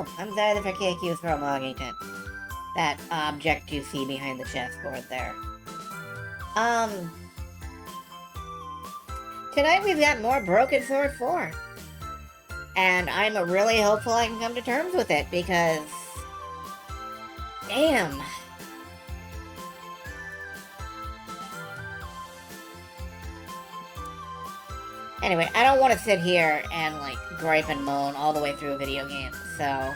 Oh, I'm sorry for KQ's from Loggington. That object you see behind the chessboard there. Tonight we've got more Broken Sword 4. And I'm really hopeful I can come to terms with it, because... damn. Anyway, I don't want to sit here and, like, gripe and moan all the way through a video game, so...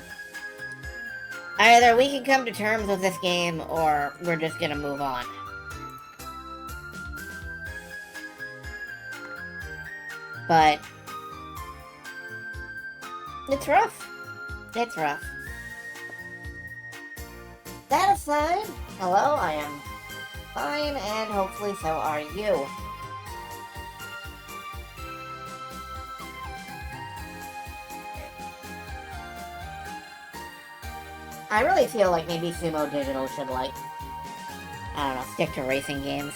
either we can come to terms with this game, or we're just gonna move on. But... it's rough. It's rough. That aside, hello, I am fine, and hopefully so are you. I really feel like maybe Sumo Digital should, like, I don't know, stick to racing games.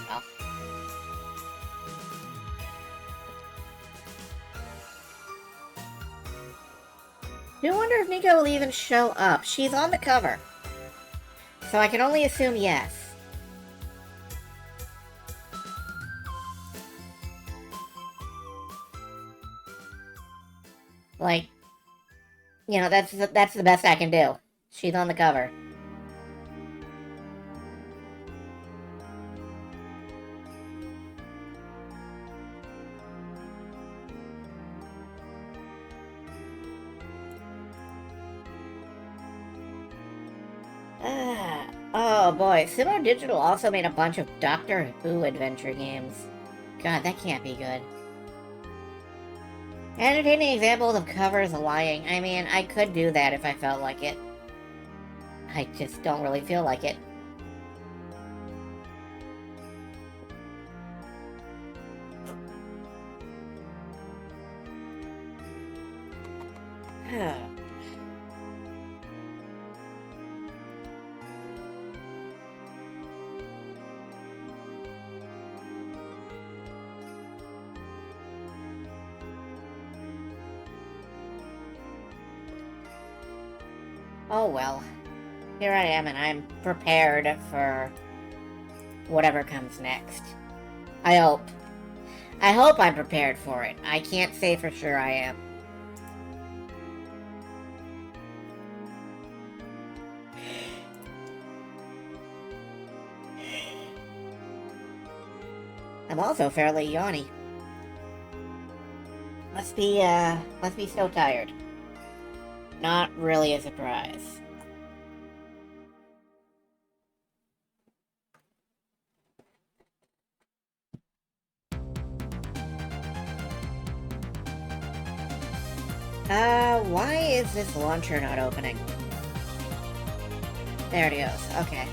Well. I wonder if Miko will even show up. She's on the cover, so I can only assume yes. Like, you know, that's the best I can do. She's on the cover. Oh boy, Sumo Digital also made a bunch of Doctor Who adventure games. God, that can't be good. Entertaining examples of covers lying. I mean, I could do that if I felt like it. I just don't really feel like it. Oh well. Here I am, and I'm prepared for whatever comes next. I hope. I hope I'm prepared for it. I can't say for sure I am. I'm also fairly yawny. Must be so tired. Not really a surprise. Why is this launcher not opening? There it goes, okay.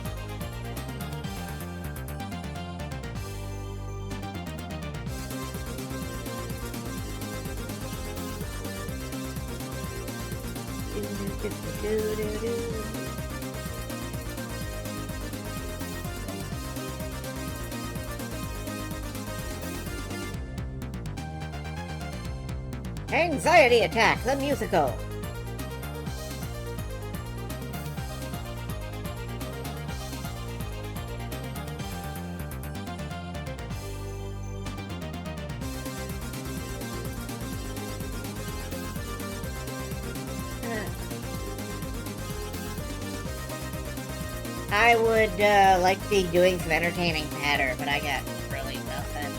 Anxiety Attack, the musical. I would like to be doing some entertaining patter, but I got really nothing.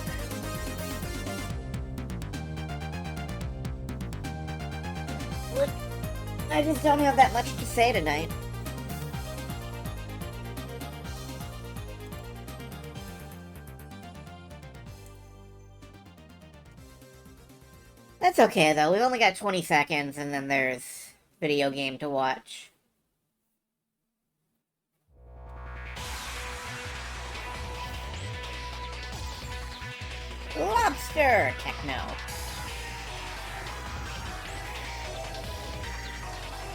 What? I just don't have that much to say tonight. That's okay though, we've only got 20 seconds and then there's video game to watch. Lobster Techno.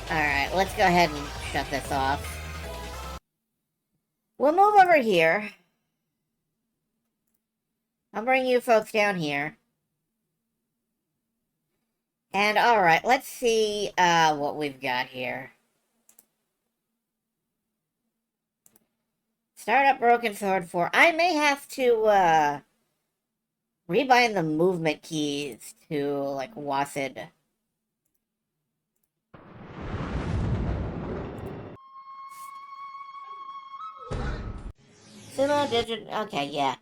Alright, let's go ahead and shut this off. We'll move over here. I'll bring you folks down here. And alright, let's see what we've got here. Start up Broken Sword 4. I may have to rebind the movement keys to, like, Wasid. Sumo Digit. Okay, yeah.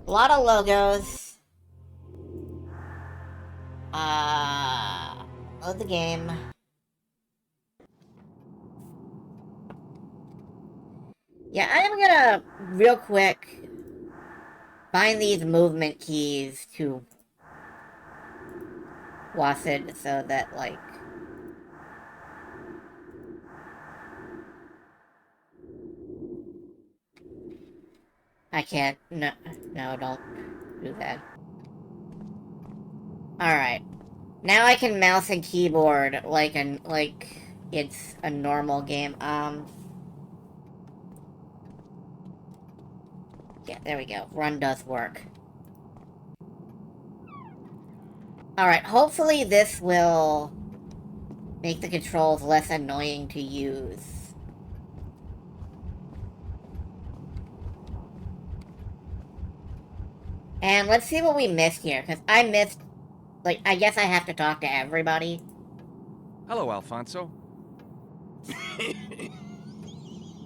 A lot of logos. Load the game. Yeah, I am gonna, real quick, find these movement keys to Wasid so that, like... I can't. No, no, don't do that. Alright. Now I can mouse and keyboard like it's a normal game. Yeah, there we go. Run does work. Alright, hopefully this will make the controls less annoying to use. And let's see what we missed here, because I missed... Like, I guess I have to talk to everybody. Hello, Alfonso.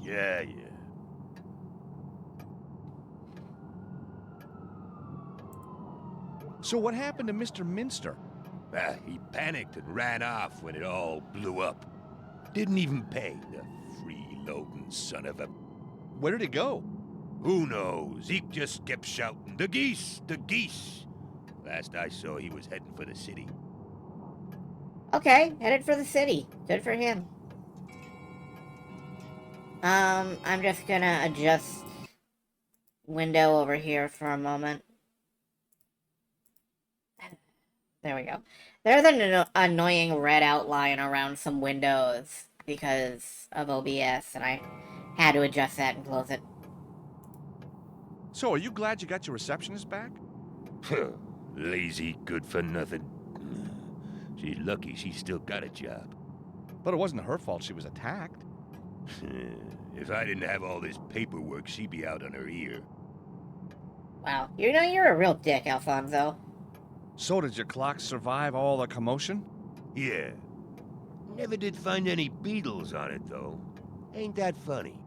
Yeah. So what happened to Mr. Minster? He panicked and ran off when it all blew up. Didn't even pay, the freeloading son of a... Where did he go? Who knows? Zeke just kept shouting, "The geese! The geese!" Last I saw, he was heading for the city. Okay, headed for the city. Good for him. I'm just gonna adjust window over here for a moment. There we go. There's an annoying red outline around some windows because of OBS, and I had to adjust that and close it. So, are you glad you got your receptionist back? Lazy, good for nothing. She's lucky she still got a job. But it wasn't her fault she was attacked. If I didn't have all this paperwork, she'd be out on her ear. Wow, you know you're a real dick, Alfonso. So did your clock survive all the commotion? Yeah. Never did find any beetles on it, though. Ain't that funny?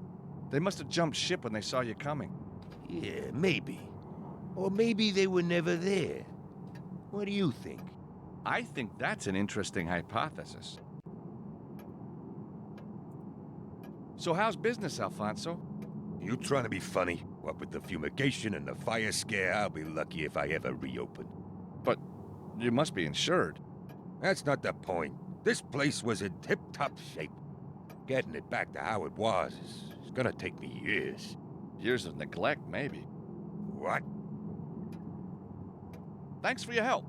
They must have jumped ship when they saw you coming. Yeah, maybe. Or maybe they were never there. What do you think? I think that's an interesting hypothesis. So how's business, Alfonso? You trying to be funny? What with the fumigation and the fire scare, I'll be lucky if I ever reopen. But you must be insured. That's not the point. This place was in tip-top shape. Getting it back to how it was is gonna take me years. Years of neglect, maybe. What? Thanks for your help.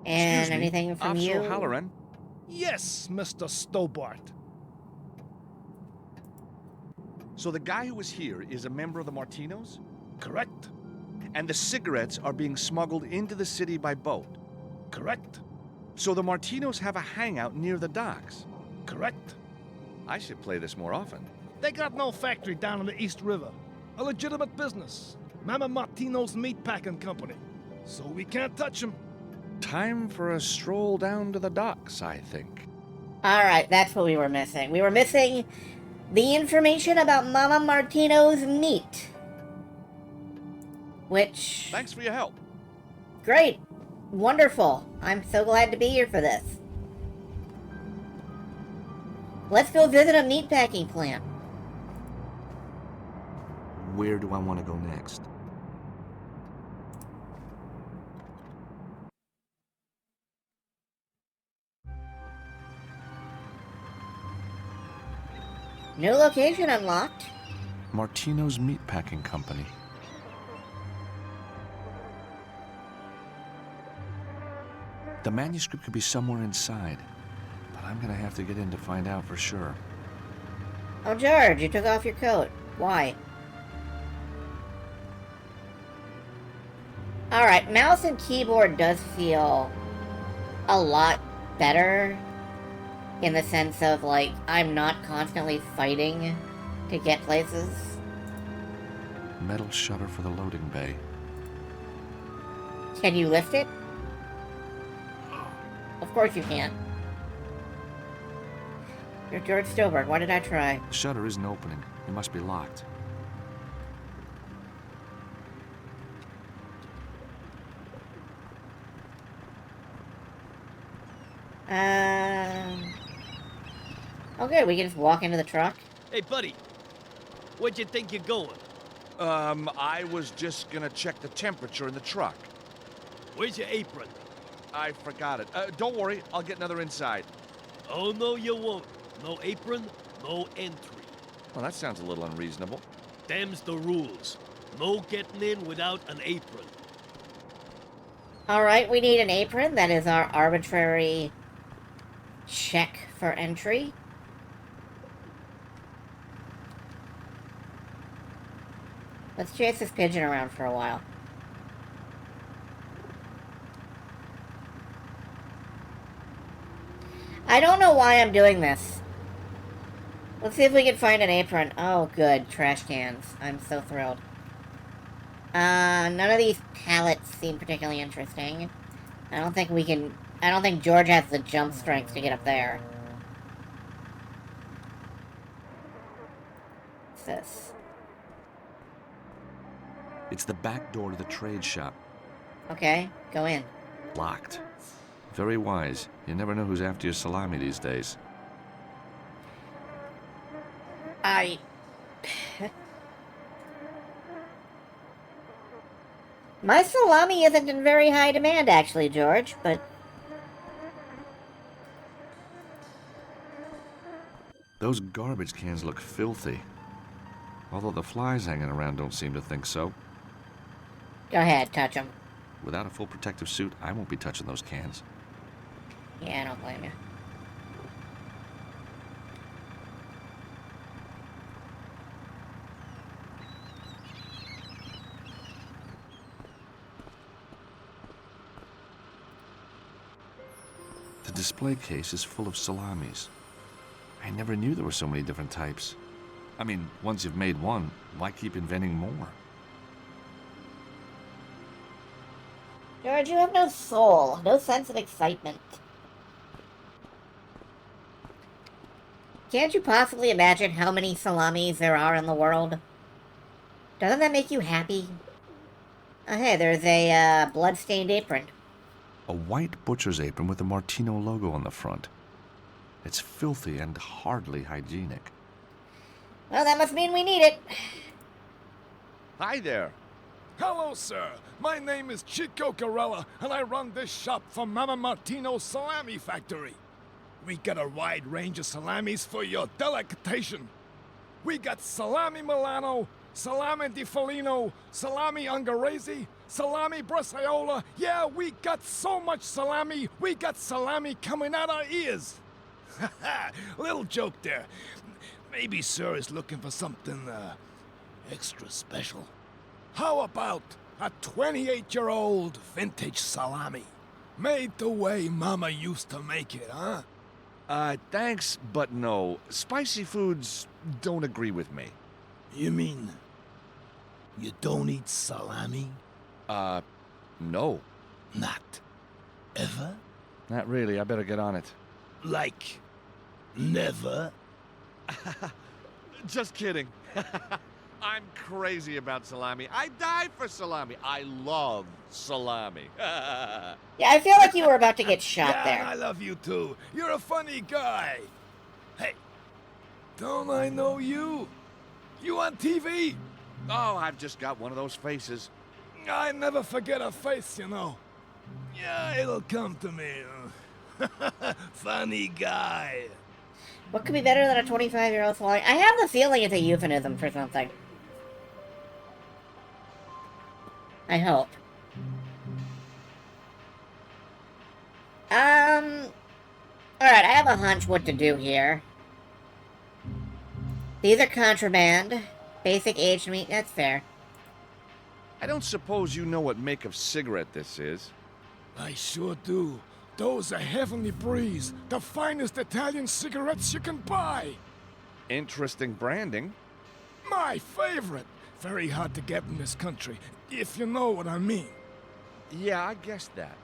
And Excuse me, anything from Officer you? Halloran. Yes, Mr. Stobart. So the guy who was here is a member of the Martinos? Correct. And the cigarettes are being smuggled into the city by boat? Correct. So the Martinos have a hangout near the docks? Correct. I should play this more often. They got no factory down on the East River. A legitimate business. Mama Martino's Meatpacking Company. So we can't touch them. Time for a stroll down to the docks, I think. Alright, that's what we were missing. We were missing the information about Mama Martino's meat. Which... Thanks for your help. Great. Wonderful. I'm so glad to be here for this. Let's go visit a meatpacking plant. Where do I want to go next? New location unlocked. Martino's Meatpacking Company. The manuscript could be somewhere inside, but I'm gonna have to get in to find out for sure. Oh, George, you took off your coat. Why? Alright, mouse and keyboard does feel a lot better in the sense of, like, I'm not constantly fighting to get places. Metal shutter for the loading bay. Can you lift it? Of course you can. You're George Stillbird. Why did I try? The shutter isn't opening. It must be locked. Okay, we can just walk into the truck. Hey, buddy. Where'd you think you're going? I was just gonna check the temperature in the truck. Where's your apron? I forgot it. Don't worry, I'll get another inside. Oh, no, you won't. No apron, no entry. Well, that sounds a little unreasonable. Them's the rules. No getting in without an apron. Alright, we need an apron. That is our arbitrary check for entry. Let's chase this pigeon around for a while. I don't know why I'm doing this. Let's see if we can find an apron. Oh, good. Trash cans. I'm so thrilled. None of these pallets seem particularly interesting. I don't think George has the jump strength to get up there. What's this? It's the back door to the trade shop. Okay, go in. Locked. Very wise. You never know who's after your salami these days. My salami isn't in very high demand, actually, George, but... Those garbage cans look filthy. Although the flies hanging around don't seem to think so. Go ahead, touch them. Without a full protective suit, I won't be touching those cans. Yeah, I don't blame you. The display case is full of salamis. I never knew there were so many different types. I mean, once you've made one, why keep inventing more? George, you have no soul, no sense of excitement. Can't you possibly imagine how many salamis there are in the world? Doesn't that make you happy? Oh, hey, there's a blood-stained apron. A white butcher's apron with a Martino logo on the front. It's filthy and hardly hygienic. Well, that must mean we need it. Hi there. Hello, sir. My name is Chico Corella, and I run this shop for Mama Martino's Salami Factory. We got a wide range of salamis for your delectation. We got salami Milano, salami di Foligno, salami Ungherese, salami Bresaola. Yeah, we got so much salami, we got salami coming out our ears. Little joke there. Maybe sir is looking for something, extra special. How about a 28-year-old vintage salami? Made the way Mama used to make it, huh? Thanks, but no. Spicy foods don't agree with me. You mean you don't eat salami? No. Not ever? Not really. I better get on it. Like never? Just kidding. I'm crazy about salami. I die for salami. I love salami. Yeah, I feel like you were about to get shot Yeah, there. I love you too. You're a funny guy. Hey, don't I know you? You on TV? Oh, I've just got one of those faces. I never forget a face, you know. Yeah, it'll come to me. Funny guy. What could be better than a 25-year-old salami? I have the feeling it's a euphemism for something. I hope. Alright, I have a hunch what to do here. These are contraband. Basic aged meat, that's fair. I don't suppose you know what make of cigarette this is. I sure do. Those are Heavenly Breeze, the finest Italian cigarettes you can buy. Interesting branding. My favorite. Very hard to get in this country, if you know what I mean. Yeah, I guessed that.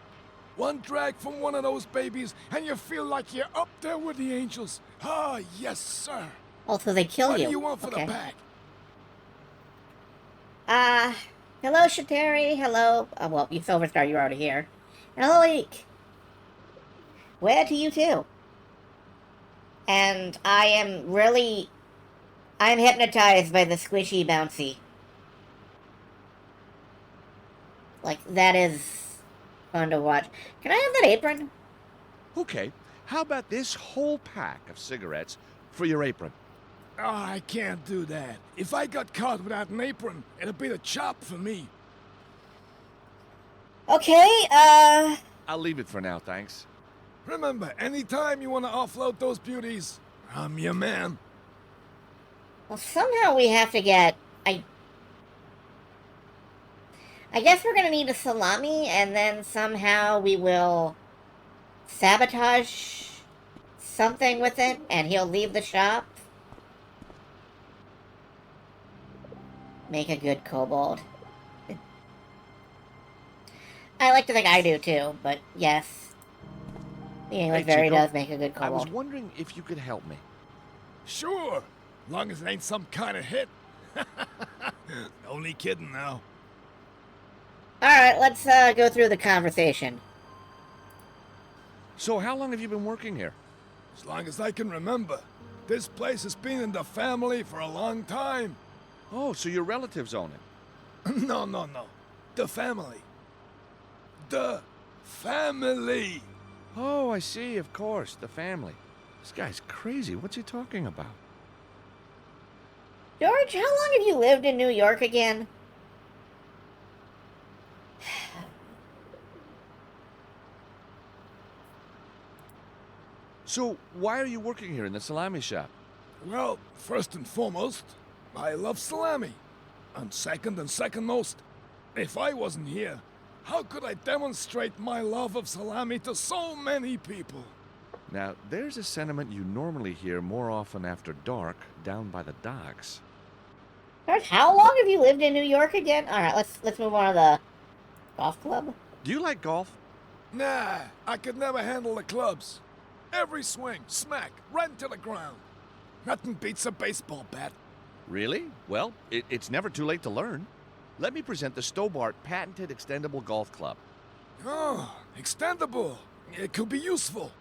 One drag from one of those babies, and you feel like you're up there with the angels. Ah, yes, sir. Also, they kill What you. do you want for Okay. the bag? Hello, Shateri. Hello. Well, you Silverstar, you're already here. And hello, Eek. Where to you too? And I'm hypnotized by the squishy bouncy. Like, that is fun to watch. Can I have that apron? Okay, how about this whole pack of cigarettes for your apron? Oh, I can't do that. If I got caught without an apron, it'll be the chop for me. Okay, I'll leave it for now, thanks. Remember, anytime you want to offload those beauties, I'm your man. well, somehow we have to get... I guess we're gonna need a salami, and then somehow we will sabotage something with it, and he'll leave the shop. Make a good kobold. I like to think I do too, but yes. The English Hey, Very Chico, does make a good I was kobold. wondering if you could help me. Sure, long as it ain't some kind of hit. Only kidding now. Alright, let's go through the conversation. So how long have you been working here? As long as I can remember. This place has been in the family for a long time. Oh, so your relatives own it. No. The family. The family. Oh, I see, of course, the family. This guy's crazy. What's he talking about? George, how long have you lived in New York again? So, why are you working here in the salami shop? Well, first and foremost, I love salami. And second most, if I wasn't here, how could I demonstrate my love of salami to so many people? Now, there's a sentiment you normally hear more often after dark down by the docks. George, how long have you lived in New York again? Alright, let's move on to the golf club. Do you like golf? Nah, I could never handle the clubs. Every swing, smack, right into the ground. Nothing beats a baseball bat. Really? Well, it's never too late to learn. Let me present the Stobart patented extendable golf club. Oh, extendable. It could be useful.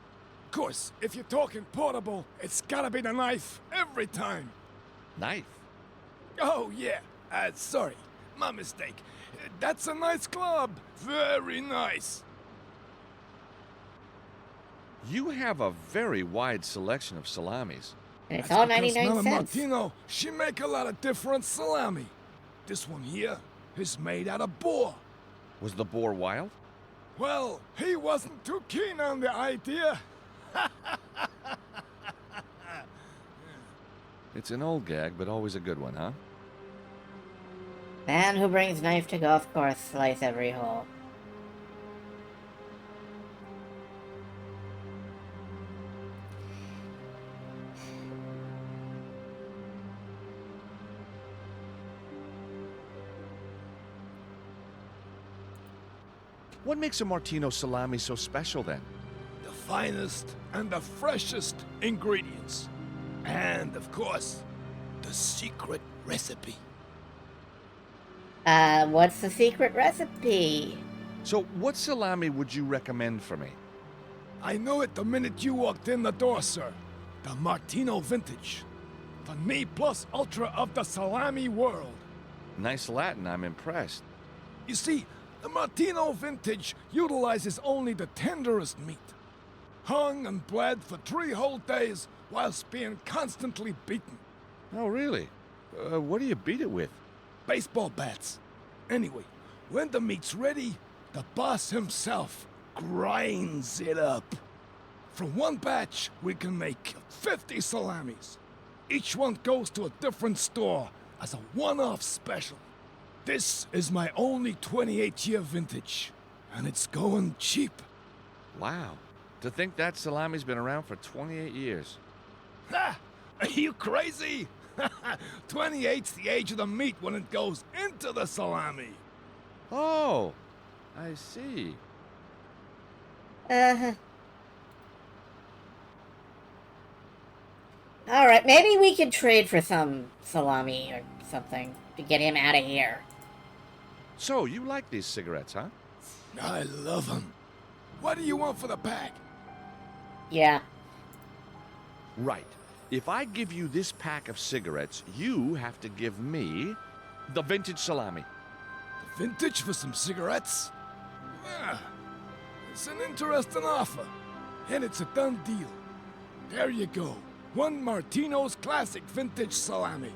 Of course, if you're talking portable, it's gotta be the knife every time. Knife? Oh, yeah. Sorry. My mistake. That's a nice club. Very nice. You have a very wide selection of salamis. And it's That's all because 99 Nana cents. Martino, she make a lot of different salami. This one here is made out of boar. Was the boar wild? Well, he wasn't too keen on the idea. It's an old gag, but always a good one, huh? Man who brings knife to golf course, slice every hole. What makes a Martino salami so special, then? The finest and the freshest ingredients. And, of course, the secret recipe. What's the secret recipe? So, what salami would you recommend for me? I know it the minute you walked in the door, sir. The Martino Vintage. The Ne Plus Ultra of the salami world. Nice Latin, I'm impressed. You see, the Martino Vintage utilizes only the tenderest meat. Hung and bled for 3 whole days whilst being constantly beaten. Oh, really? What do you beat it with? Baseball bats. Anyway, when the meat's ready, the boss himself grinds it up. From one batch, we can make 50 salamis. Each one goes to a different store as a one-off special. This is my only 28-year vintage, and it's going cheap. Wow. To think that salami's been around for 28 years. Ha! Are you crazy? 28's the age of the meat when it goes into the salami. Oh, I see. Uh-huh. Alright, maybe we could trade for some salami or something to get him out of here. So, you like these cigarettes, huh? I love them. What do you want for the pack? Yeah. Right. If I give you this pack of cigarettes, you have to give me the vintage salami. The vintage for some cigarettes? Yeah, it's an interesting offer. And it's a done deal. There you go. One Martino's Classic Vintage Salami.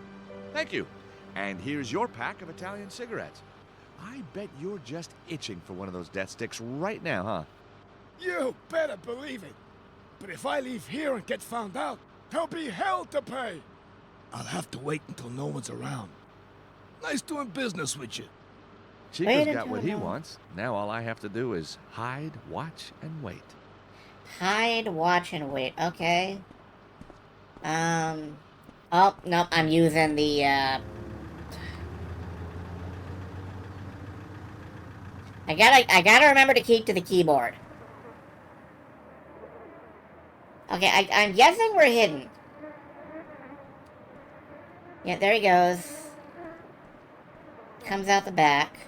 Thank you. And here's your pack of Italian cigarettes. I bet you're just itching for one of those death sticks right now, huh? You better believe it. But if I leave here and get found out, there'll be hell to pay. I'll have to wait until no one's around. Nice doing business with you. Chico's got until what he now. wants. Now all I have to do is hide, watch, and wait. Hide, watch, and wait. Okay. Oh, nope, I'm using the, I gotta remember to keep to the keyboard. Okay, I'm guessing we're hidden. Yeah, there he goes. Comes out the back.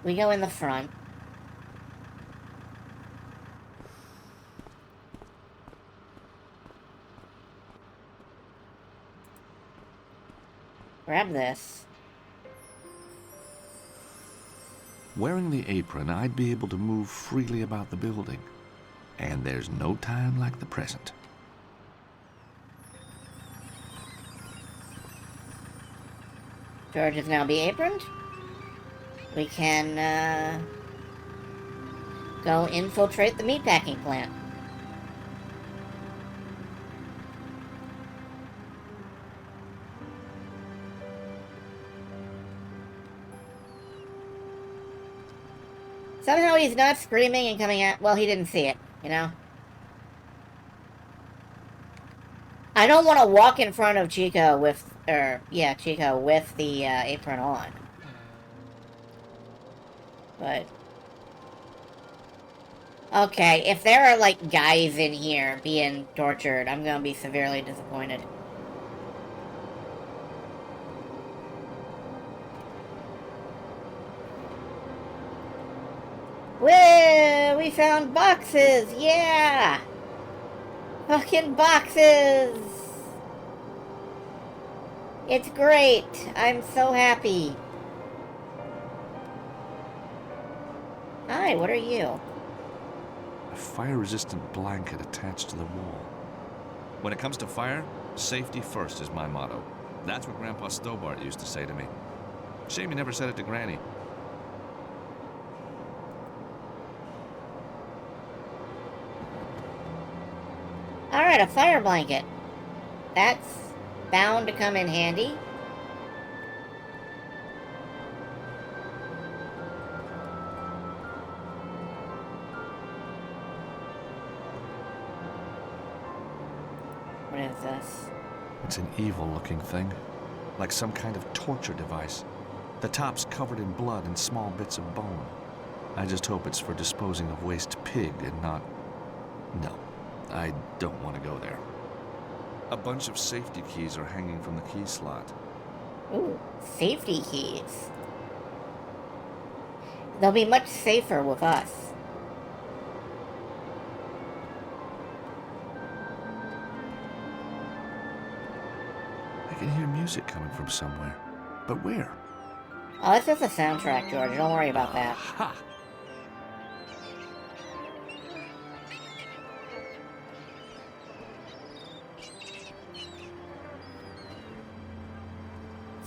We go in the front. Grab this. Wearing the apron, I'd be able to move freely about the building. And there's no time like the present. George is now be aproned. We can, go infiltrate the meatpacking plant. Somehow he's not screaming and coming out. Well, he didn't see it, you know? I don't want to walk in front of Chico with, Chico with the apron on. But... okay, if there are, like, guys in here being tortured, I'm gonna be severely disappointed. Whoa! We found boxes! Yeah! Fucking boxes! It's great! I'm so happy. Hi, what are you? A fire-resistant blanket attached to the wall. When it comes to fire, safety first is my motto. That's what Grandpa Stobart used to say to me. Shame he never said it to Granny. Alright, a fire blanket. That's bound to come in handy. What is this? It's an evil-looking thing. Like some kind of torture device. The top's covered in blood and small bits of bone. I just hope it's for disposing of waste pig and not... No, I don't want to go there. A bunch of safety keys are hanging from the key slot. Ooh, safety keys. They'll be much safer with us. I can hear music coming from somewhere. But where? Oh, it's just a soundtrack, George. Don't worry about that. Ha!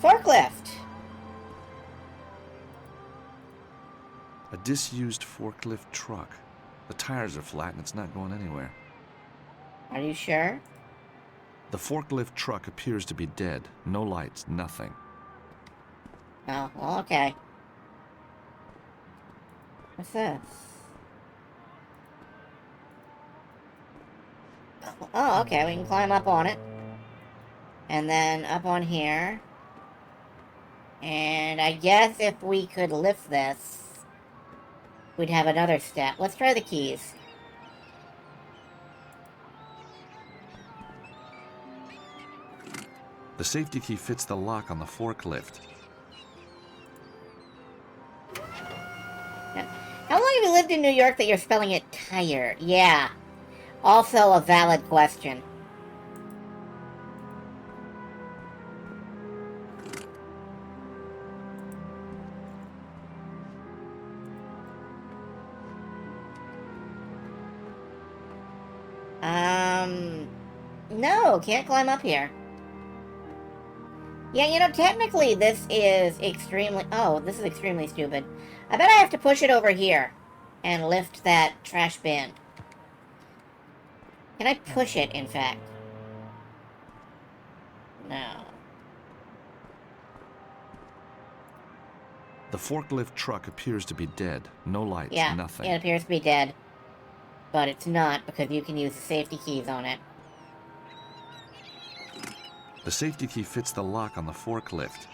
Forklift! A disused forklift truck. The tires are flat and it's not going anywhere. Are you sure? The forklift truck appears to be dead. No lights, nothing. Oh, well, okay. What's this? Oh, okay, we can climb up on it. And then up on here. And I guess if we could lift this, we'd have another step. Let's try the keys. The safety key fits the lock on the forklift. How long have you lived in New York that you're spelling it tire? Yeah. Also a valid question. No, can't climb up here. Yeah, you know, technically this is extremely... Oh, this is extremely stupid. I bet I have to push it over here and lift that trash bin. Can I push it, in fact? No. The forklift truck appears to be dead. No lights, Yeah, nothing. it appears to be dead. But it's not, because you can use the safety keys on it. The safety key fits the lock on the forklift.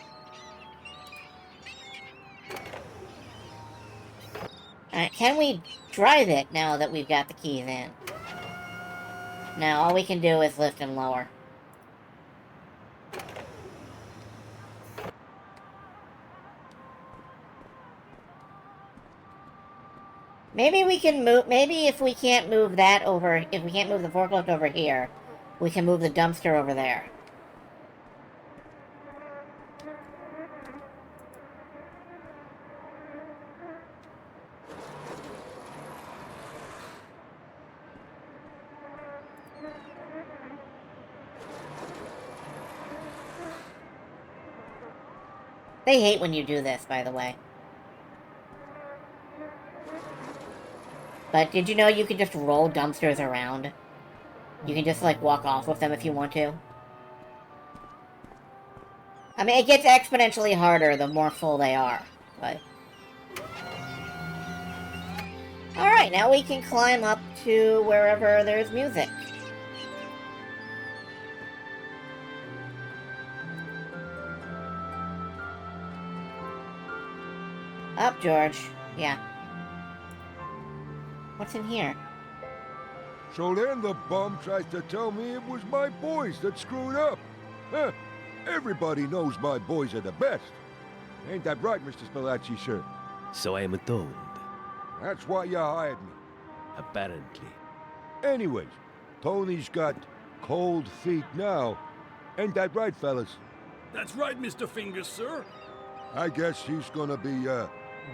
Alright, can we drive it now that we've got the keys in? Now, all we can do is lift and lower. Maybe we can move... Maybe if we can't move that over... If we can't move the forklift over here, we can move the dumpster over there. They hate when you do this, by the way. But did you know you can just roll dumpsters around? You can just, like, walk off with them if you want to. I mean, it gets exponentially harder the more full they are, but... Alright, now we can climb up to wherever there's music. Up, George. Yeah. What's in here? So then the bum tries to tell me it was my boys that screwed up. Huh. Everybody knows my boys are the best. Ain't that right, Mr. Spilacci, sir? So I am told. That's why you hired me. Apparently. Anyways, Tony's got cold feet now. Ain't that right, fellas? That's right, Mr. Fingers, sir. I guess he's gonna be,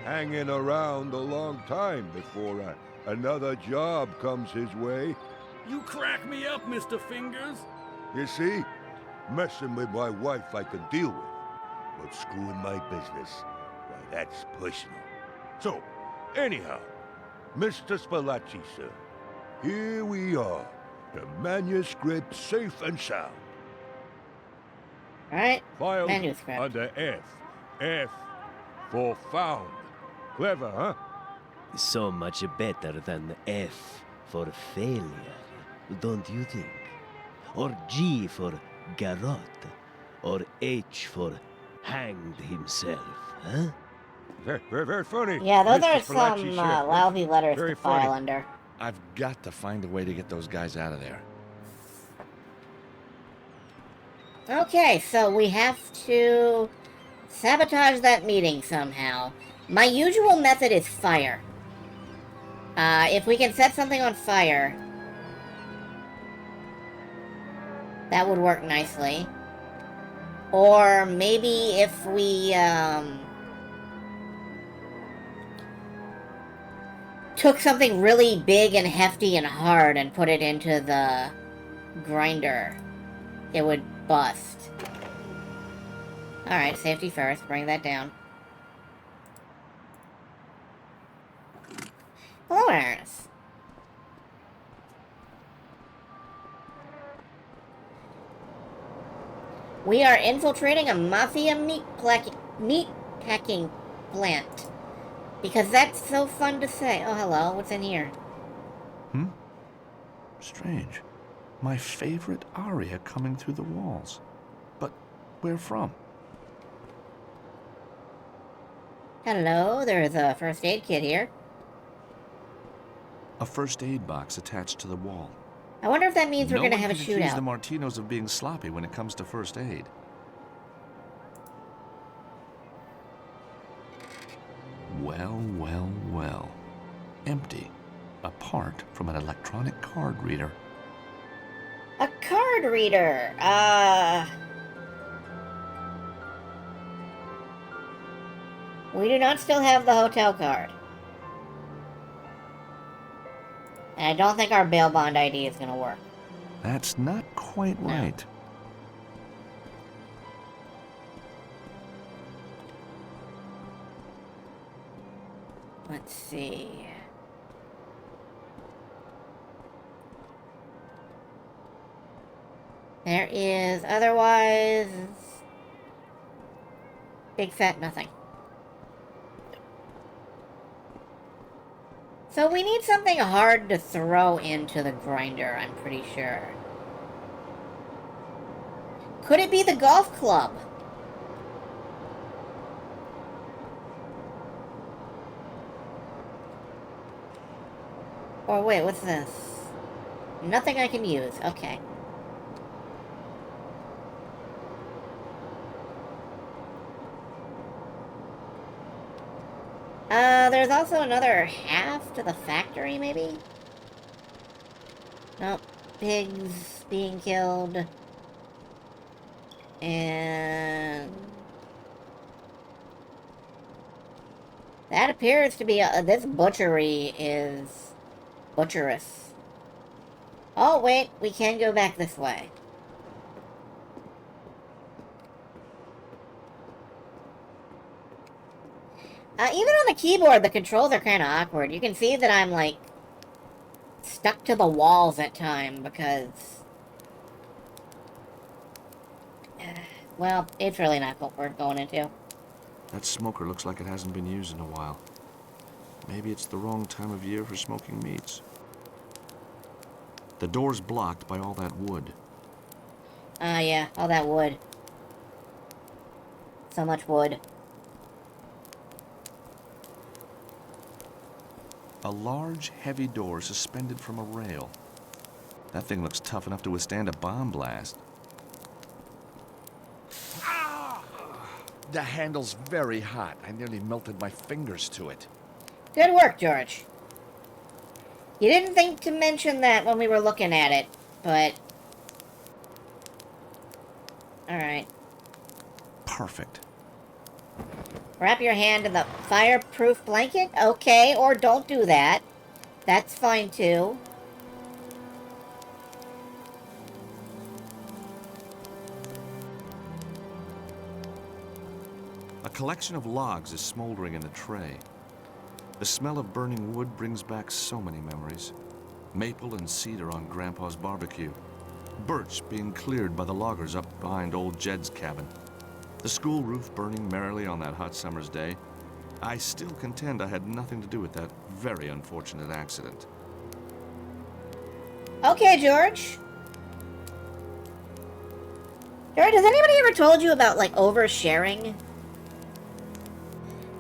hanging around a long time before another job comes his way. You crack me up, Mr. Fingers. You see? Messing with my wife I can deal with. But screwing my business, why, that's personal. So, anyhow, Mr. Spilacci, sir, here we are. The manuscript safe and sound. Alright, Filed manuscript. under F. F for found. Clever, huh? So much better than F for failure, don't you think? Or G for garrote, or H for hanged himself, huh? Very, very funny. Yeah, those Mr. are some Spilacci, sir. lousy letters Very to file funny. under. I've got to find a way to get those guys out of there. Okay, so we have to sabotage that meeting somehow. My usual method is fire. If we can set something on fire, that would work nicely. Or maybe if we, took something really big and hefty and hard and put it into the grinder, it would bust. Alright, safety first. Bring that down. Hello, Ernest. We are infiltrating a mafia meat packing plant. Because that's so fun to say. Oh, hello. What's in here? Strange. My favorite aria coming through the walls. But where from? Hello, there's a first aid kit here. A first aid box attached to the wall. I wonder if that means we're gonna have a No one can accuse the shootout. Martinos of being sloppy when it comes to first aid. Well, well, well. Empty. Apart from an electronic card reader. A card reader! We do not still have the hotel card. And I don't think our bail bond ID is gonna work. That's not quite No. right. Let's see. There is otherwise big fat nothing. So we need something hard to throw into the grinder, I'm pretty sure. Could it be the golf club? Or wait, what's this? Nothing I can use. Okay. There's also another half to the factory, maybe? Nope. Pigs being killed. And... that appears to be this butchery is butcherous. Oh, wait, we can go back this way. Even on the keyboard, the controls are kind of awkward. You can see that I'm, like, stuck to the walls at time because... well, it's really not what we're going into. That smoker looks like it hasn't been used in a while. Maybe it's the wrong time of year for smoking meats. The door's blocked by all that wood. Yeah, all that wood. So much wood. A large, heavy door suspended from a rail. That thing looks tough enough to withstand a bomb blast. The handle's very hot. I nearly melted my fingers to it. Good work, George. You didn't think to mention that when we were looking at it, but... alright. Perfect. Wrap your hand in the fireproof blanket? Okay, or don't do that. That's fine, too. A collection of logs is smoldering in the tray. The smell of burning wood brings back so many memories. Maple and cedar on Grandpa's barbecue. Birch being cleared by the loggers up behind old Jed's cabin. The school roof burning merrily on that hot summer's day. I still contend I had nothing to do with that very unfortunate accident. Okay, George. George, has anybody ever told you about, like, oversharing?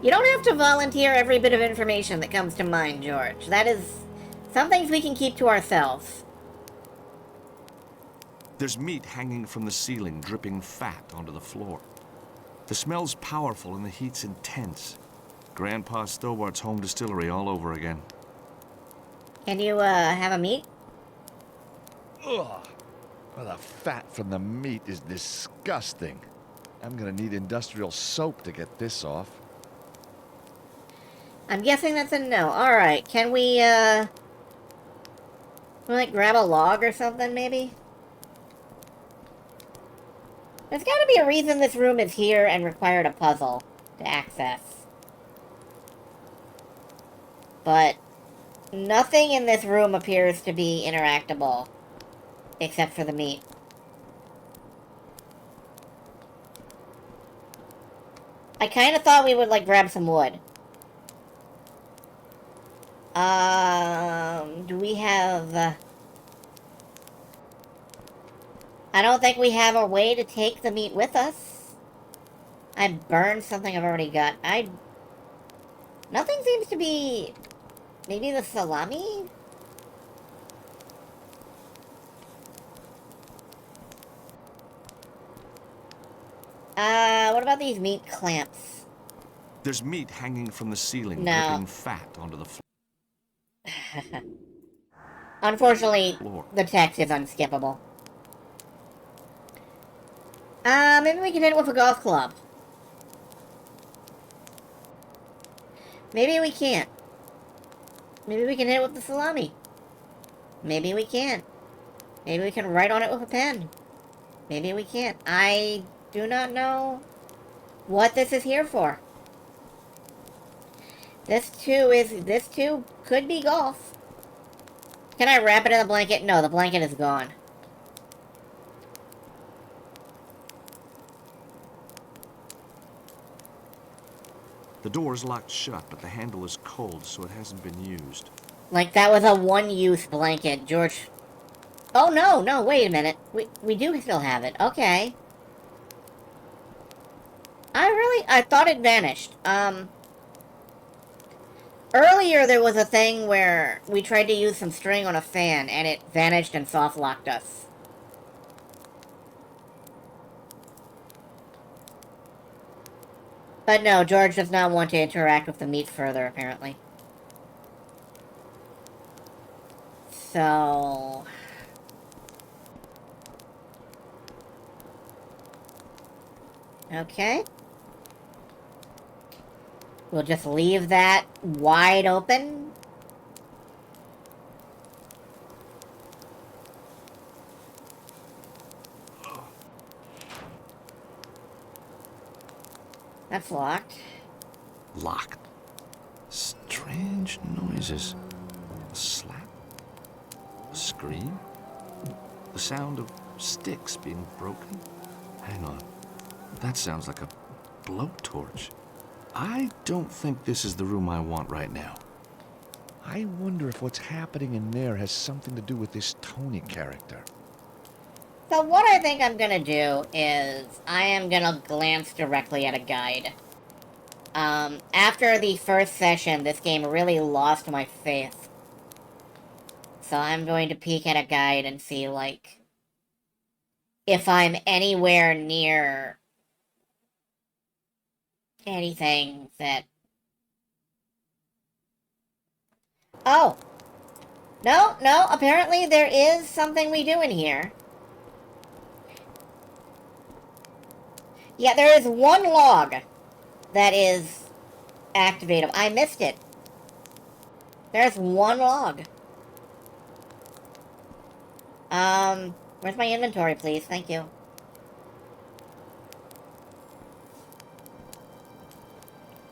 You don't have to volunteer every bit of information that comes to mind, George. That is... some things we can keep to ourselves. There's meat hanging from the ceiling, dripping fat onto the floor. The smell's powerful and the heat's intense. Grandpa Stobart's home distillery all over again. Can you, have a meat? Ugh. Well, the fat from the meat is disgusting. I'm gonna need industrial soap to get this off. I'm guessing that's a no. Alright, can we, like, grab a log or something, maybe? There's gotta be a reason this room is here and required a puzzle to access. But nothing in this room appears to be interactable, except for the meat. I kind of thought we would, like, grab some wood. Do we have... I don't think we have a way to take the meat with us. I burned something I've already got. Nothing seems to be... Maybe the salami? What about these meat clamps? There's meat hanging from the ceiling, No. dripping fat onto the Unfortunately, floor. the text is unskippable. Maybe we can hit it with a golf club. Maybe we can't. Maybe we can hit it with the salami. Maybe we can't. Maybe we can write on it with a pen. Maybe we can't. I do not know what this is here for. This too could be golf. Can I wrap it in the blanket? No, the blanket is gone. The door's locked shut, but the handle is cold, so it hasn't been used. Like that was a one-use blanket, George. Oh no, wait a minute. We do still have it. Okay. I thought it vanished. Earlier there was a thing where we tried to use some string on a fan and it vanished and soft locked us. But no, George does not want to interact with the meat further, apparently. So... Okay. We'll just leave that wide open. That's locked. Locked. Strange noises. A slap. A scream. The sound of sticks being broken. Hang on. That sounds like a blowtorch. I don't think this is the room I want right now. I wonder if what's happening in there has something to do with this Tony character. So what I think I'm gonna do is I am gonna glance directly at a guide. After the first session, this game really lost my faith. So I'm going to peek at a guide and see, like, if I'm anywhere near anything that... Oh! No, apparently there is something we do in here. Yeah, there is one log that is activatable. I missed it. There's one log. Where's my inventory, please? Thank you.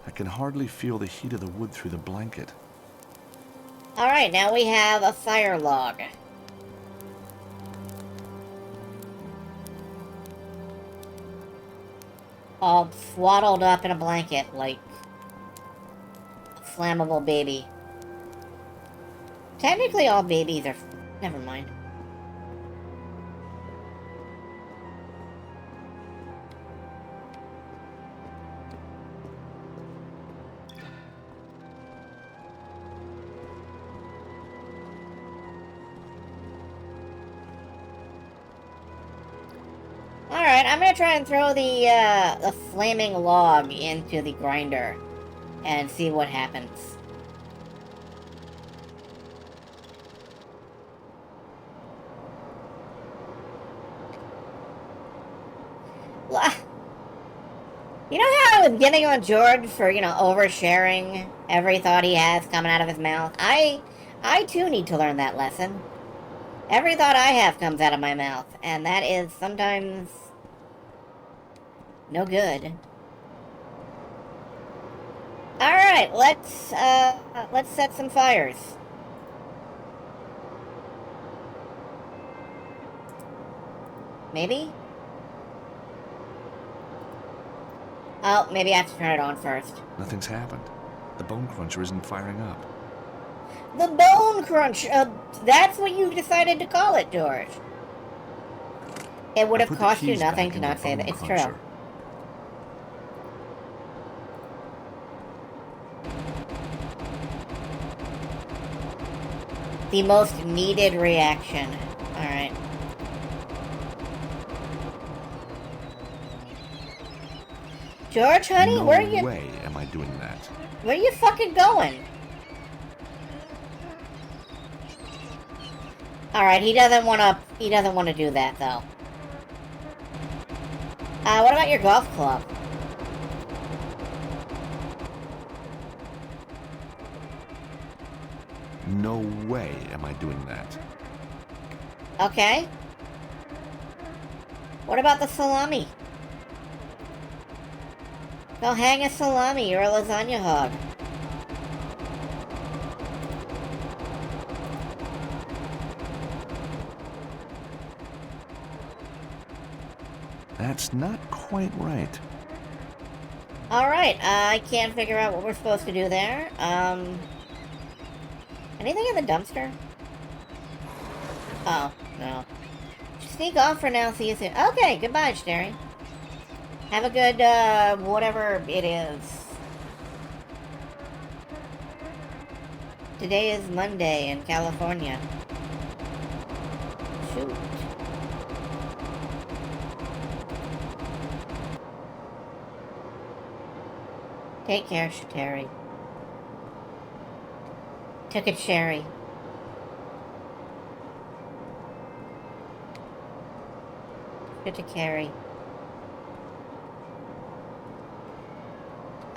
I can hardly feel the heat of the wood through the blanket. Alright, now we have a fire log. All swaddled up in a blanket like a flammable baby. Technically all babies are... Never mind. Alright, I'm gonna try and throw the flaming log into the grinder and see what happens. You know how I was getting on George for, oversharing every thought he has coming out of his mouth? I too need to learn that lesson. Every thought I have comes out of my mouth, and that is sometimes no good. Alright, let's set some fires. Maybe? Oh, maybe I have to turn it on first. Nothing's happened. The bone cruncher isn't firing up. The Bone Crunch! That's what you decided to call it, George. It would I have put the cost you keys nothing back to in the not say bone that. It's cruncher. true. The most needed reaction. Alright. George, honey, No where are you? way am I doing that. Where you fucking going? Alright, he doesn't wanna do that though. What about your golf club? No way am I doing that. Okay. What about the salami? Go hang a salami, you're a lasagna hog. That's not quite right. Alright, I can't figure out what we're supposed to do there. Anything in the dumpster? Oh, no. Sneak off for now, see you soon. Okay, goodbye, Sherry. Have a good, whatever it is. Today is Monday in California. Shoot. Take care, Terry. Took it, Sherry. Good to carry.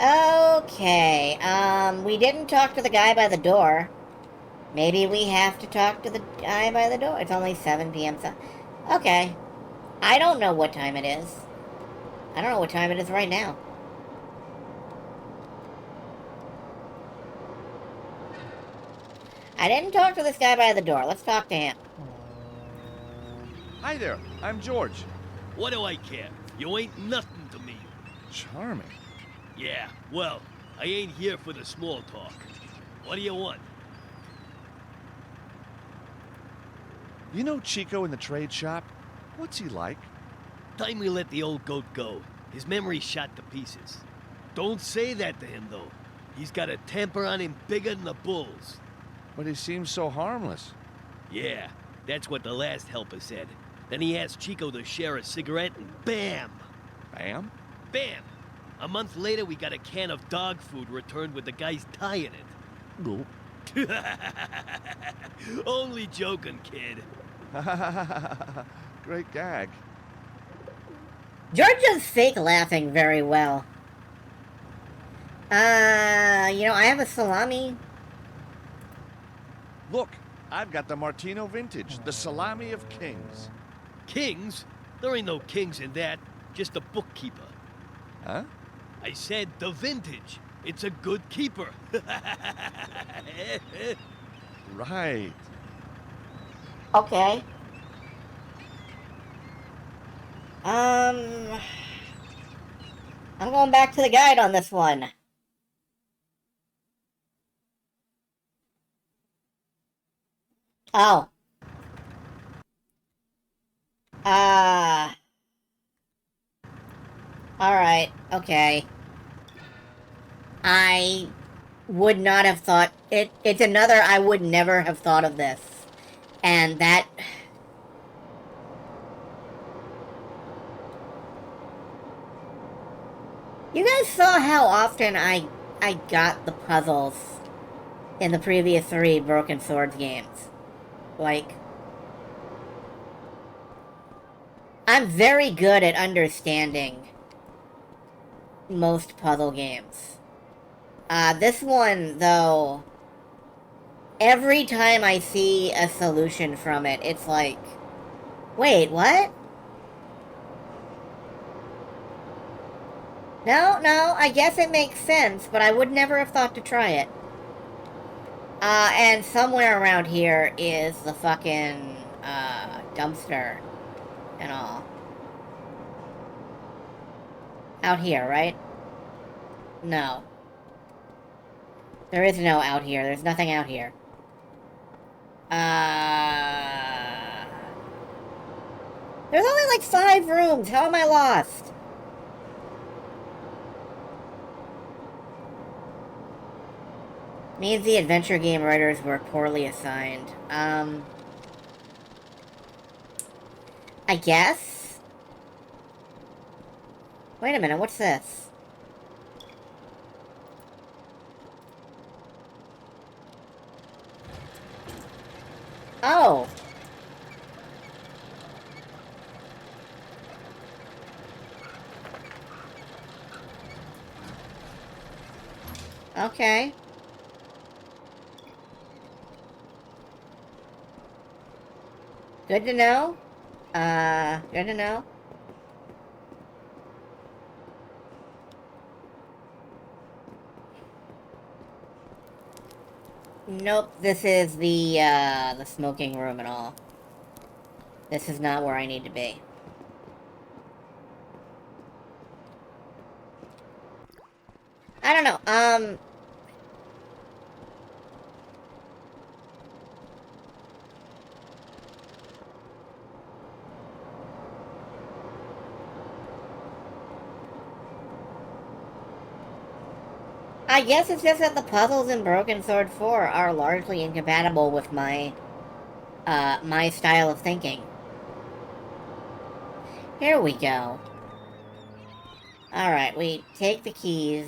Okay, we didn't talk to the guy by the door. Maybe we have to talk to the guy by the door. It's only 7 p.m. So, okay. I don't know what time it is. I don't know what time it is right now. I didn't talk to this guy by the door. Let's talk to him. Hi there, I'm George. What do I care? You ain't nothing to me. Charming. Yeah, well, I ain't here for the small talk. What do you want? You know Chico in the trade shop? What's he like? Time we let the old goat go. His memory's shot to pieces. Don't say that to him, though. He's got a temper on him bigger than the bulls. But he seems so harmless. Yeah, that's what the last helper said. Then he asked Chico to share a cigarette, and bam! Bam? Bam! A month later, we got a can of dog food returned with the guy's tie in it. Gulp. Only joking, kid. Great gag. George does fake laughing very well. I have a salami. Look, I've got the Martino Vintage, the salami of kings. Kings? There ain't no kings in that. Just a bookkeeper. Huh? I said the vintage. It's a good keeper. Right. Okay. I'm going back to the guide on this one. Oh. Alright, okay. I would not have thought... It's another I would never have thought of this. And that... You guys saw how often I got the puzzles in the previous 3 Broken Swords games. Like... I'm very good at understanding most puzzle games. This one, though, every time I see a solution from it, it's like, wait, what? No, I guess it makes sense, but I would never have thought to try it. And somewhere around here is the fucking, dumpster and all. Out here, right? No. There is no out here. There's nothing out here. There's only like 5 rooms. How am I lost? Means the adventure game writers were poorly assigned. I guess? Wait a minute, what's this? Oh! Okay. Good to know. Good to know. Nope, this is the smoking room and all. This is not where I need to be. I don't know, I guess it's just that the puzzles in Broken Sword 4 are largely incompatible with my, my style of thinking. Here we go. Alright, we take the keys.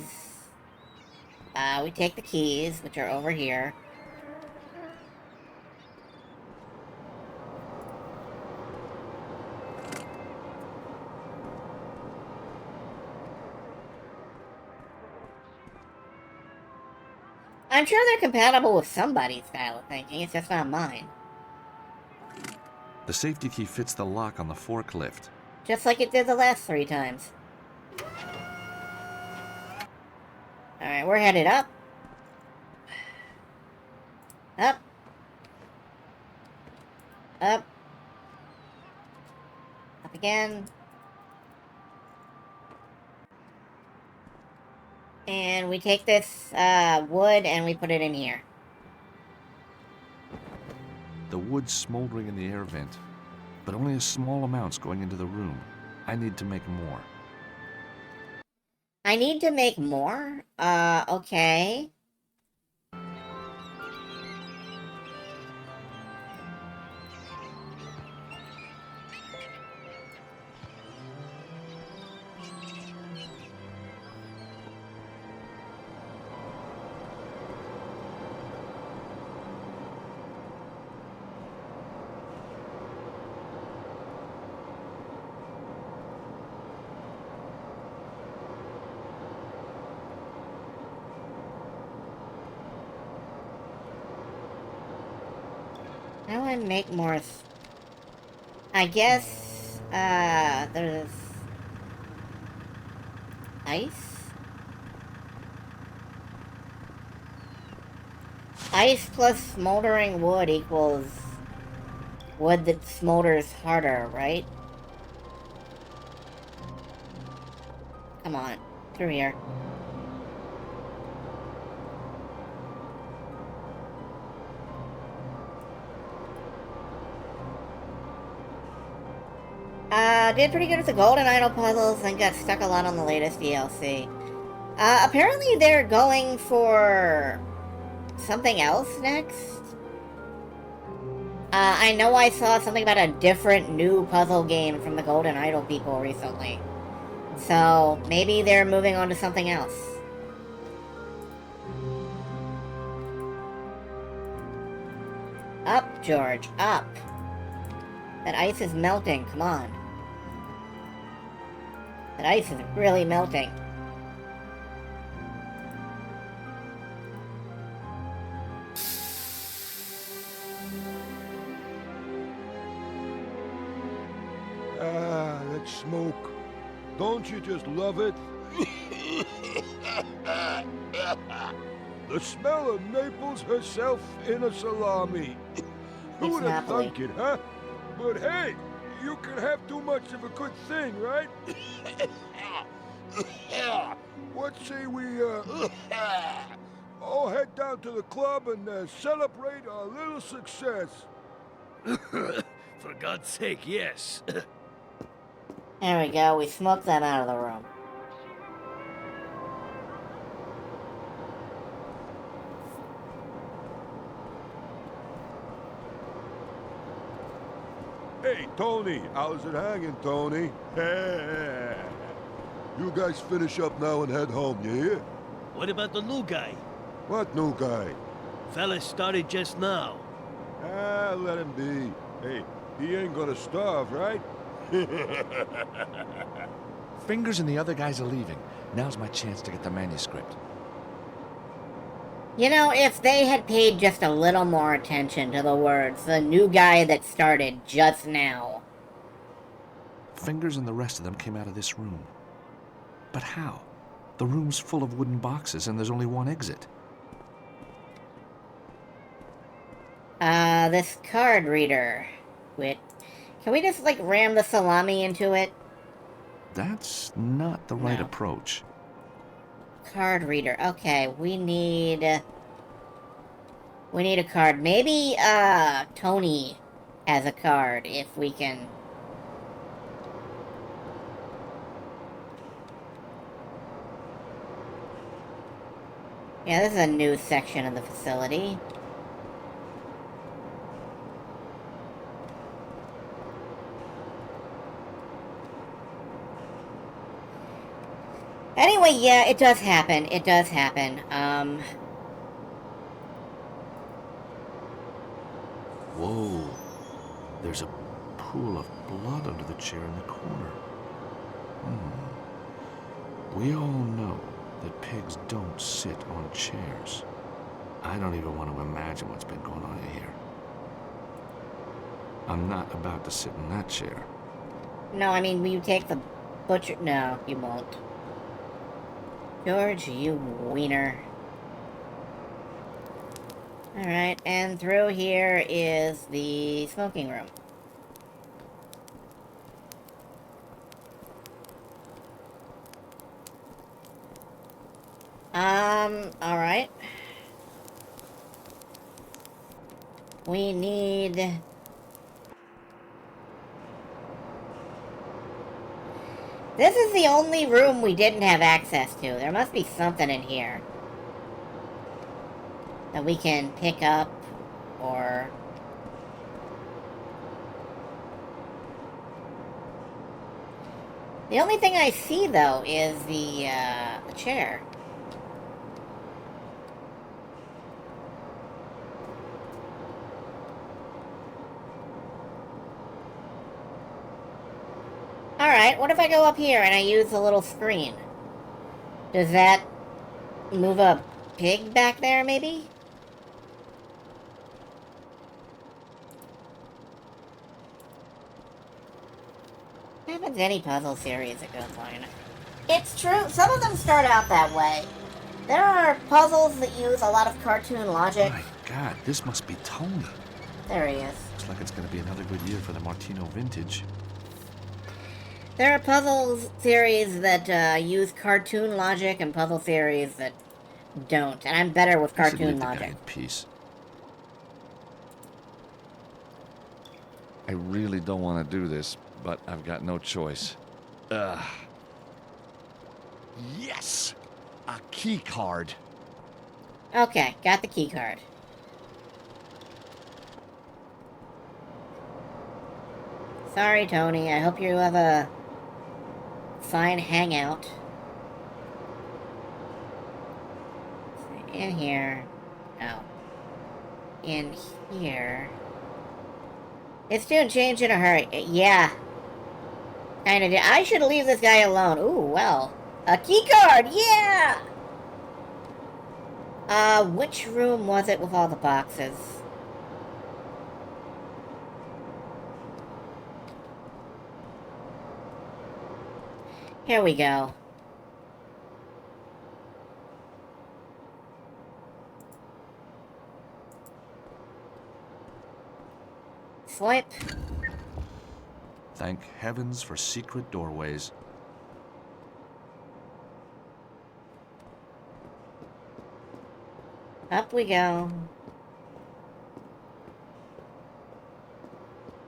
We take the keys, which are over here. I'm sure they're compatible with somebody's style of thinking, it's just not mine. The safety key fits the lock on the forklift. Just like it did the last 3 times. Alright, we're headed up. Up. Up. Up again. And we take this wood and we put it in here. The wood's smoldering in the air vent, but only a small amount's going into the room. I need to make more. I need to make more? Okay. How do I make more? I guess, there's ice? Ice plus smoldering wood equals wood that smolders harder, right? Come on, through here. Did pretty good with the golden idol puzzles and got stuck a lot on the latest DLC. Apparently they're going for something else next. I know I saw something about a different new puzzle game from the golden idol people recently. So, maybe they're moving on to something else. Up, George, up. That ice is melting, come on. That ice is really melting. Ah, that smoke. Don't you just love it? The smell of Naples herself in a salami. Who It's would have Napoli. thunk it, huh? But hey, you can have too much of a good thing, right? What say we, all head down to the club and celebrate our little success? For God's sake, yes. There we go. We smoked them out of the room. Hey, Tony, how's it hanging, Tony? You guys finish up now and head home, you hear? What about the new guy? What new guy? Fella started just now. Ah, let him be. Hey, he ain't gonna starve, right? Fingers and the other guys are leaving. Now's my chance to get the manuscript. You know, if they had paid just a little more attention to the words, the new guy that started just now. Fingers and the rest of them came out of this room. But how? The room's full of wooden boxes and there's only one exit. This card reader. Can we just, like, ram the salami into it? That's not the right No. approach. Card reader. Okay, we need a card. Maybe, Tony has a card, if we can... Yeah, this is a new section of the facility. Anyway, yeah, it does happen. It does happen. Whoa. There's a pool of blood under the chair in the corner. We all know that pigs don't sit on chairs. I don't even want to imagine what's been going on in here. I'm not about to sit in that chair. No, I mean, will you take the butcher? No, you won't. George, you wiener. Alright, and through here is the smoking room. Alright. We need... This is the only room we didn't have access to. There must be something in here that we can pick up, or... The only thing I see, though, is the chair. Alright, what if I go up here and I use the little screen? Does that move a pig back there, maybe? What happens to any puzzle series that goes on? It's true, some of them start out that way. There are puzzles that use a lot of cartoon logic. My God, this must be Tony. There he is. Looks like it's going to be another good year for the Martino vintage. There are puzzle series that use cartoon logic and puzzle series that don't. And I'm better with I should cartoon leave the guy logic. in peace. I really don't want to do this, but I've got no choice. Yes! A key card. Okay, got the key card. Sorry, Tony. I hope you have a fine hangout. In here. No. In here. It's doing change in a hurry. Yeah. Kinda did. I should leave this guy alone. Ooh, well. A key card! Yeah! Which room was it with all the boxes? Here we go. Swipe. Thank heavens for secret doorways. Up we go.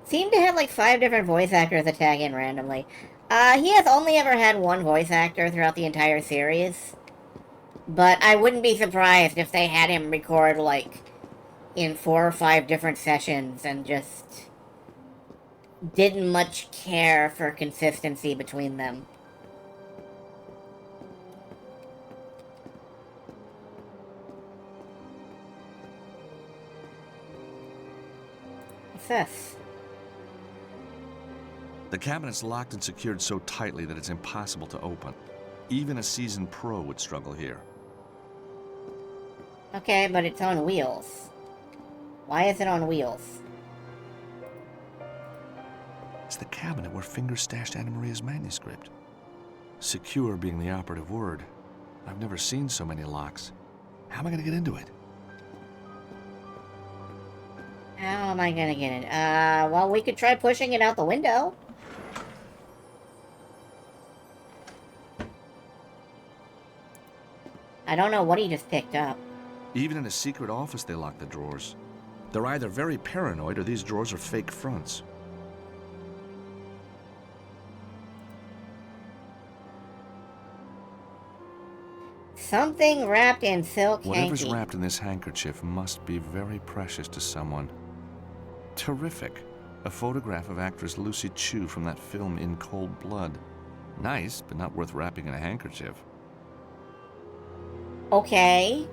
Seem to have like 5 different voice actors attack in randomly. He has only ever had one voice actor throughout the entire series. But I wouldn't be surprised if they had him record, like, in 4 or 5 different sessions and just didn't much care for consistency between them. What's this? The cabinet's locked and secured so tightly that it's impossible to open. Even a seasoned pro would struggle here. Okay, but it's on wheels. Why is it on wheels? It's the cabinet where Finger stashed Anna Maria's manuscript. Secure being the operative word. I've never seen so many locks. How am I going to get into it? How am I gonna get it? Well, we could try pushing it out the window. I don't know what he just picked up. Even in a secret office, they lock the drawers. They're either very paranoid or these drawers are fake fronts. Something wrapped in silk Whatever's hanky. wrapped in this handkerchief must be very precious to someone. Terrific. A photograph of actress Lucy Chu from that film In Cold Blood. Nice, but not worth wrapping in a handkerchief. Okay.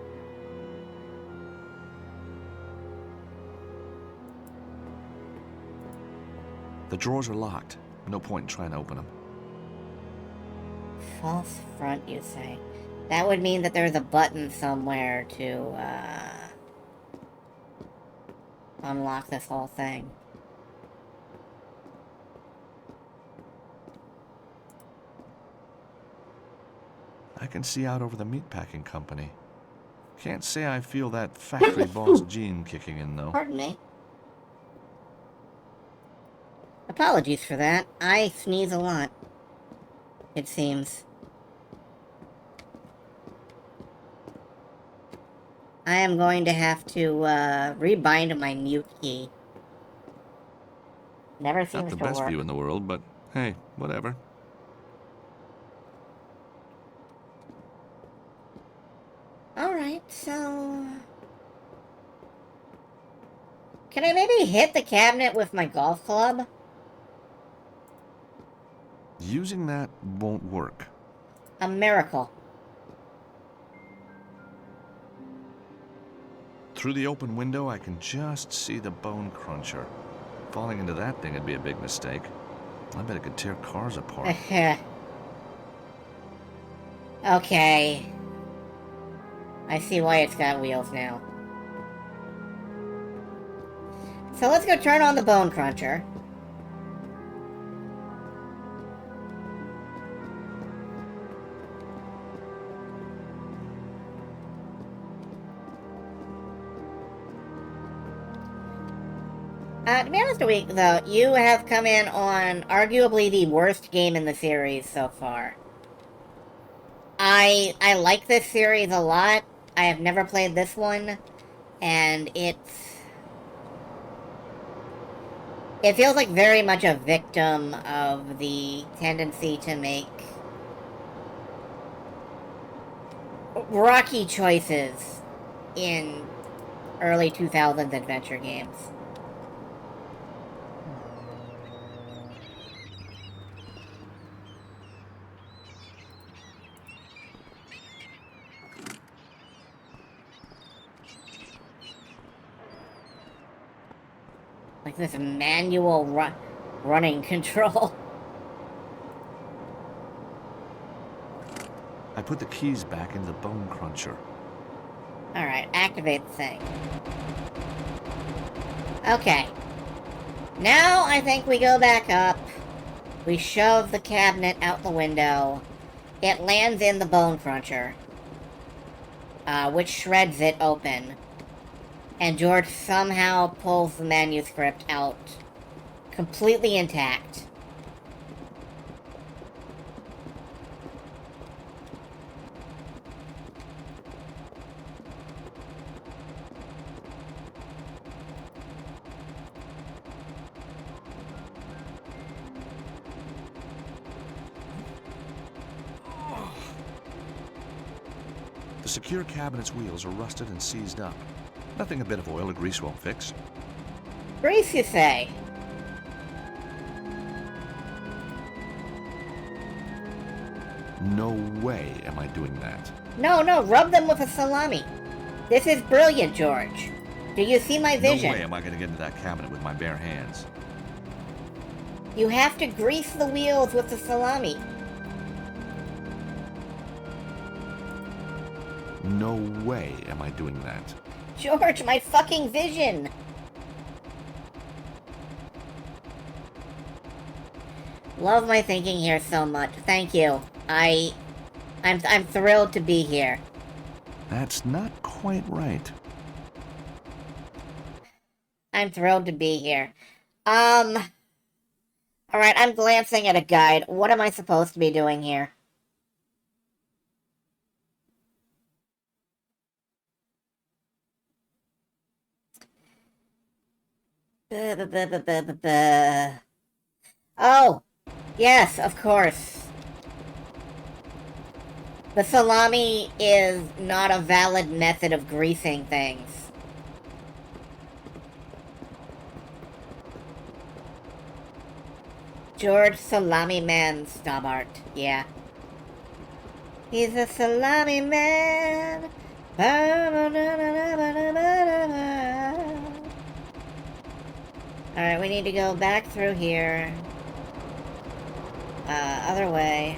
The drawers are locked. No point in trying to open them. False front, you say? That would mean that there's a button somewhere to, unlock this whole thing. I can see out over the meatpacking company. Can't say I feel that factory boss gene kicking in, though. Pardon me. Apologies for that. I sneeze a lot. It seems. I am going to have to, rebind my mute key. Never Not seems the to best work. view in the world, but hey, whatever. Alright, so... Can I maybe hit the cabinet with my golf club? Using that won't work. A miracle. Through the open window, I can just see the bone cruncher. Falling into that thing would be a big mistake. I bet it could tear cars apart. Okay. I see why it's got wheels now. So let's go turn on the bone cruncher. To be honest with you, though, you have come in on arguably the worst game in the series so far. I like this series a lot. I have never played this one, and it feels like very much a victim of the tendency to make rocky choices in early 2000s adventure games. Like this manual running control. I put the keys back into the bone cruncher. Alright, activate the thing. Okay. Now I think we go back up. We shove the cabinet out the window. It lands in the bone cruncher, which shreds it open. And George somehow pulls the manuscript out completely intact. The secure cabinet's wheels are rusted and seized up. Nothing a bit of oil or grease won't fix. Grease, you say? No way am I doing that. No, rub them with a salami. This is brilliant, George. Do you see my vision? No way am I going to get into that cabinet with my bare hands. You have to grease the wheels with the salami. No way am I doing that. George, my fucking vision! Love my thinking here so much. Thank you. I'm thrilled to be here. That's not quite right. I'm thrilled to be here. Alright, I'm glancing at a guide. What am I supposed to be doing here? Oh, yes, of course. The salami is not a valid method of greasing things. George Salami Man Stobbart, yeah. He's a salami man. Alright, we need to go back through here. Other way.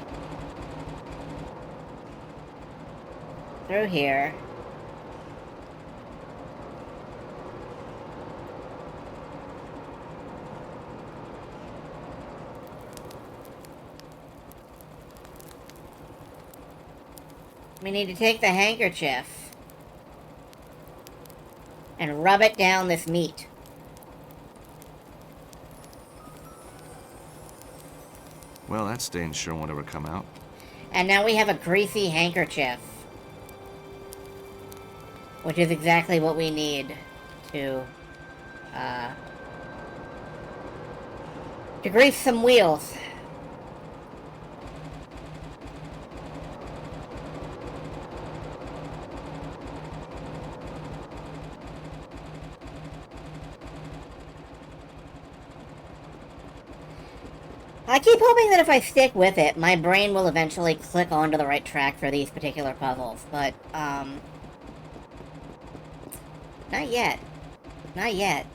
Through here. We need to take the handkerchief and rub it down this meat. Well, that stain sure won't ever come out. And now we have a greasy handkerchief. Which is exactly what we need to grease some wheels. I keep hoping that if I stick with it, my brain will eventually click onto the right track for these particular puzzles, but, not yet. Not yet.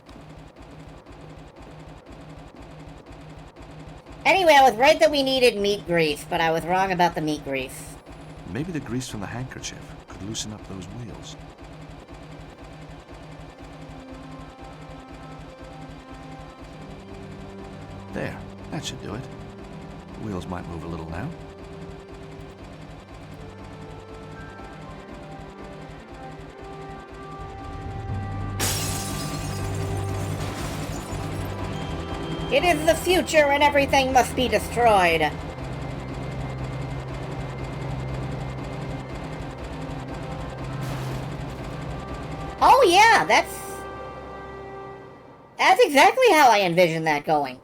Anyway, I was right that we needed meat grease, but I was wrong about the meat grease. Maybe the grease from the handkerchief could loosen up those wheels. There, that should do it. The wheels might move a little now. It is the future and everything must be destroyed. Oh yeah, that's exactly how I envision that going.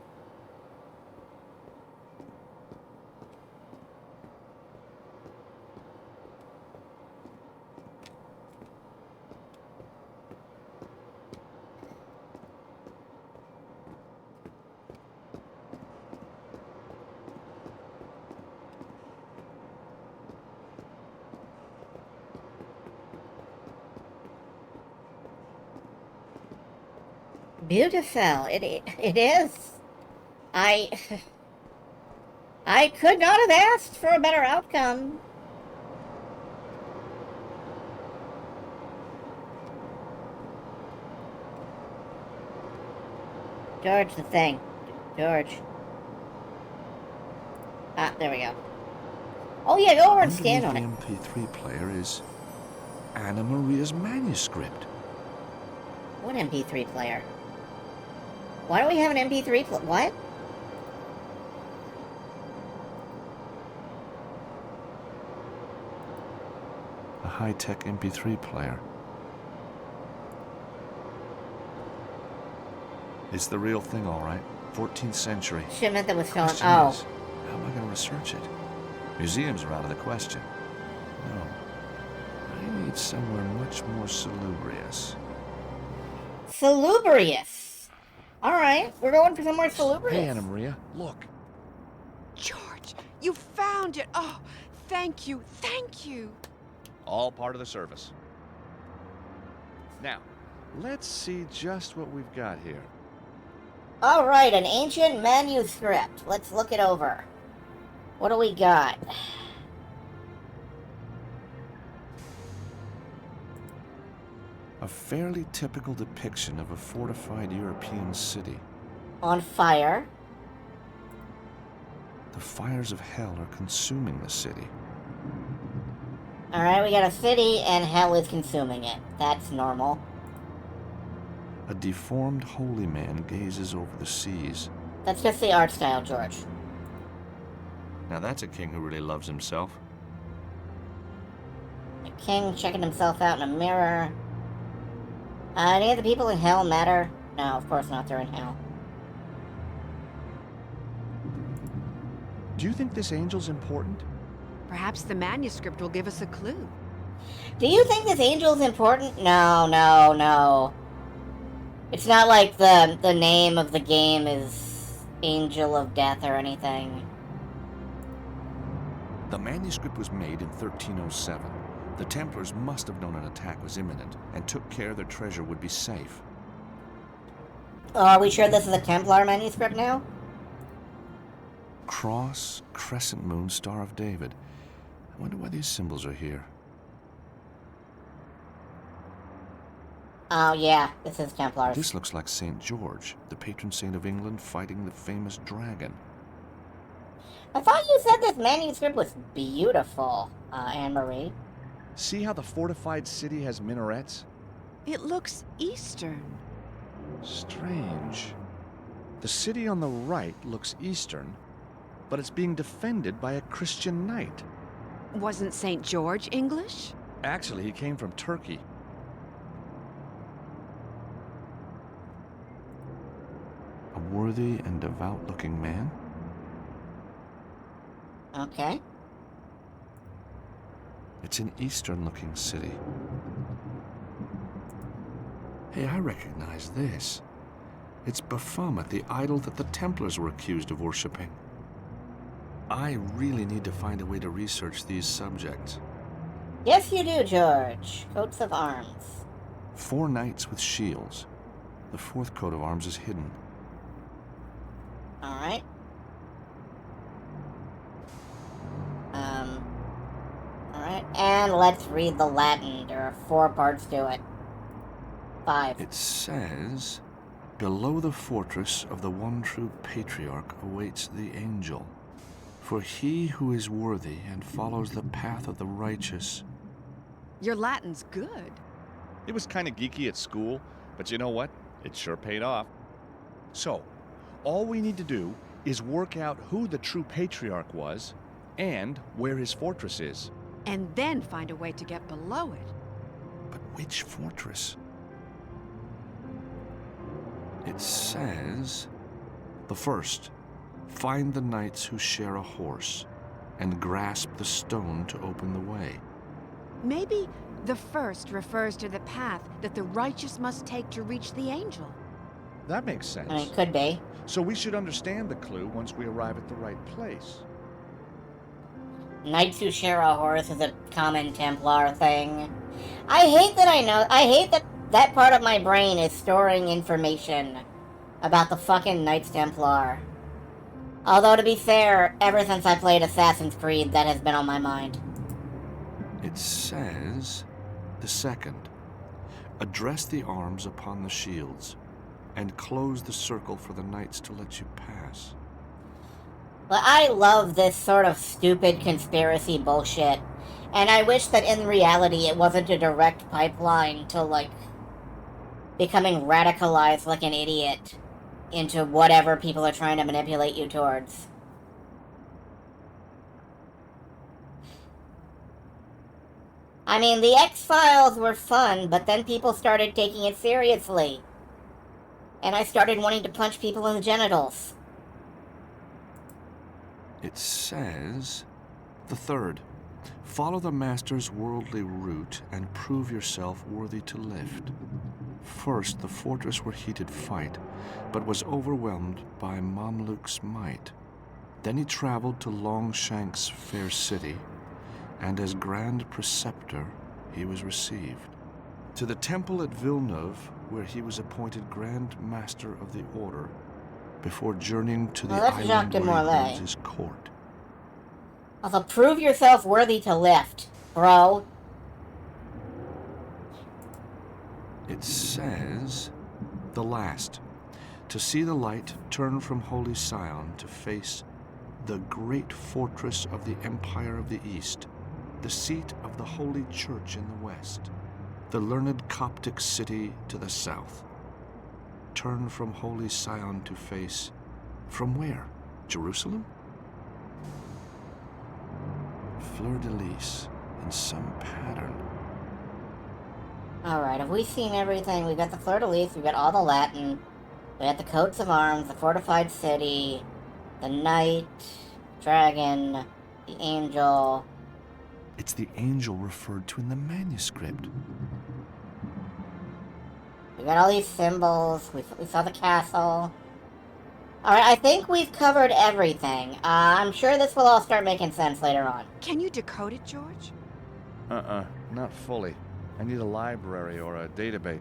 Beautiful. It is. I could not have asked for a better outcome. George, the thing. George. Ah, there we go. Oh yeah, go over and stand on it. The MP3 player is Anna Maria's manuscript. What MP3 player? Why do we have an MP3 player? What? A high-tech MP3 player. It's the real thing, all right. 14th century. Shipment that was stolen. Question Oh. is, how am I going to research it? Museums are out of the question. No. need somewhere much more salubrious. Salubrious. Alright, we're going for somewhere salubrious. Hey, Anna Maria, look. George, you found it! Oh, thank you, thank you! All part of the service. Now, let's see just what we've got here. Alright, an ancient manuscript. Let's look it over. What do we got? A fairly typical depiction of a fortified European city. On fire. The fires of hell are consuming the city. Alright, we got a city and hell is consuming it. That's normal. A deformed holy man gazes over the seas. That's just the art style, George. Now that's a king who really loves himself. A king checking himself out in a mirror. Any of the people in hell matter? No, of course not, they're in hell. Do you think this angel's important? Perhaps the manuscript will give us a clue. Do you think this angel's important? No, no, no. It's not like the name of the game is Angel of Death or anything. The manuscript was made in 1307. The Templars must have known an attack was imminent and took care their treasure would be safe. Oh, are we sure this is a Templar manuscript now? Cross, crescent moon, Star of David. I wonder why these symbols are here. Oh yeah, this is Templars. This looks like St. George, the patron saint of England, fighting the famous dragon. I thought you said this manuscript was beautiful, Anne-Marie. See how the fortified city has minarets? It looks Eastern. Strange. The city on the right looks eastern, but it's being defended by a Christian knight. Wasn't St. George English? Actually, he came from Turkey. A worthy and devout-looking man? Okay. It's an eastern-looking city. Hey, I recognize this. It's Befuddlement, the idol that the Templars were accused of worshipping. I really need to find a way to research these subjects. Yes, you do, George. Coats of arms. 4 knights with shields. The 4th coat of arms is hidden. Alright. Alright, and let's read the Latin. There are 4 parts to it. 5. It says, below the fortress of the one true patriarch awaits the angel. For he who is worthy and follows the path of the righteous. Your Latin's good. It was kind of geeky at school, but you know what? It sure paid off. So, all we need to do is work out who the true patriarch was and where his fortress is. And then find a way to get below it. But which fortress? It says, the first, find the knights who share a horse and grasp the stone to open the way. Maybe the first refers to the path that the righteous must take to reach the angel. That makes sense. I mean, could be. So we should understand the clue once we arrive at the right place. Knights who share a horse is a common Templar thing. I hate that that part of my brain is storing information about the fucking Knights Templar. Although, to be fair, ever since I played Assassin's Creed, that has been on my mind. It says, the second, address the arms upon the shields and close the circle for the knights to let you pass. But I love this sort of stupid conspiracy bullshit, and I wish that in reality it wasn't a direct pipeline to, like, becoming radicalized like an idiot into whatever people are trying to manipulate you towards. I mean, the X-Files were fun, but then people started taking it seriously. And I started wanting to punch people in the genitals. It says, the third, Follow the Master's worldly route and prove yourself worthy to lift. First, the fortress where he did fight, but was overwhelmed by Mamluk's might. Then he traveled to Longshank's fair city, and as Grand Preceptor he was received. To the temple at Villeneuve, where he was appointed Grand Master of the Order, before journeying to the Well, that's island Jacques de where he Morlaix. holds his court. Also, prove yourself worthy to lift, bro. It says, the last, to see the light turn from Holy Sion to face the great fortress of the Empire of the East, the seat of the Holy Church in the west, the learned Coptic city to the south. Turn from Holy Sion to face, from where? Jerusalem? Fleur-de-lis in some pattern. Alright, have we seen everything? We've got the fleur-de-lis, we've got all the Latin, we got the coats of arms, the fortified city, the knight, dragon, the angel. It's the angel referred to in the manuscript. We got all these symbols, we saw the castle. Alright, I think we've covered everything. I'm sure this will all start making sense later on. Can you decode it, George? Not fully. I need a library or a database.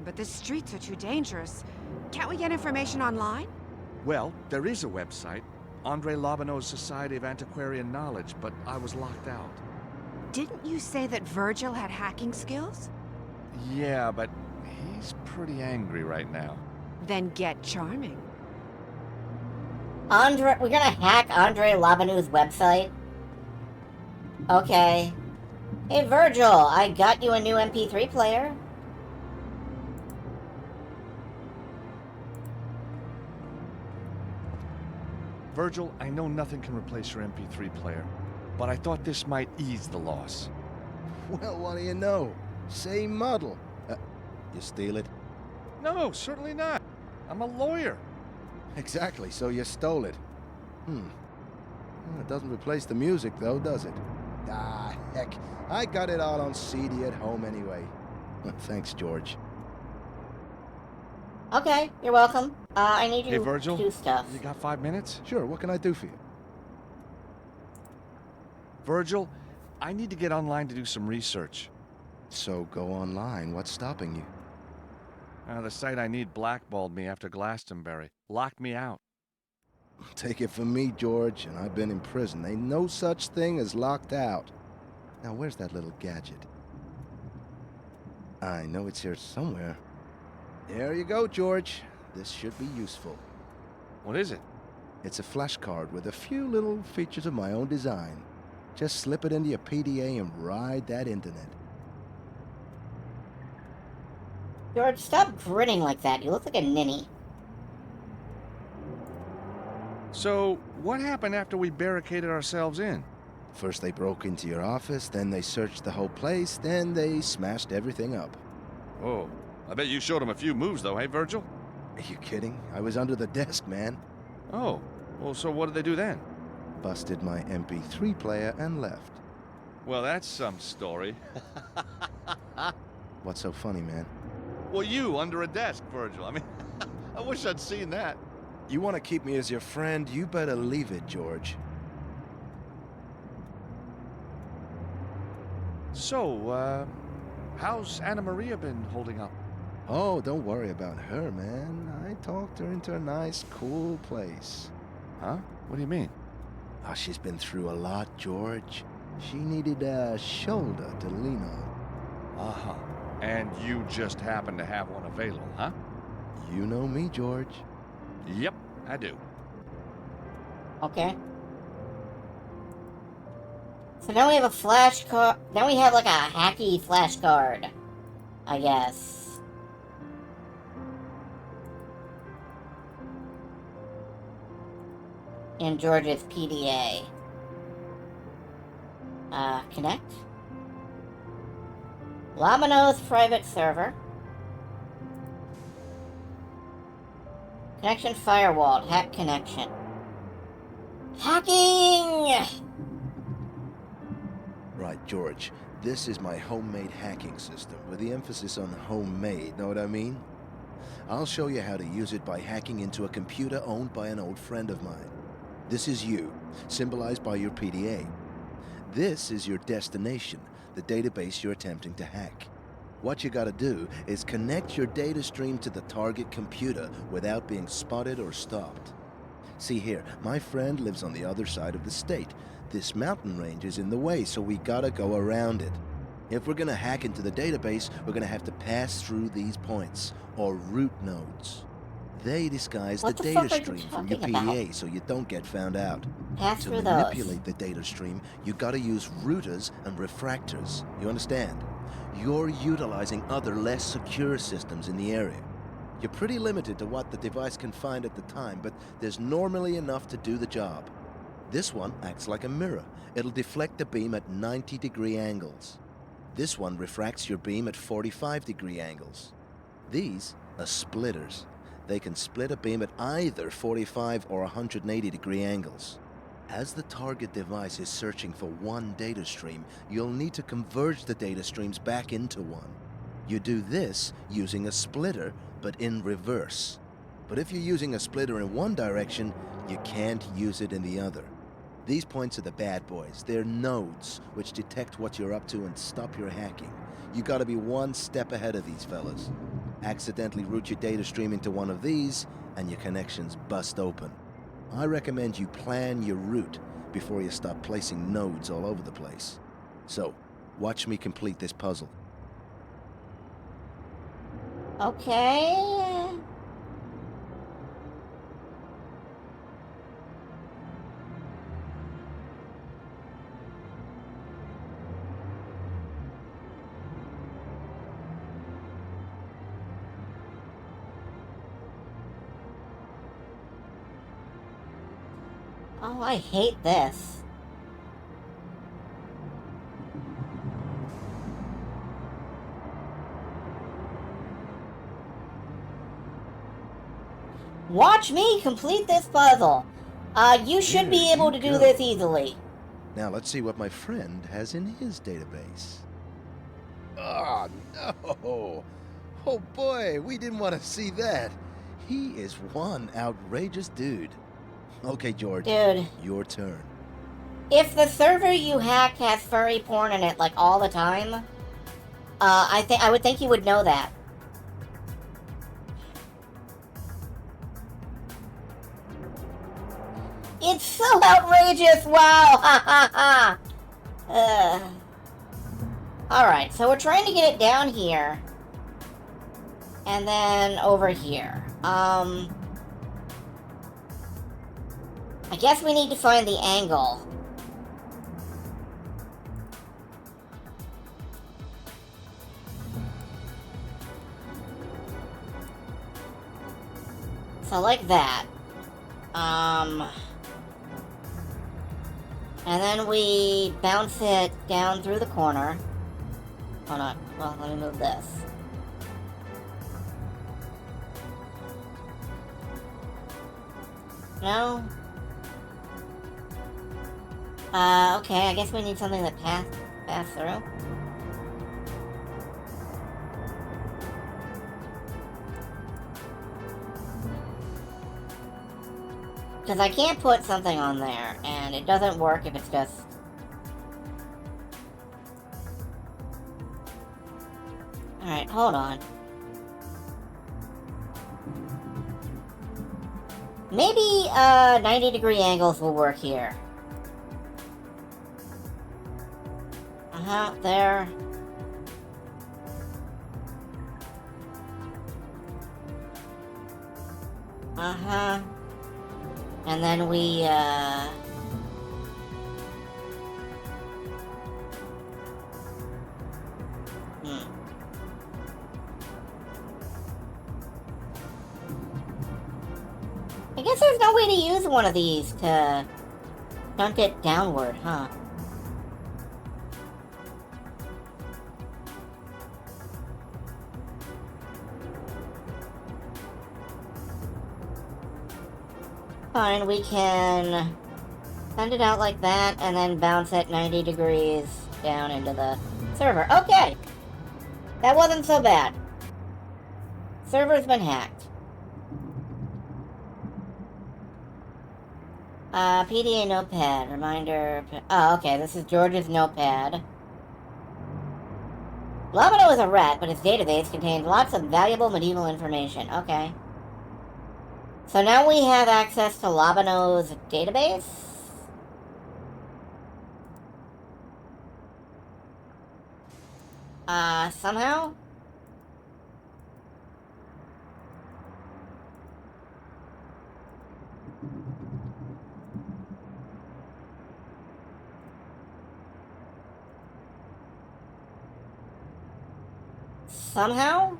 But the streets are too dangerous. Can't we get information online? Well, there is a website, Andre Lobineau's Society of Antiquarian Knowledge, but I was locked out. Didn't you say that Virgil had hacking skills? Yeah, but he's pretty angry right now. Then get charming. We're gonna hack Andre Lobineau's website? Okay. Hey Virgil, I got you a new MP3 player. Virgil, I know nothing can replace your MP3 player, but I thought this might ease the loss. Well, what do you know? Same model. You steal it? No, certainly not. I'm a lawyer. Exactly, so you stole it. Well, it doesn't replace the music, though, does it? Ah, heck. I got it all on CD at home anyway. Thanks, George. Okay, you're welcome. I need you Hey, Virgil, to do stuff. you got 5 minutes? Sure, what can I do for you? Virgil, I need to get online to do some research. So go online. What's stopping you? The site I need blackballed me after Glastonbury. Locked me out. Take it from me, George, and I've been in prison. Ain't no such thing as locked out. Now, where's that little gadget? I know it's here somewhere. There you go, George. This should be useful. What is it? It's a flashcard with a few little features of my own design. Just slip it into your PDA and ride that internet. George, stop grinning like that. You look like a ninny. So, what happened after we barricaded ourselves in? First they broke into your office, then they searched the whole place, then they smashed everything up. Oh, I bet you showed them a few moves though, hey Virgil? Are you kidding? I was under the desk, man. Oh, well, so what did they do then? Busted my MP3 player and left. Well, that's some story. What's so funny, man? Well, you under a desk, Virgil. I mean, I wish I'd seen that. You want to keep me as your friend, you better leave it, George. So, how's Anna Maria been holding up? Oh, don't worry about her, man. I talked her into a nice, cool place. Huh? What do you mean? Oh, she's been through a lot, George. She needed a shoulder to lean on. Uh-huh. And you just happen to have one available, huh? You know me, George. Yep, I do. Okay. So now we have a flashcard. Now we have like a hacky flashcard, I guess. In George's PDA. Connect. Lobineau's private server. Connection firewalled. Hack connection. Hacking! George, this is my homemade hacking system, with the emphasis on homemade, know what I mean? I'll show you how to use it by hacking into a computer owned by an old friend of mine. This is you, symbolized by your PDA. This is your destination, the database you're attempting to hack. What you gotta do is connect your data stream to the target computer without being spotted or stopped. See here, my friend lives on the other side of the state. This mountain range is in the way, so we gotta go around it. If we're gonna hack into the database, we're gonna have to pass through these points, or root nodes. They disguise the What the data fuck are you stream from your talking about? PDA so you don't get found out. Pass To through manipulate those. the data stream, you gotta use routers and refractors. You understand? You're utilizing other less secure systems in the area. You're pretty limited to what the device can find at the time, but there's normally enough to do the job. This one acts like a mirror. It'll deflect the beam at 90-degree angles. This one refracts your beam at 45-degree angles. These are splitters. They can split a beam at either 45 or 180-degree angles. As the target device is searching for one data stream, you'll need to converge the data streams back into one. You do this using a splitter, but in reverse. But if you're using a splitter in one direction, you can't use it in the other. These points are the bad boys. They're nodes, which detect what you're up to and stop your hacking. You gotta be one step ahead of these fellas. Accidentally route your data stream into one of these, and your connections bust open. I recommend you plan your route before you start placing nodes all over the place. So, watch me complete this puzzle. Okay. Oh, I hate this. Watch me complete this puzzle. You should be There able you to do go. this easily. Now let's see what my friend has in his database. Oh, no! Oh boy, we didn't want to see that. He is one outrageous dude. Okay, George, Dude, your turn. if the server you hacked has furry porn in it, like, all the time, I would think you would know that. It's so outrageous! Wow! Ha ha ha! Alright, so we're trying to get it down here. And then over here. I guess we need to find the angle. So like that. And then we bounce it down through the corner. Hold on. Well, let me move this. No? Okay, I guess we need something that pass through. Because I can't put something on there, and it doesn't work if it's just... Alright, hold on. Maybe, 90-degree angles will work here. There. And then we, I guess there's no way to use one of these to shunt it downward, huh? Fine, we can send it out like that and then bounce at 90 degrees down into the server. Okay! That wasn't so bad. Server's been hacked. PDA notepad. Reminder. Oh, okay. This is George's notepad. Labano is a rat, but his database contains lots of valuable medieval information. Okay. So now we have access to Labano's database? Somehow? Somehow?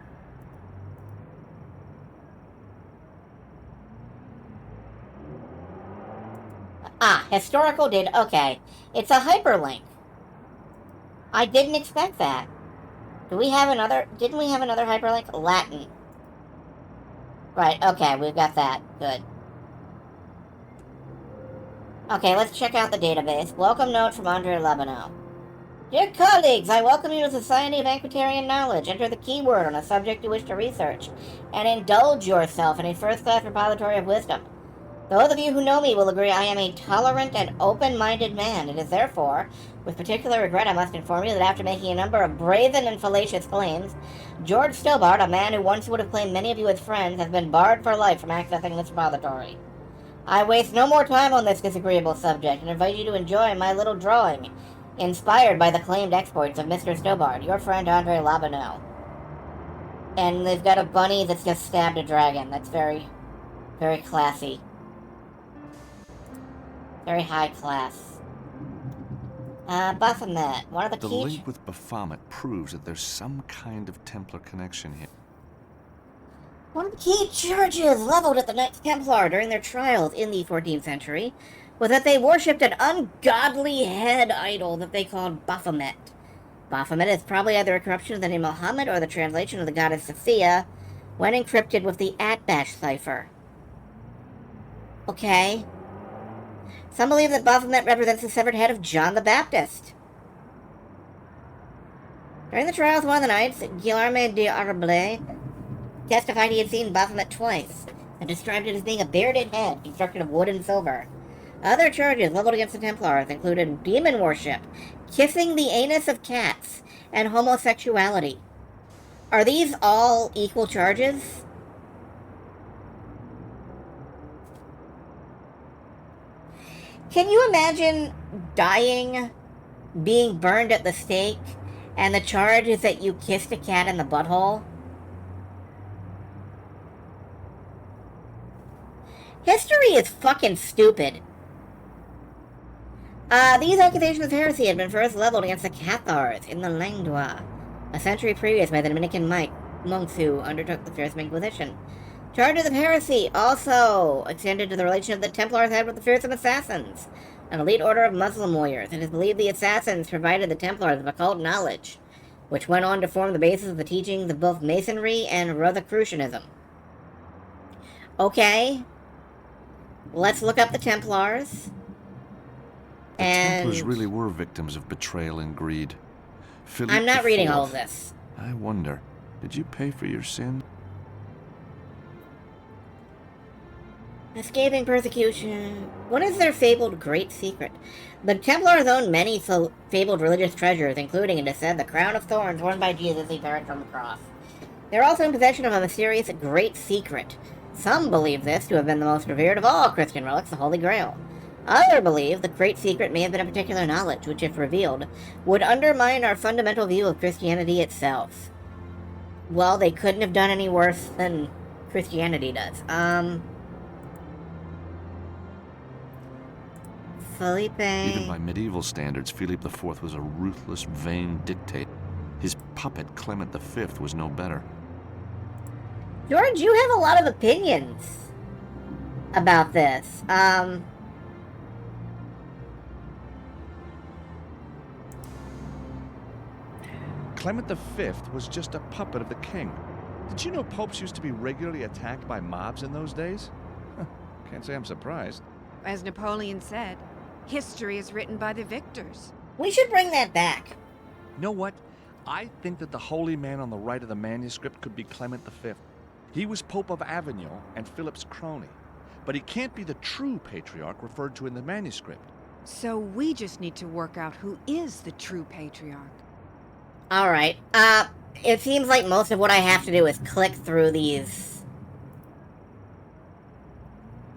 Historical data. Okay. It's a hyperlink. I didn't expect that. Didn't we have another hyperlink? Latin. Right, okay, we've got that. Good. Okay, let's check out the database. Welcome note from Andre Labano. Dear colleagues, I welcome you to the Society of Antiquarian Knowledge. Enter the keyword on a subject you wish to research, and indulge yourself in a first-class repository of wisdom. Those of you who know me will agree I am a tolerant and open-minded man. It is therefore, with particular regret, I must inform you that after making a number of brazen and fallacious claims, George Stobart, a man who once would have claimed many of you as friends, has been barred for life from accessing this repository. I waste no more time on this disagreeable subject and invite you to enjoy my little drawing, inspired by the claimed exploits of Mr. Stobart, your friend Andre Labano. And they've got a bunny that's just stabbed a dragon. That's very, very classy. Very high class. Befuddlement. One of the key... The link with Befuddlement proves that there's some kind of Templar connection here. One of the key charges leveled at the Knights Templar during their trials in the 14th century was that they worshipped an ungodly head idol that they called Baphomet. Baphomet is probably either a corruption of the name Muhammad or the translation of the goddess Sophia when encrypted with the Atbash cipher. Okay. Some believe that Baphomet represents the severed head of John the Baptist. During the trials, one of the knights, Guillerme de Arblay, testified he had seen Baphomet twice, and described it as being a bearded head constructed of wood and silver. Other charges leveled against the Templars included demon worship, kissing the anus of cats, and homosexuality. Are these all equal charges? Can you imagine dying, being burned at the stake, and the charge is that you kissed a cat in the butthole? History is fucking stupid. These accusations of heresy had been first leveled against the Cathars in the Languedoc, a century previous by the Dominican monks who undertook the Fearsome Inquisition. Charges of heresy also extended to the relationship that Templars had with the Fearsome Assassins, an elite order of Muslim warriors. It is believed the Assassins provided the Templars with occult knowledge, which went on to form the basis of the teachings of both Masonry and Rosicrucianism. Okay. Let's look up the Templars. The Templars really were victims of betrayal and greed. Philippe I'm not IV, reading all of this. I wonder, did you pay for your sin? Escaping persecution. What is their fabled great secret? The Templars owned many fabled religious treasures, including, it is said, the crown of thorns worn by Jesus he carried from the cross. They are also in possession of a mysterious great secret. Some believe this to have been the most revered of all Christian relics, the Holy Grail. Others believe the great secret may have been a particular knowledge, which, if revealed, would undermine our fundamental view of Christianity itself. Well, they couldn't have done any worse than Christianity does. Felipe... Even by medieval standards, Philippe IV was a ruthless, vain dictator. His puppet, Clement V, was no better. George, you have a lot of opinions about this. Clement V was just a puppet of the king. Did you know popes used to be regularly attacked by mobs in those days? Can't say I'm surprised. As Napoleon said, history is written by the victors. We should bring that back. You know what? I think that the holy man on the right of the manuscript could be Clement V. He was Pope of Avignon and Philip's crony. But he can't be the true patriarch referred to in the manuscript. So we just need to work out who is the true patriarch. Alright, it seems like most of what I have to do is click through these.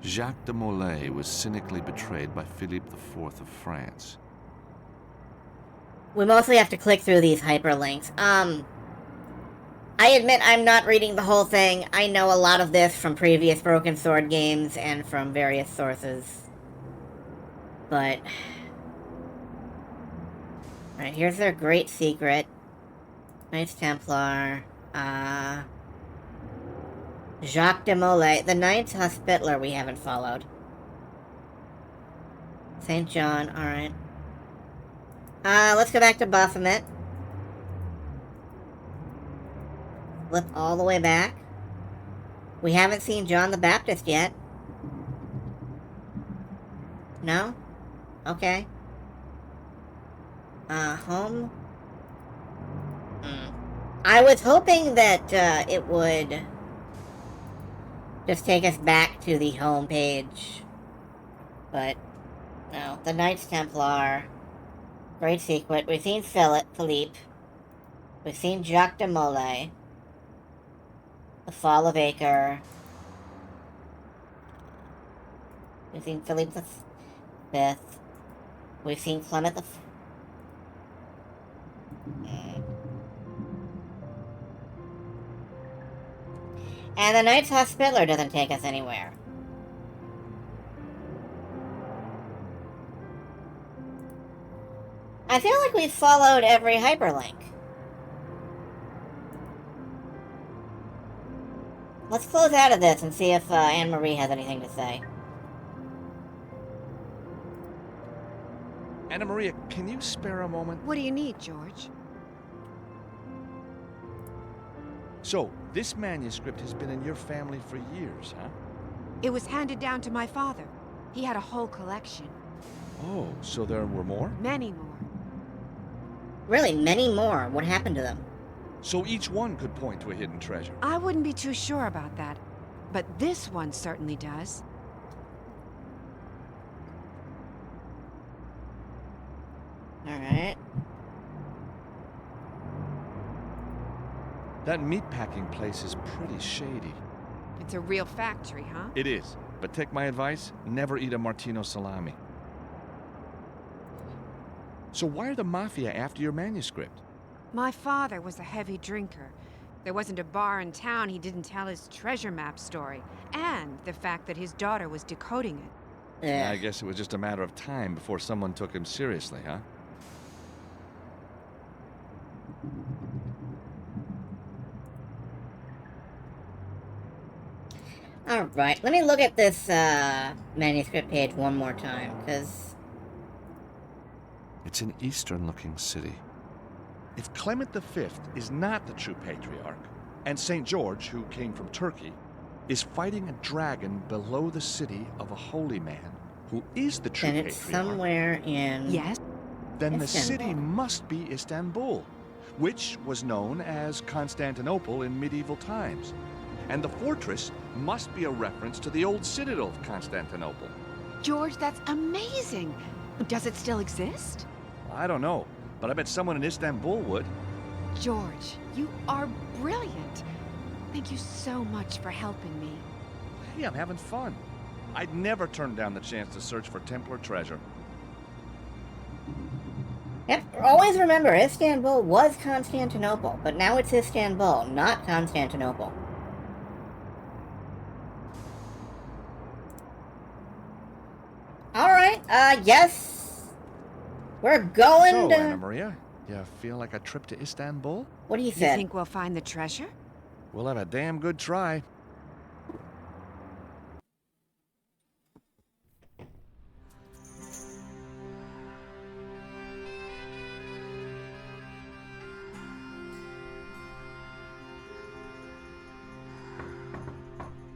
Jacques de Molay was cynically betrayed by Philippe IV of France. We mostly have to click through these hyperlinks. I admit I'm not reading the whole thing. I know a lot of this from previous Broken Sword games and from various sources. But... Alright, here's their great secret. Knights Templar. Jacques de Molay. The Knights Hospitaller we haven't followed. St. John, alright. Let's go back to Befuddlement. Flip all the way back. We haven't seen John the Baptist yet. No? Okay. Home? I was hoping that, it would just take us back to the home page. But, no. The Knights Templar. Great secret. We've seen Philippe. We've seen Jacques de Molay. The Fall of Acre. We've seen Philippe V. We've seen Clement the And the Knights Hospitaller doesn't take us anywhere. I feel like we've followed every hyperlink. Let's close out of this and see if Anne-Marie has anything to say. Anna Maria, can you spare a moment? What do you need, George? So, this manuscript has been in your family for years, huh? It was handed down to my father. He had a whole collection. Oh, so there were more? Many more. Really, many more. What happened to them? So each one could point to a hidden treasure. I wouldn't be too sure about that. But this one certainly does. Alright. That meatpacking place is pretty shady. It's a real factory, huh? It is. But take my advice, never eat a Martino salami. So why are the Mafia after your manuscript? My father was a heavy drinker. There wasn't a bar in town he didn't tell his treasure map story. And the fact that his daughter was decoding it. Yeah. I guess it was just a matter of time before someone took him seriously, huh? Alright, let me look at this manuscript page one more time, because... It's an eastern-looking city. If Clement V is not the true patriarch, and St. George, who came from Turkey, is fighting a dragon below the city of a holy man, who is the true then it's patriarch, somewhere in... Yes? then the Istanbul. city must be Istanbul, which was known as Constantinople in medieval times. And the fortress must be a reference to the old citadel of Constantinople. George, that's amazing! Does it still exist? I don't know, but I bet someone in Istanbul would. George, you are brilliant. Thank you so much for helping me. Hey, I'm having fun. I'd never turn down the chance to search for Templar treasure. Yep, always remember, Istanbul was Constantinople, but now it's Istanbul, not Constantinople. Alright, yes. We're going So, to... Anna Maria, you feel like a trip to Istanbul? What do you You think? think we'll find the treasure? We'll have a damn good try.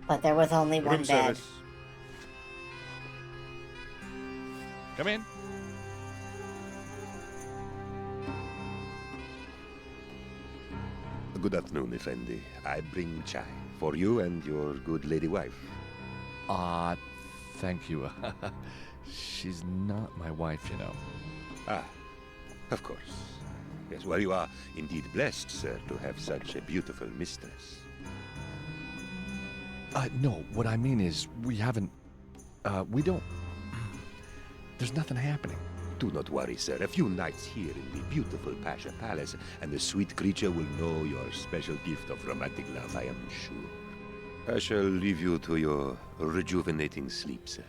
But there was only one Room bed. service. Come in. Good afternoon, Effendi. I bring chai for you and your good lady wife. Thank you. She's not my wife, you know. Ah, of course. Yes, well, you are indeed blessed, sir, to have such a beautiful mistress. No, what I mean is, we haven't, we don't, there's nothing happening. Do not worry, sir. A few nights here in the beautiful Pasha Palace, and the sweet creature will know your special gift of romantic love, I am sure. I shall leave you to your rejuvenating sleep, sir.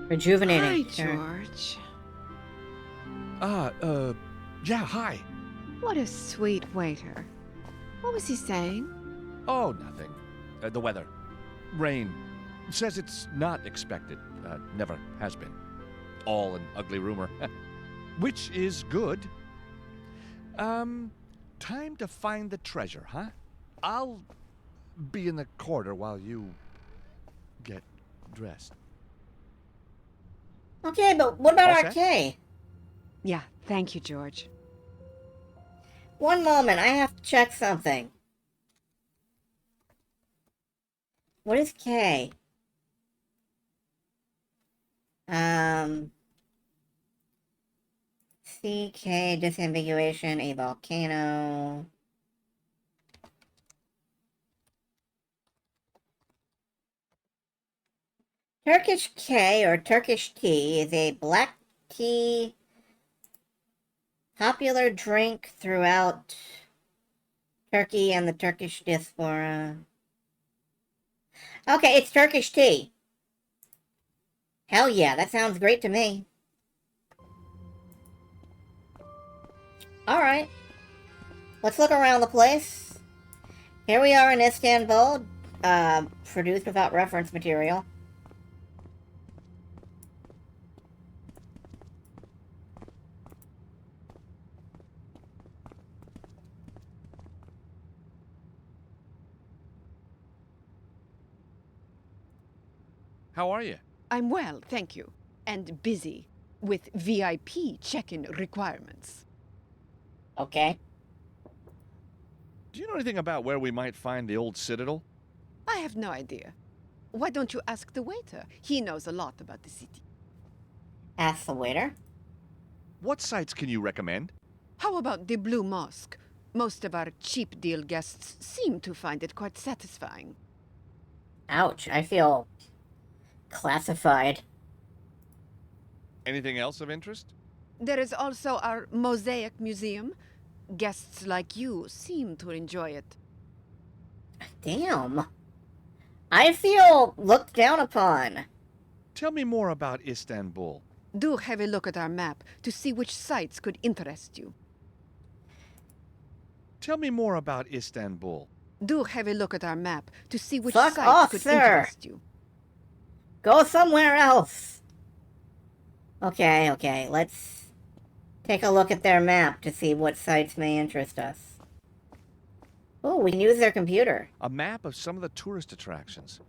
Rejuvenating. Hi, Sure. George. Yeah, hi. What a sweet waiter. What was he saying? Oh, nothing. The weather. Rain. Says it's not expected. Never has been. All an ugly rumor. Which is good. Time to find the treasure, huh? I'll be in the corridor while you get dressed. Okay, but what about All our set? Kay? Yeah, thank you, George. One moment, I have to check something. What is K? CK, disambiguation, a volcano. Turkish K, or Turkish tea, is a black tea popular drink throughout Turkey and the Turkish diaspora. Okay, it's Turkish tea. Hell yeah, that sounds great to me. Alright. Let's look around the place. Here we are in Istanbul, produced without reference material. How are you? I'm well, thank you. And busy with VIP check-in requirements. Okay. Do you know anything about where we might find the old citadel? I have no idea. Why don't you ask the waiter? He knows a lot about the city. Ask the waiter. What sites can you recommend? How about the Blue Mosque? Most of our cheap deal guests seem to find it quite satisfying. Ouch, I feel classified. Anything else of interest? There is also our Mosaic Museum. Guests like you seem to enjoy it. Damn. I feel looked down upon. Tell me more about Istanbul. Do have a look at our map to see which sites could interest you. Tell me more about Istanbul. Do have a look at our map to see which Fuck sites off, could sir. interest you. Go somewhere else. Okay, let's take a look at their map to see what sites may interest us. Oh, we can use their computer. A map of some of the tourist attractions.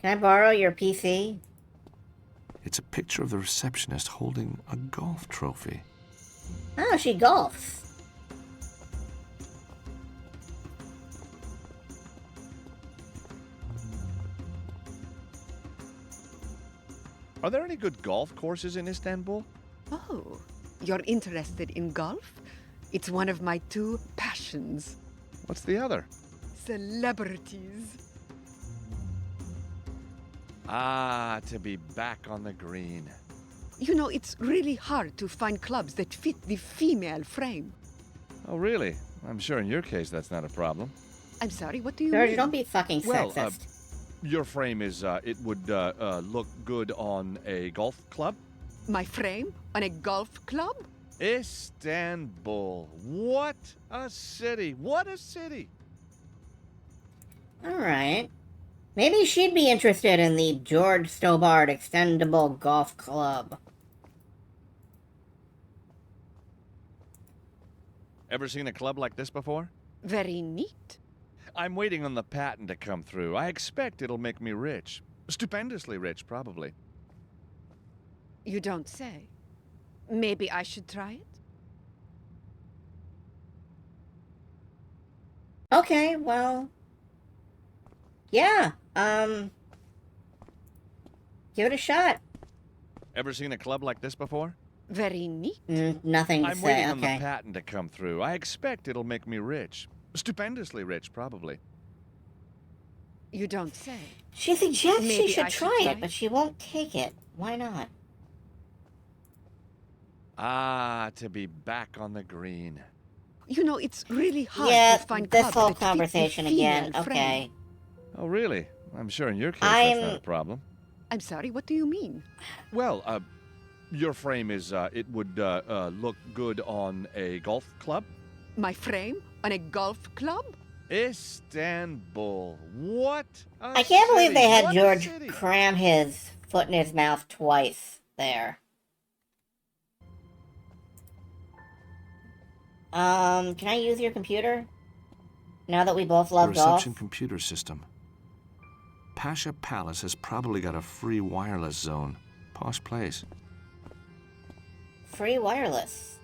Can I borrow your PC? It's a picture of the receptionist holding a golf trophy. Oh, she golfs. Are there any good golf courses in Istanbul? Oh, you're interested in golf? It's one of my two passions. What's the other? Celebrities. Ah, to be back on the green. You know, it's really hard to find clubs that fit the female frame. Oh, really? I'm sure in your case that's not a problem. I'm sorry, what do you George, mean? don't be fucking Well, sexist. Your frame is, it would look good on a golf club? My frame on a golf club? Istanbul. What a city. What a city. Alright. Maybe she'd be interested in the George Stobart Extendable Golf Club. Ever seen a club like this before? Very neat. I'm waiting on the patent to come through. I expect it'll make me rich. Stupendously rich, probably. You don't say. Maybe I should try it? Okay, well... Yeah, give it a shot. Ever seen a club like this before? Very neat. Nothing to I'm say, waiting on the okay. patent to come through. I expect it'll make me rich. Stupendously rich, probably. You don't say. She suggests Maybe she should I should try try it, but it? she won't take it. Why not? Ah, to be back on the green. You know, it's really hard Yeah, to find this clubs whole that fit the conversation again. female frame. Okay. Oh, really? I'm sure in your case that's not I'm... a problem. I'm sorry, what do you mean? Well, your frame is, it would, look good on a golf club? My frame? On a golf club? Istanbul. What a I can't believe city. they had What a George city. cram his foot in his mouth twice there. Can I use your computer? Now that we both The love reception golf? computer system. Pasha Palace has probably got a free wireless zone. Posh place. Free wireless.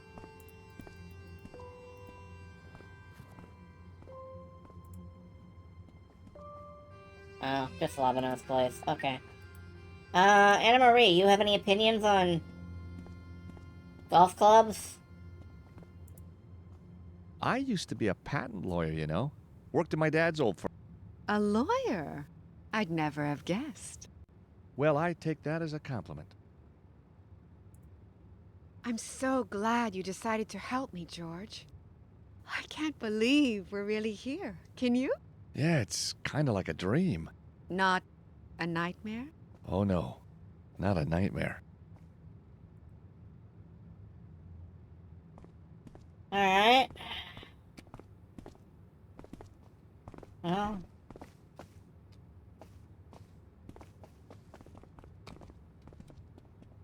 Oh, just Labano's place. Okay. Anna Marie, you have any opinions on golf clubs? I used to be a patent lawyer, you know. Worked in my dad's old firm. A lawyer? I'd never have guessed. Well, I take that as a compliment. I'm so glad you decided to help me, George. I can't believe we're really here. Can you? Yeah, it's kind of like a dream. Not a nightmare? Oh no, not a nightmare. Alright. Well.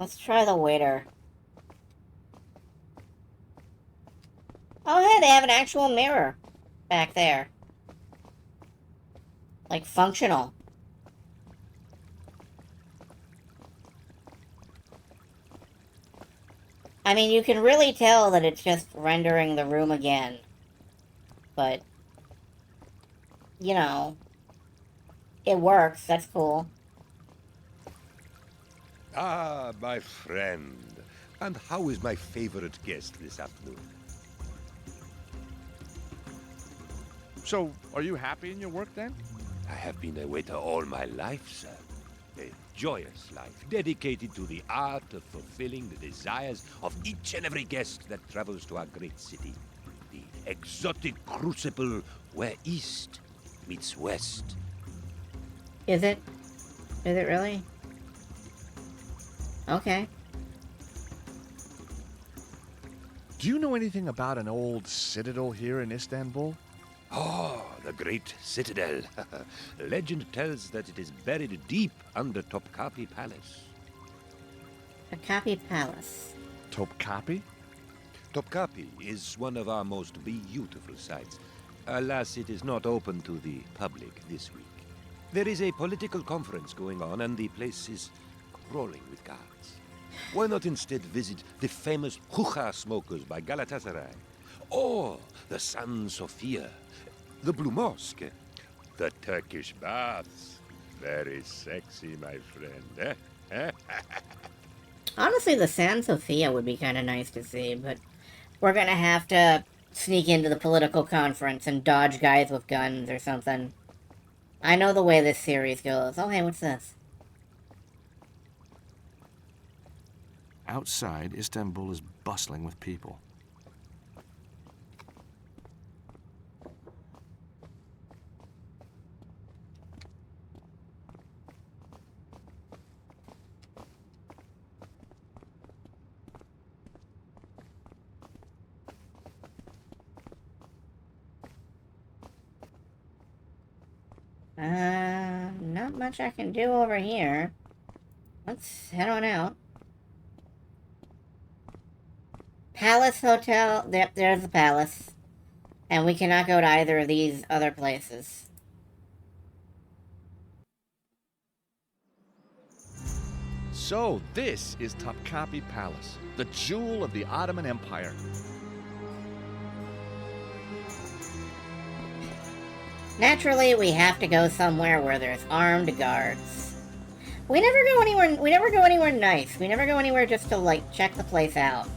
Let's try the waiter. Oh, hey, they have an actual mirror back there. Like, functional. I mean, you can really tell that it's just rendering the room again. But, you know, it works. That's cool. Ah, my friend. And how is my favorite guest this afternoon? So, are you happy in your work then? I have been a waiter all my life, sir. A joyous life, dedicated to the art of fulfilling the desires of each and every guest that travels to our great city. The exotic crucible where East meets West. Is it? Is it really? Okay. Do you know anything about an old citadel here in Istanbul? Oh, the great citadel. Legend tells that it is buried deep under Topkapi Palace. The Copy Palace. Topkapi? Topkapi is one of our most beautiful sights. Alas, it is not open to the public this week. There is a political conference going on, and the place is crawling with guards. Why not instead visit the famous hookah smokers by Galatasaray? Or the San Sofia, the Blue Mosque, the Turkish baths. Very sexy, my friend. Honestly, the San Sofia would be kind of nice to see, but we're gonna have to sneak into the political conference and dodge guys with guns or something. I know the way this series goes. Oh, hey, what's this? Outside, Istanbul is bustling with people. Not much I can do over here. Let's head on out. Palace Hotel. Yep, there's the palace. And we cannot go to either of these other places. So this is Topkapi Palace, the jewel of the Ottoman Empire. Naturally, we have to go somewhere where there's armed guards. We never go anywhere. We never go anywhere nice. We never go anywhere just to like check the place out.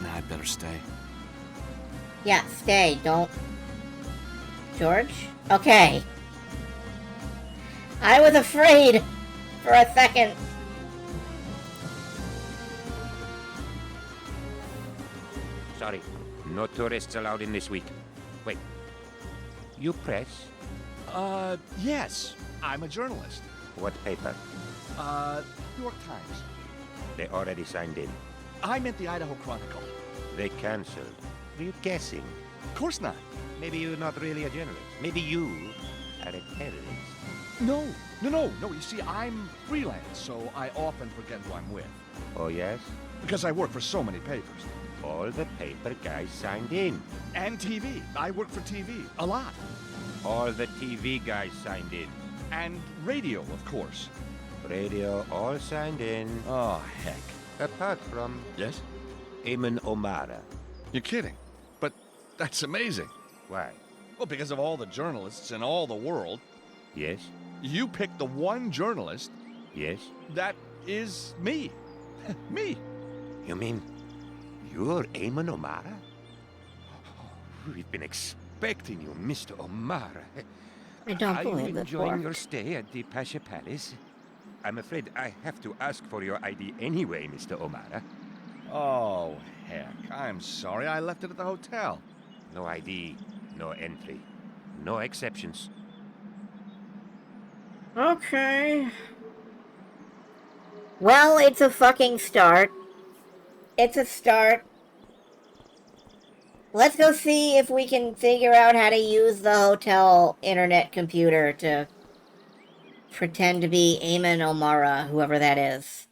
Nah, I'd better stay. Yeah, stay. Don't. George? Okay. I was afraid for a second. Sorry, no tourists allowed in this week. Wait, you press? Yes. I'm a journalist. What paper? New York Times. They already signed in. I meant the Idaho Chronicle. They cancelled. Were you guessing? Of course not. Maybe you're not really a journalist. Maybe you are a terrorist. No. You see, I'm freelance, so I often forget who I'm with. Oh, yes? Because I work for so many papers. All the paper guys signed in. And TV. I work for TV. A lot. All the TV guys signed in. And radio, of course. Radio all signed in. Oh, heck. Apart from Yes? Eamon O'Mara. You're kidding. But that's amazing. Why? Well, because of all the journalists in all the world, Yes? you picked the one journalist Yes? that is me. Me. You mean you're Eamon O'Mara? We've been expecting you, Mr. O'Mara. I don't Are you believe it, enjoying Bork. your stay at the Pasha Palace? I'm afraid I have to ask for your ID anyway, Mr. O'Mara. Oh, heck. I'm sorry. I left it at the hotel. No ID, no entry, no exceptions. Okay. Well, it's a fucking start. It's a start. Let's go see if we can figure out how to use the hotel internet computer to pretend to be Eamon O'Mara, whoever that is.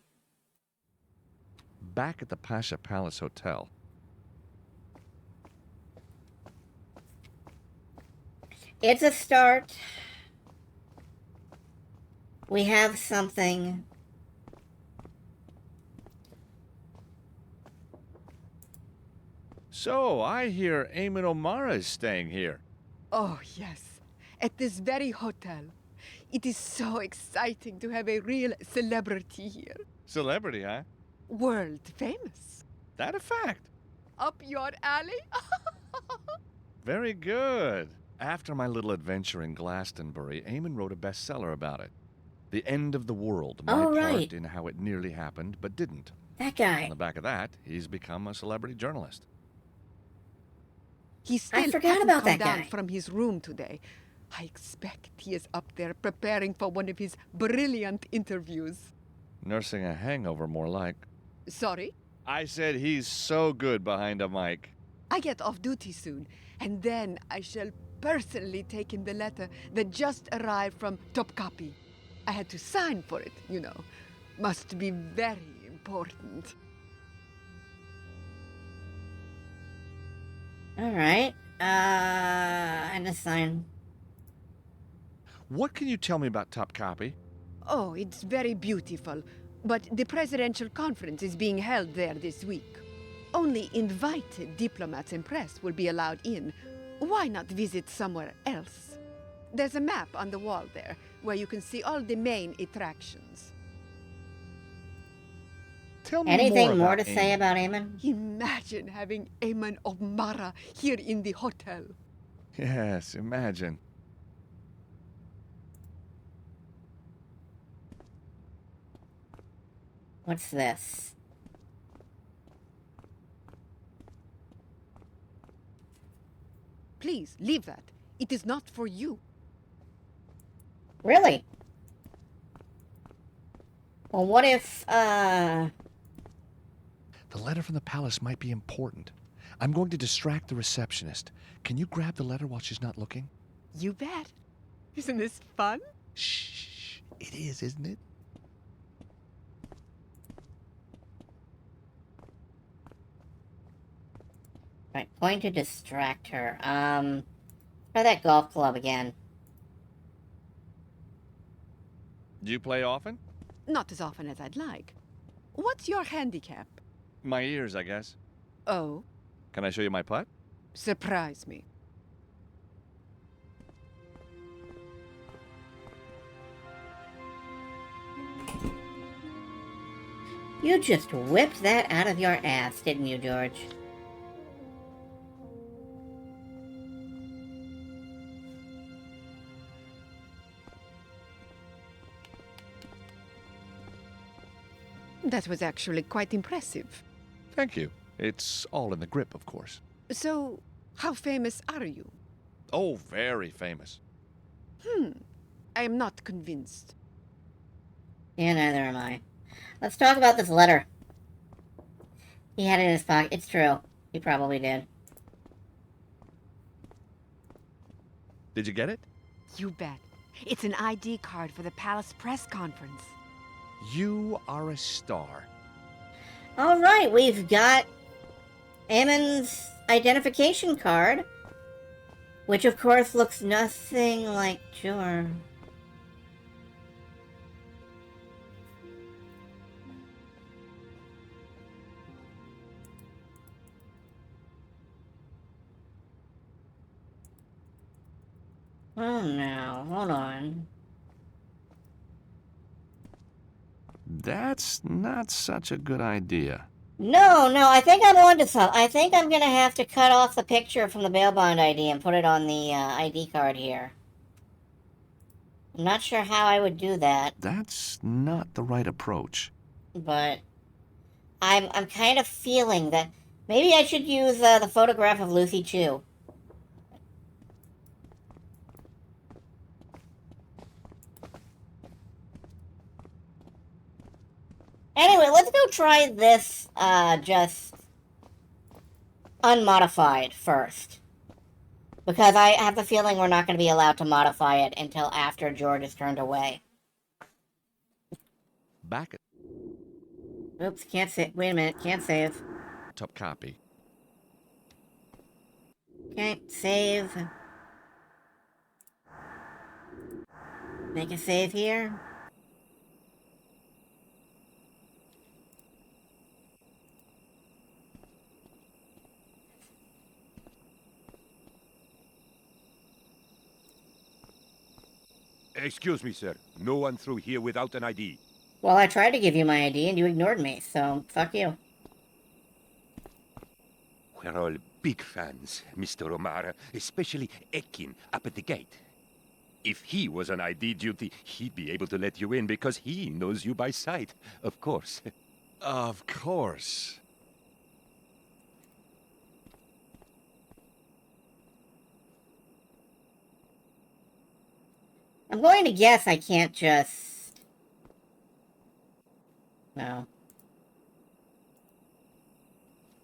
Back at the Pasha Palace Hotel. It's a start. We have something. So, I hear Eamon O'Mara is staying here. Oh, yes. At this very hotel. It is so exciting to have a real celebrity here. Celebrity, huh? World famous. That a fact? Up your alley? Very good. After my little adventure in Glastonbury, Eamon wrote a bestseller about it. The End of the World, my Oh, part right. in how it nearly happened, but didn't. That guy. On the back of that, he's become a celebrity journalist. He still forgot hasn't about come that down guy. from his room today. I expect he is up there preparing for one of his brilliant interviews. Nursing a hangover, more like. Sorry? I said he's so good behind a mic. I get off duty soon, and then I shall personally take him the letter that just arrived from Topkapi. I had to sign for it, you know. Must be very important. Alright. And a sign. What can you tell me about Topkapi? Oh, it's very beautiful. But the presidential conference is being held there this week. Only invited diplomats and press will be allowed in. Why not visit somewhere else? There's a map on the wall there, where you can see all the main attractions. Tell me Anything more about to say Eamon. about Eamon? Imagine having Eamon O'Mara here in the hotel. Yes, imagine. What's this? Please, leave that. It is not for you. Really? Well, what if, The letter from the palace might be important. I'm going to distract the receptionist. Can you grab the letter while she's not looking? You bet. Isn't this fun? Shh. It is, isn't it? Right, going to distract her. Try that golf club again. Do you play often? Not as often as I'd like. What's your handicap? My ears, I guess. Oh, Can I show you my putt? surprise me. You just whipped that out of your ass, didn't you, George? That was actually quite impressive. Thank you. It's all in the grip, of course. So, how famous are you? Oh, very famous. I am not convinced. Yeah, neither am I. Let's talk about this letter. He had it in his pocket. It's true. He probably did. Did you get it? You bet. It's an ID card for the Palace press conference. You are a star. All right, we've got Ammon's identification card, which of course looks nothing like Jor. Oh no, hold on. That's not such a good idea. No, I think I'm onto something. I think I'm gonna have to cut off the picture from the bail bond ID and put it on the ID card here. I'm not sure how I would do that, That's not the right approach. but I'm kind of feeling that maybe I should use the photograph of Lucy Chu. Anyway, let's go try this just unmodified first. Because I have the feeling we're not going to be allowed to modify it until after George is turned away. Back at Oops, can't save. Wait a minute, can't save. top copy. Okay, save. Make a save here. Excuse me, sir. No one through here without an ID. Well, I tried to give you my ID and you ignored me, so fuck you. We're all big fans, Mr. O'Mara, especially Ekin up at the gate. If he was on ID duty, he'd be able to let you in because he knows you by sight, of course. Of course. I'm going to guess I can't just... No.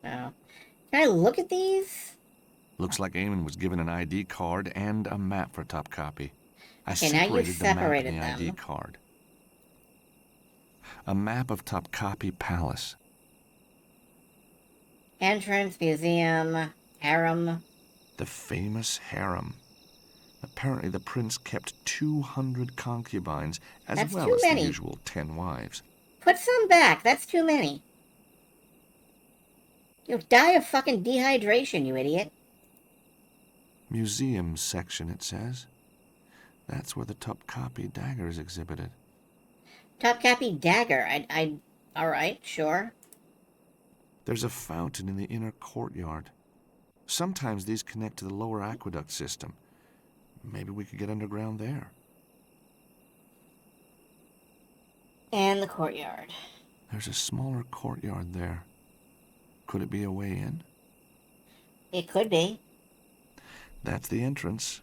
No. Can I look at these? Looks like Eamon was given an ID card and a map for top copy. I Okay, now you've separated the map separated and the ID them. card. A map of top copy Palace. Entrance, museum, harem. The famous harem. Apparently the prince kept 200 concubines, as That's well too as many. the usual 10 wives. Put some back. That's too many. You'll die of fucking dehydration, you idiot. Museum section, it says. That's where the top copy dagger is exhibited. Top copy dagger. Alright, sure. There's a fountain in the inner courtyard. Sometimes these connect to the lower aqueduct system. Maybe we could get underground there. And the courtyard. There's a smaller courtyard there. Could it be a way in? It could be. That's the entrance.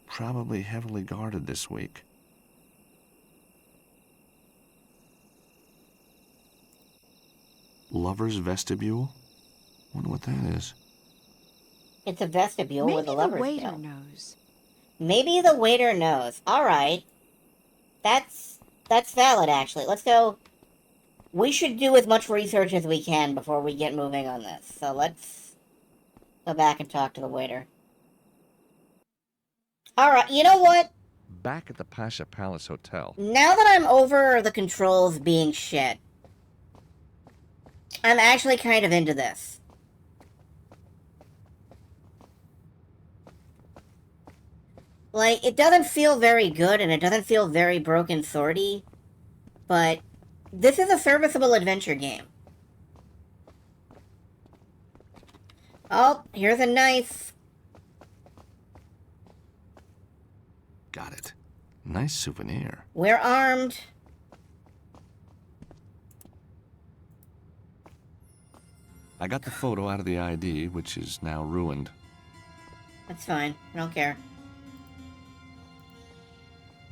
Probably heavily guarded this week. Lover's vestibule? Wonder what that is. It's a vestibule Maybe with a the lover's waiter bill. knows. Maybe the waiter knows. Alright. That's valid, actually. Let's go. We should do as much research as we can before we get moving on this. So let's go back and talk to the waiter. Alright, you know what? back at the Pasha Palace Hotel. Now that I'm over the controls being shit, I'm actually kind of into this. Like, it doesn't feel very good, and it doesn't feel very broken swordy, but this is a serviceable adventure game. Oh, here's a knife. Got it. Nice souvenir. We're armed. I got the photo out of the ID, which is now ruined. That's fine. I don't care.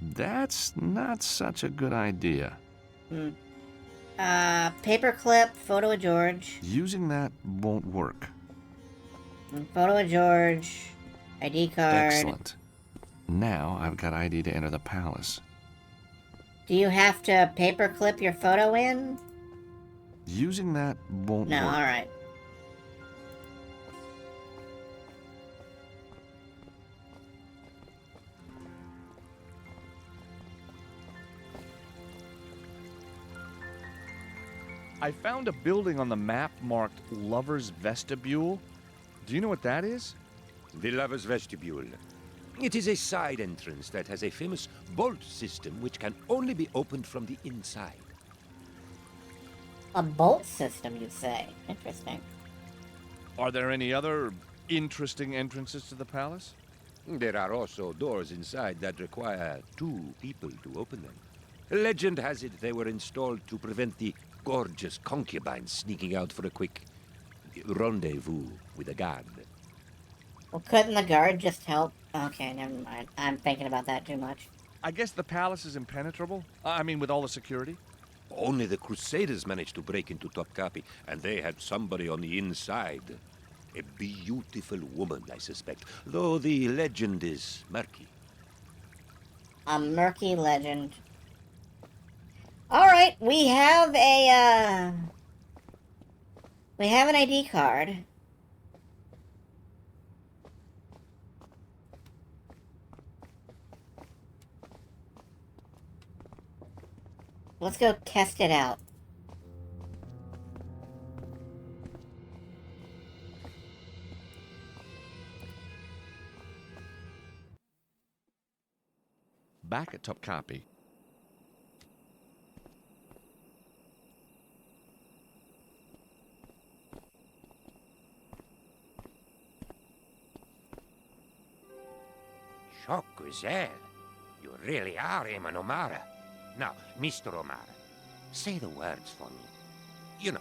That's not such a good idea. Paperclip, photo of George. Using that won't work. Photo of George. ID card. Excellent. Now I've got ID to enter the palace. Do you have to paperclip your photo in? Using that won't No, work. alright. I found a building on the map marked Lover's Vestibule. Do you know what that is? The Lover's Vestibule. It is a side entrance that has a famous bolt system which can only be opened from the inside. A bolt system, you say? Interesting. Are there any other interesting entrances to the palace? There are also doors inside that require 2 people to open them. Legend has it they were installed to prevent the gorgeous concubines sneaking out for a quick rendezvous with a guard. Well, couldn't the guard just help? Okay, never mind. I'm thinking about that too much. I guess the palace is impenetrable? I mean, with all the security? Only the Crusaders managed to break into Topkapi, and they had somebody on the inside. A beautiful woman, I suspect, though the legend is murky. A murky legend. Alright, we have a, we have an ID card. Let's go test it out. Back at Topkapi. Shokuzel, you really are Eamon O'Mara. Now, Mr. O'Mara, say the words for me. You know,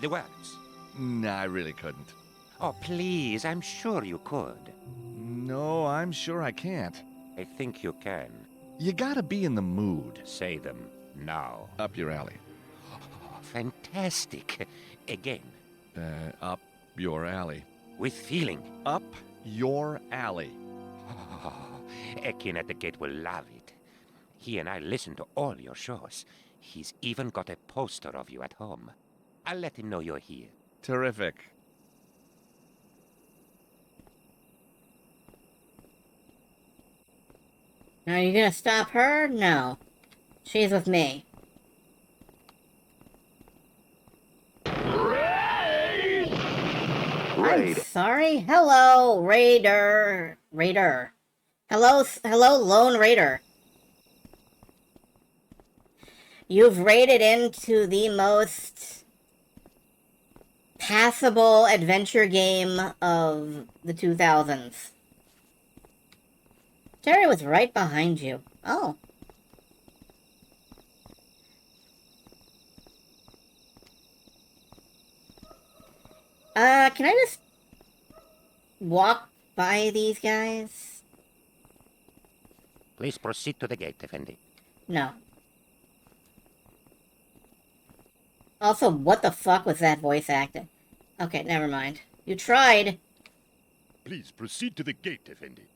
the words. Nah, I really couldn't. Oh, please, I'm sure you could. No, I'm sure I can't. I think you can. You gotta be in the mood. Say them now. Up your alley. Oh, fantastic. Again. Up your alley. With feeling. Up your alley. Oh, Ekin at the gate will love it. He and I listen to all your shows. He's even got a poster of you at home. I'll let him know you're here. Terrific. Now, are you gonna stop her? No. She's with me. I'm sorry? Hello, Raider. Hello, Lone Raider. You've raided into the most passable adventure game of the 2000s. Terry was right behind you. Oh. Can I just walk by these guys? Please proceed to the gate, Effendi. No. Also, what the fuck was that voice acting? Okay, never mind. You tried. Please proceed to the gate, Effendi.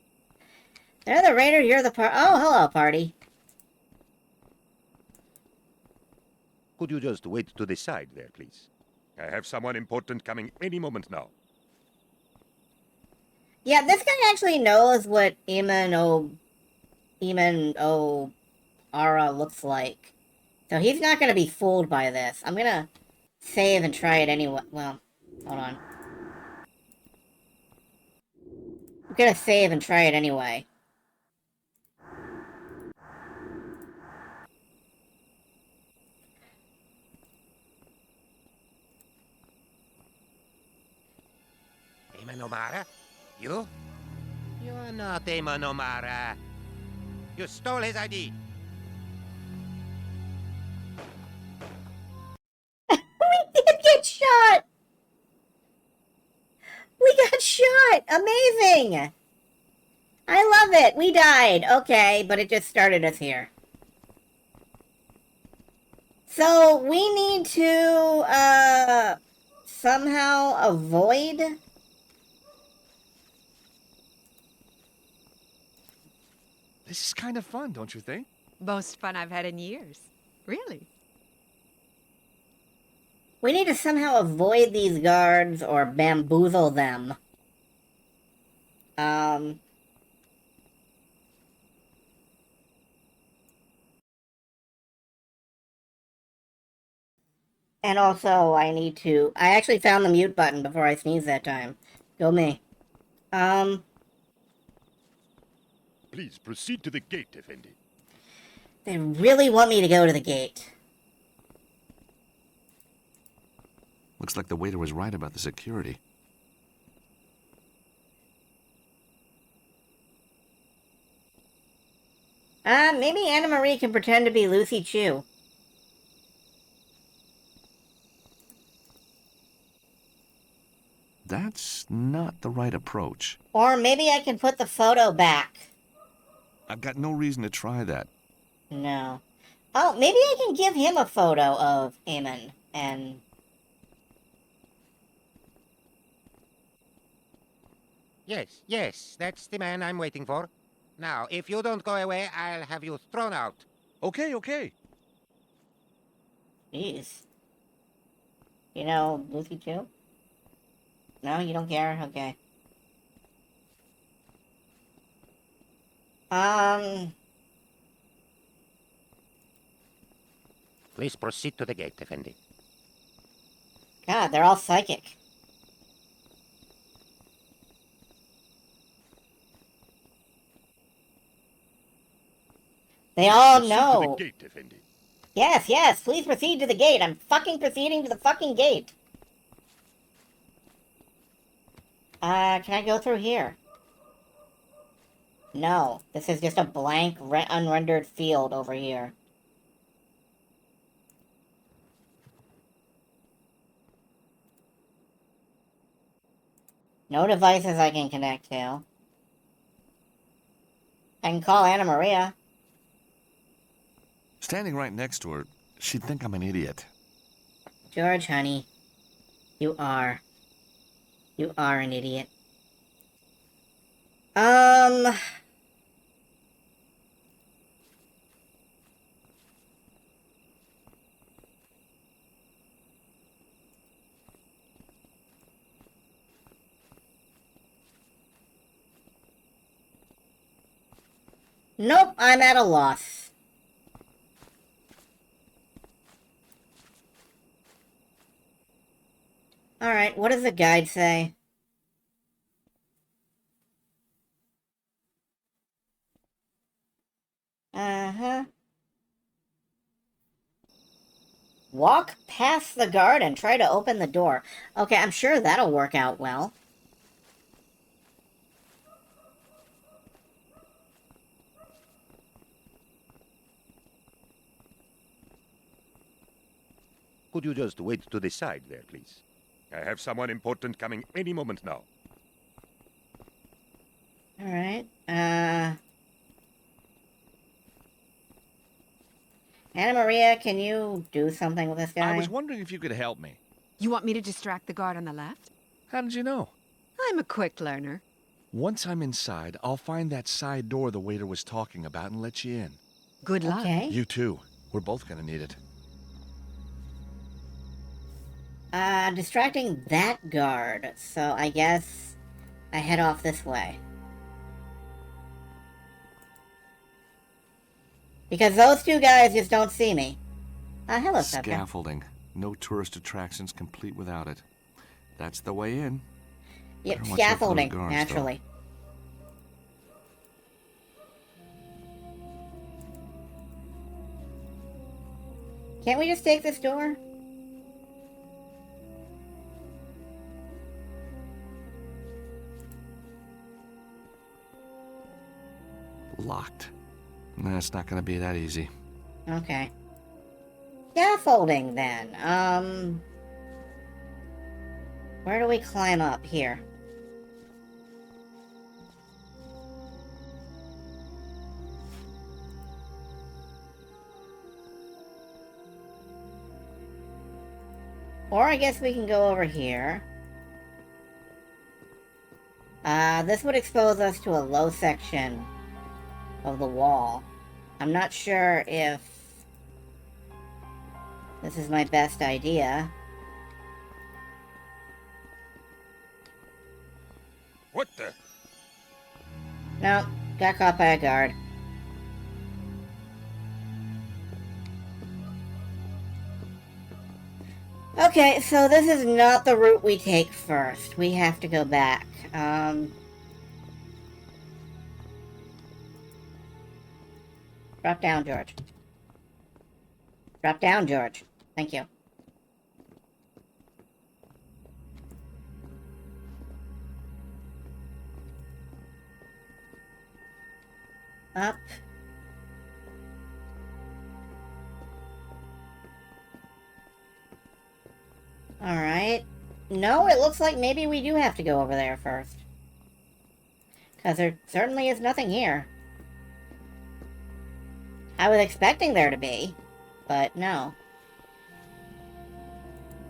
They're the raider, you're the Oh, hello, party. Could you just wait to the side there, please? I have someone important coming any moment now. Yeah, this guy actually knows what Eamon O'Ara looks like. So he's not going to be fooled by this. I'm going to save and try it anyway. Well, hold on. I'm going to save and try it anyway. Eamon O'Mara? You? You're not Eamon O'Mara. You stole his ID. We did get shot! We got shot! Amazing! I love it! We died! Okay, but it just started us here. So, we need to, somehow avoid... This is kind of fun, don't you think? Most fun I've had in years. Really? We need to somehow avoid these guards or bamboozle them. And also, I actually found the mute button before I sneezed that time. Go me. Please proceed to the gate, Effendi. They really want me to go to the gate. Looks like the waiter was right about the security. Maybe Anna Marie can pretend to be Lucy Chu. That's not the right approach. Or maybe I can put the photo back. I've got no reason to try that. No. Oh, maybe I can give him a photo of Eamon and... Yes, that's the man I'm waiting for. Now, if you don't go away, I'll have you thrown out. Okay. Jeez. You know Lucy Chu? No, you don't care? Okay. Please proceed to the gate, Effendi. God, they're all psychic. They all know. To the gate, Effendi. Yes, please proceed to the gate. I'm fucking proceeding to the fucking gate. Can I go through here? No, this is just a blank, unrendered field over here. No devices I can connect to. I can call Anna Maria. Standing right next to her, she'd think I'm an idiot. George, honey. You are. You are an idiot. Nope, I'm at a loss. Alright, what does the guide say? Uh-huh. Walk past the guard and try to open the door. Okay, I'm sure that'll work out well. Could you just wait to the side there, please? I have someone important coming any moment now. Alright, Anna Maria, can you do something with this guy? I was wondering if you could help me. You want me to distract the guard on the left? How did you know? I'm a quick learner. Once I'm inside, I'll find that side door the waiter was talking about and let you in. Good luck. Okay. You too. We're both gonna need it. Distracting that guard, so I guess I head off this way. Because those two guys just don't see me. Hello, Sucker. Scaffolding. No tourist attractions complete without it. That's the way in. Yep, Better watch out for those scaffolding, guards, naturally. Can't we just take this door? Locked. Nah, it's not gonna be that easy. Okay. Scaffolding, then. Where do we climb up? Here. Or I guess we can go over here. This would expose us to a low section of the wall. I'm not sure if this is my best idea. What the? No, got caught by a guard. Okay, so this is not the route we take first. We have to go back. Drop down, George. Drop down, George. Thank you. Up. Alright. No, it looks like maybe we do have to go over there first. Because there certainly is nothing here. I was expecting there to be, but no.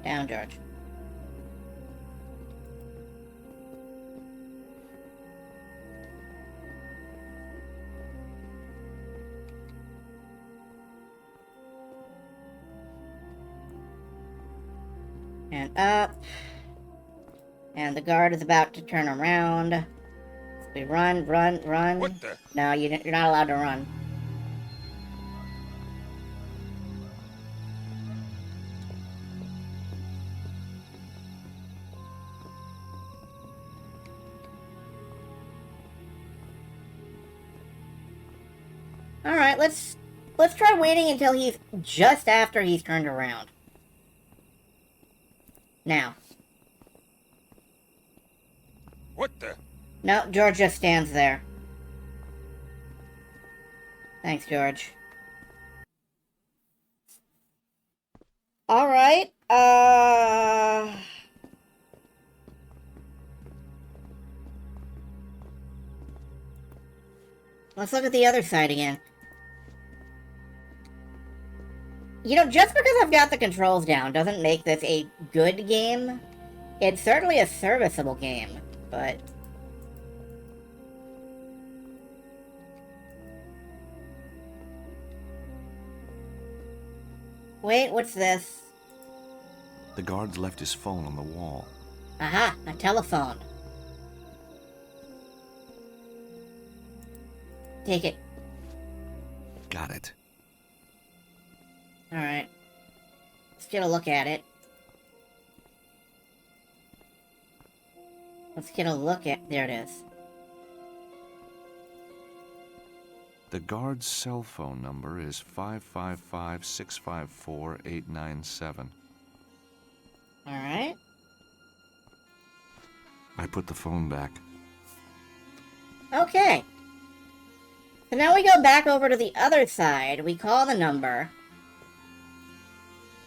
Down, George. And up. And the guard is about to turn around. We run, run, run. What the? No, you're not allowed to run. Alright, let's try waiting until he's just after he's turned around. Now. What the? No, George just stands there. Thanks, George. Alright, let's look at the other side again. You know, just because I've got the controls down doesn't make this a good game. It's certainly a serviceable game, but... Wait, what's this? The guard's left his phone on the wall. Aha, a telephone. Take it. Got it. Alright. Let's get a look at it. Let's get a look at... There it is. The guard's cell phone number is 555-654-897. Alright. I put the phone back. Okay. So now we go back over to the other side. We call the number.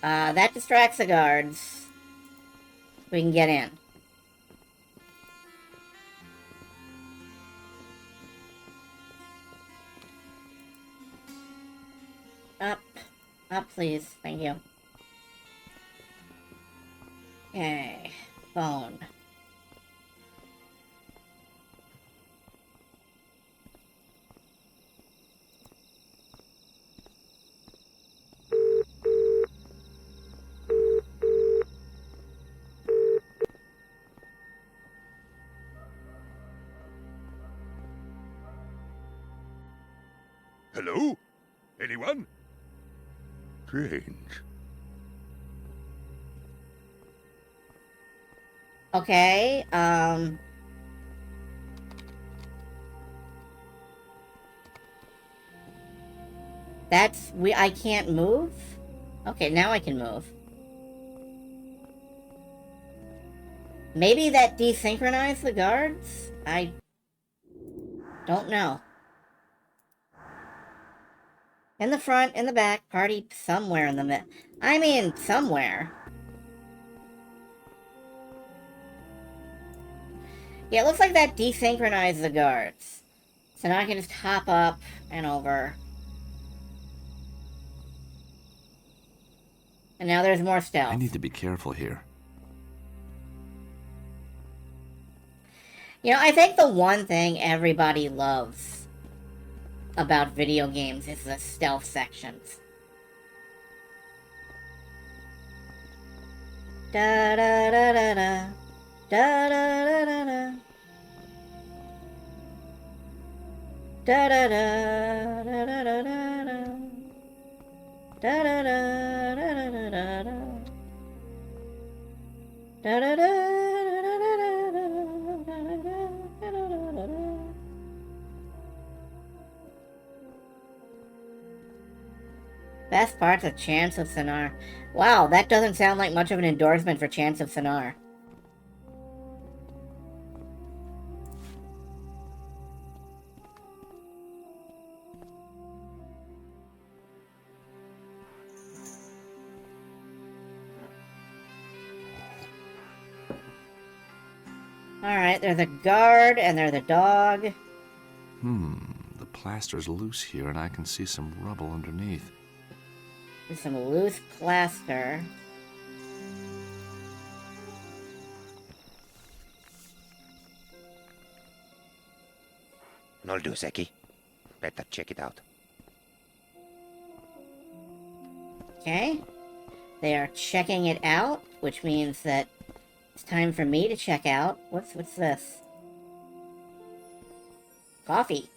That distracts the guards. We can get in. Up. Up, please. Thank you. Okay. Phone. Hello? Anyone? Strange. Okay, I can't move? Okay, now I can move. Maybe that desynchronized the guards? I don't know. In the front, in the back, party somewhere in the middle. I mean, somewhere. Yeah, it looks like that desynchronized the guards. So now I can just hop up and over. And now there's more stealth. I need to be careful here. You know, I think the one thing everybody loves about video games is the stealth sections. Da da da da da. Da da da da da. Da da da da da da da. Da da da da da da da da. Da da da. Best parts of Chance of Sonar. Wow, that doesn't sound like much of an endorsement for Chance of Sonar. Alright, there's a guard and there's a dog. The plaster's loose here and I can see some rubble underneath. There's some loose plaster. No do, Zeki. Better check it out. Okay. They are checking it out, which means that it's time for me to check out. What's this? Coffee.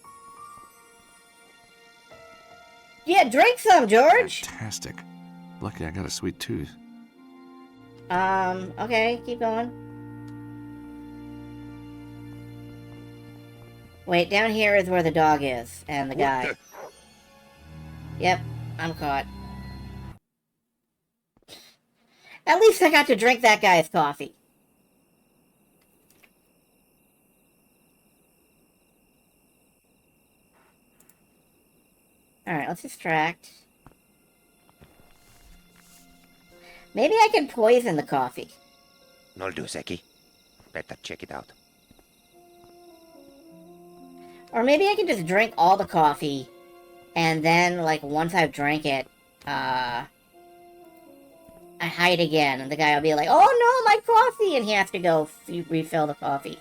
Yeah, drink some, George! Fantastic. Lucky I got a sweet tooth. Okay, keep going. Wait, down here is where the dog is, and the guy. Yep, I'm caught. At least I got to drink that guy's coffee. Alright, let's distract. Maybe I can poison the coffee. No do, Zeki. Better check it out. Or maybe I can just drink all the coffee, and then, like, once I've drank it, I hide again, and the guy will be like, "Oh no, my coffee!" and he has to go refill the coffee.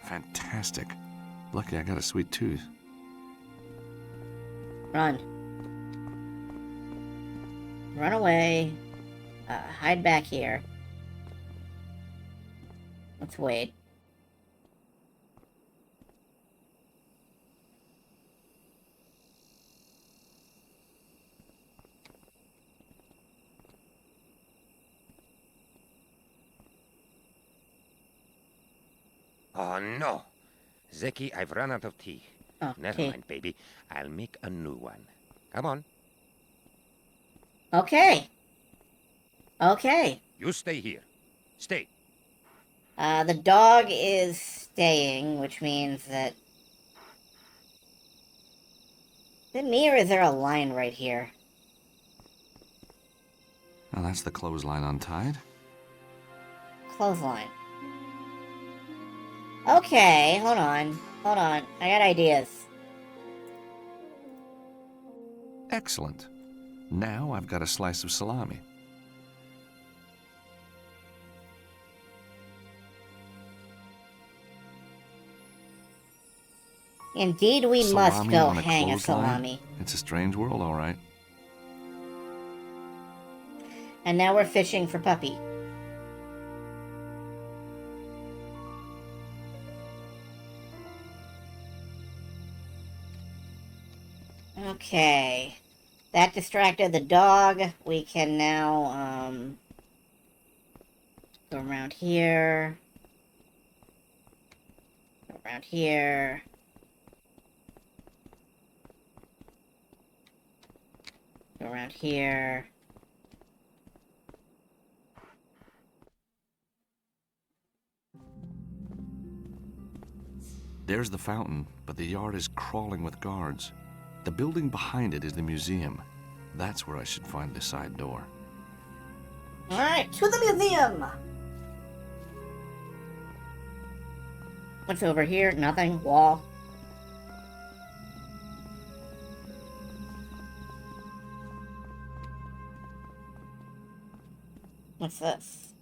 Fantastic. Lucky I got a sweet tooth. Run. Run away. Hide back here. Let's wait. Oh, no. Zeki, I've run out of tea. Oh, Never tea. mind, baby. I'll make a new one. Come on. Okay. Okay. You stay here. Stay. The dog is staying, which means that... Is it me, or is there a line right here? Now that's the clothesline untied. Clothesline. Okay, hold on. Hold on. I got ideas. Excellent. Now I've got a slice of salami. Indeed, we Salami must go on a hang a clothesline? salami. It's a strange world, all right. And now we're fishing for Puppy. Okay. That distracted the dog. We can now, go around here. Go around here. Go around here. There's the fountain, but the yard is crawling with guards. The building behind it is the museum. That's where I should find the side door. Alright, to the museum! What's over here? Nothing. Wall. What's this?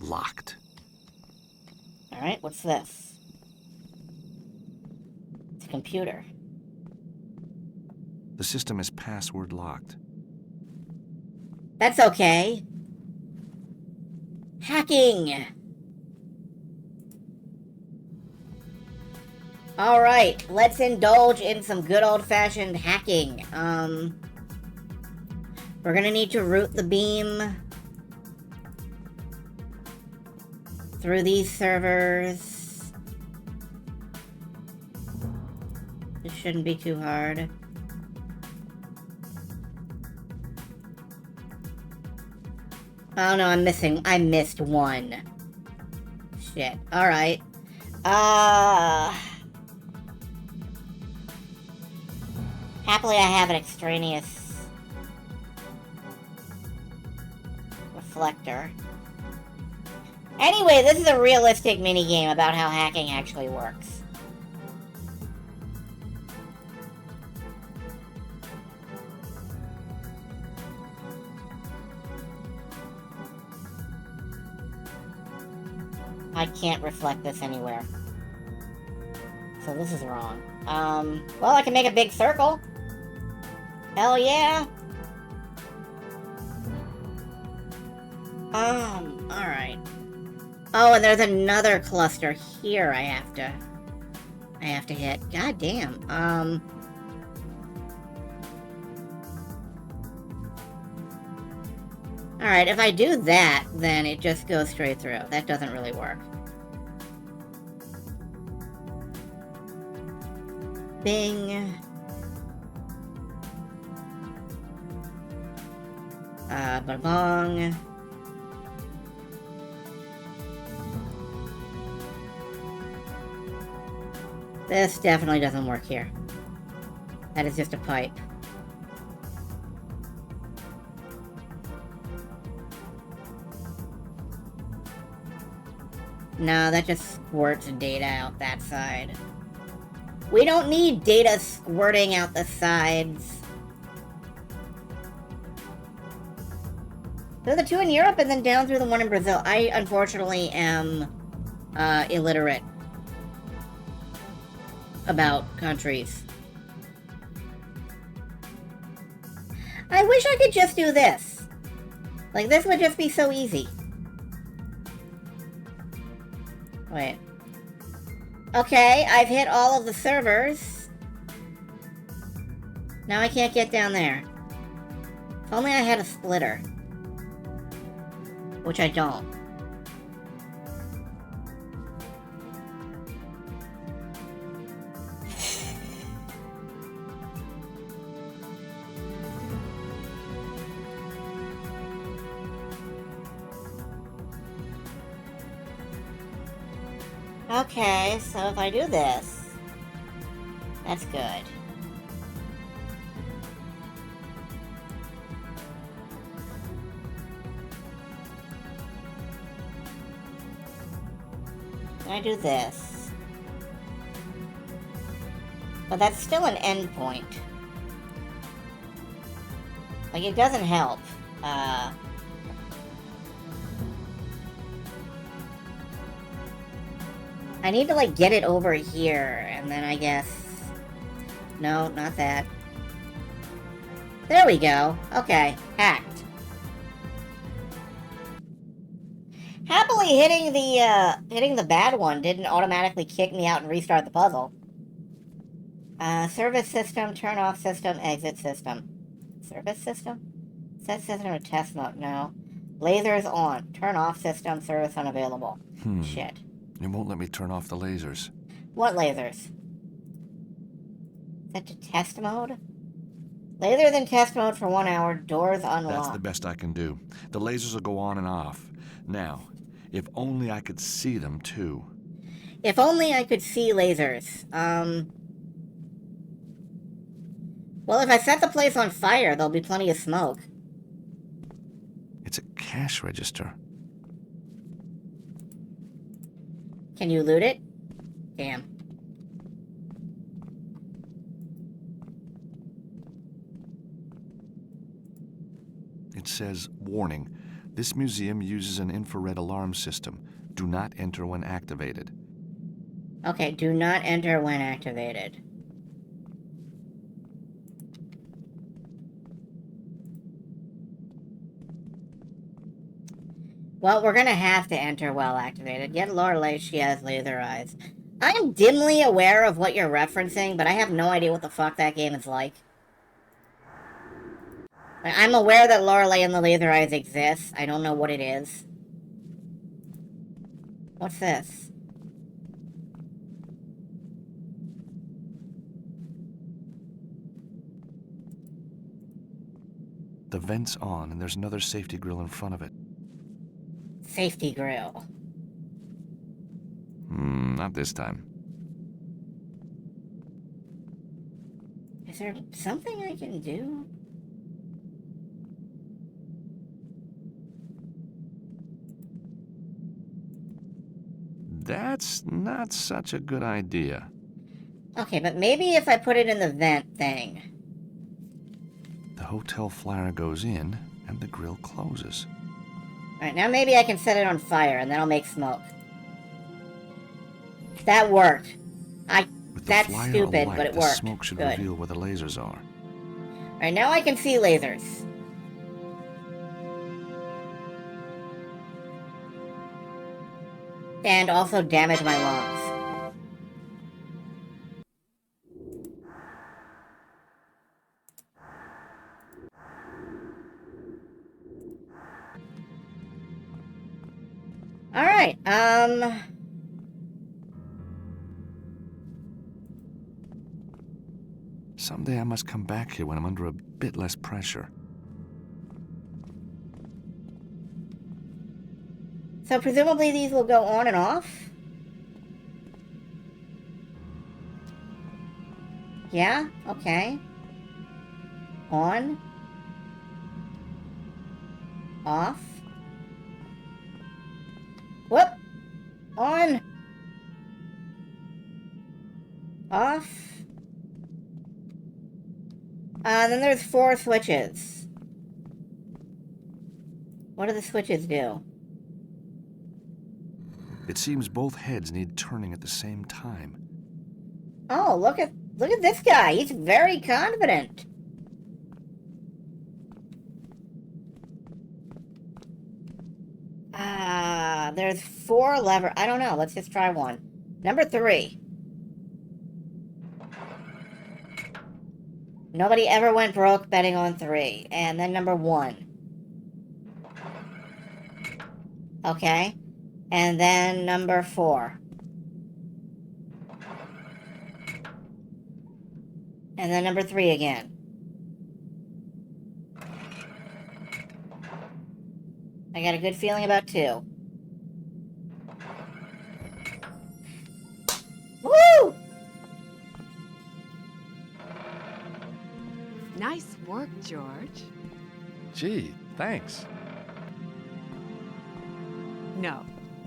Locked. Alright, what's this? It's a computer. The system is password locked. That's okay. Hacking! Alright, let's indulge in some good old-fashioned hacking. We're gonna need to route the beam through these servers. This shouldn't be too hard. Oh no, I missed one. Shit. Alright. Happily I have an extraneous reflector. Anyway, this is a realistic minigame about how hacking actually works. I can't reflect this anywhere. So this is wrong. Well, I can make a big circle. Hell yeah. Alright. Oh, and there's another cluster here I have to hit. God damn. Alright, if I do that, then it just goes straight through. That doesn't really work. Bing. Ba-bong. This definitely doesn't work here. That is just a pipe. No, that just squirts data out that side. We don't need data squirting out the sides. Through the two in Europe and then down through the one in Brazil. I, unfortunately, am illiterate about countries. I wish I could just do this. Like, this would just be so easy. Wait. Okay, I've hit all of the servers. Now I can't get down there. If only I had a splitter. Which I don't. Okay, so if I do this, that's good. I do this. But that's still an endpoint. Like, it doesn't help. I need to, like, get it over here, and then I guess... No, not that. There we go. Okay, hacked. Happily, hitting the bad one didn't automatically kick me out and restart the puzzle. Service system, turn off system, exit system. Service system? Set system to test mode, no. Lasers on. Turn off system, service unavailable. Shit. It won't let me turn off the lasers. What lasers? Set to test mode? Lasers in test mode for 1 hour, doors unlocked. That's the best I can do. The lasers will go on and off. Now, if only I could see them, too. If only I could see lasers. Well, if I set the place on fire, there'll be plenty of smoke. It's a cash register. Can you loot it? Damn. It says, warning, this museum uses an infrared alarm system. Do not enter when activated. Okay, do not enter when activated. Well, we're gonna have to enter while activated. Get Lorelei, she has laser eyes. I am dimly aware of what you're referencing, but I have no idea what the fuck that game is like. I'm aware that Lorelei and the laser eyes exists. I don't know what it is. What's this? The vent's on, and there's another safety grill in front of it. Safety grill. Not this time. Is there something I can do? That's not such a good idea. Okay, but maybe if I put it in the vent thing. The hotel flyer goes in, and the grill closes. Alright, now maybe I can set it on fire, and then I'll make smoke. That worked. With the That's flyer stupid, alight, but it the worked. smoke should Good. reveal where the lasers are. Alright, now I can see lasers. And also damage my lungs. Alright, Someday I must come back here when I'm under a bit less pressure. so presumably these will go on and off? Yeah? Okay. On. Off. Whoop! On. Off. Then there's 4 switches. What do the switches do? It seems both heads need turning at the same time. Oh, look at this guy. He's very confident. There's 4 lever. I don't know. Let's just try one. Number 3. Nobody ever went broke betting on 3. And then number 1. Okay. And then number 4. And then number 3 again. I got a good feeling about 2. Woo! Nice work, George. Gee, thanks. No.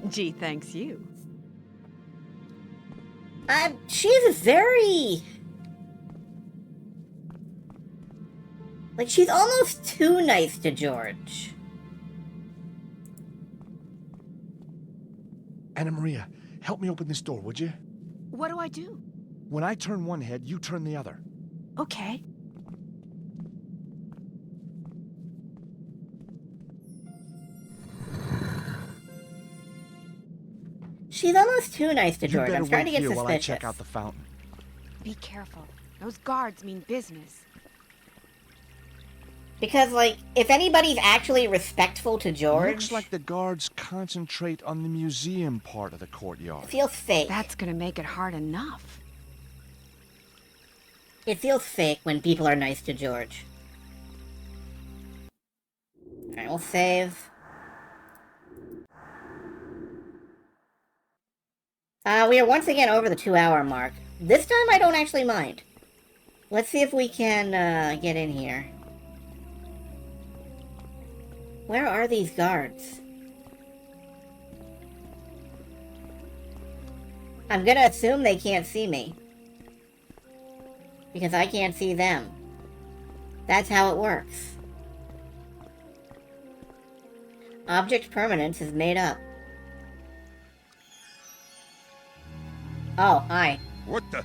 Gee, thanks you. She's very... like, she's almost too nice to George. Anna Maria, help me open this door, would you? What do I do? When I turn one head, you turn the other. Okay. She's almost too nice to You George. better I'm starting to wait get here suspicious. while I check out the fountain. Be careful. Those guards mean business. Because, like, if anybody's actually respectful to George... Looks like the guards concentrate on the museum part of the courtyard. It feels fake. That's gonna make it hard enough. It feels fake when people are nice to George. Alright, we'll save. We are once again over the 2-hour mark. This time I don't actually mind. Let's see if we can, get in here. Where are these guards? I'm gonna assume they can't see me. Because I can't see them. That's how it works. Object permanence is made up. Oh, hi. What the?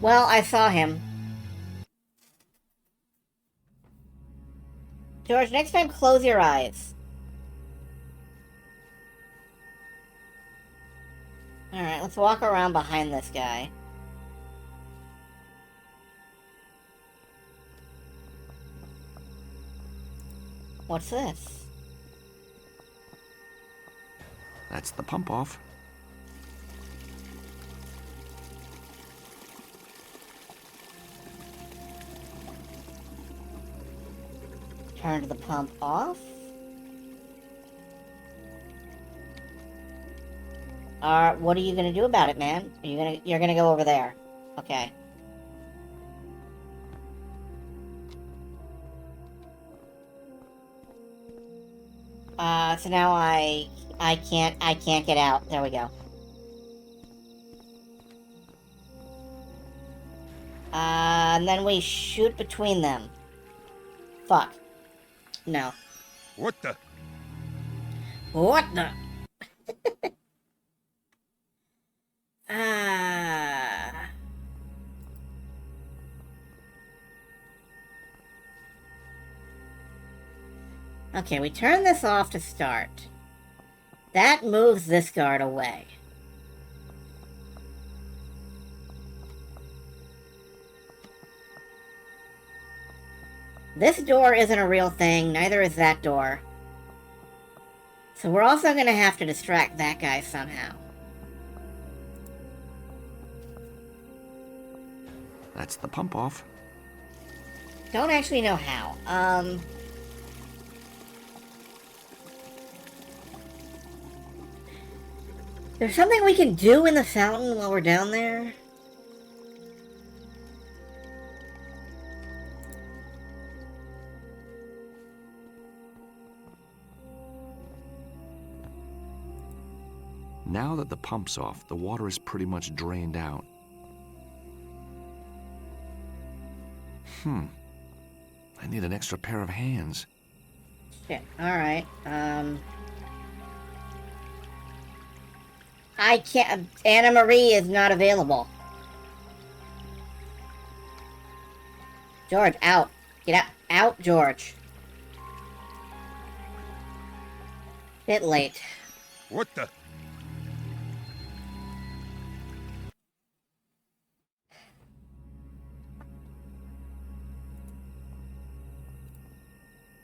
Well, I saw him. George, next time close your eyes. Alright, let's walk around behind this guy. What's this? That's the pump off. Turn the pump off. What are you gonna do about it, man? You're gonna go over there. Okay. So now I can't get out. There we go. And then we shoot between them. Fuck. No. What the? What the? Ah. Okay, we turn this off to start. That moves this guard away. This door isn't a real thing, neither is that door. So we're also gonna have to distract that guy somehow. That's the pump off. Don't actually know how. There's something we can do in the fountain while we're down there? Now that the pump's off, the water is pretty much drained out. I need an extra pair of hands. Shit, alright, I can't... Anna Marie is not available. George, out. Get out. Out, George. Bit late. What the?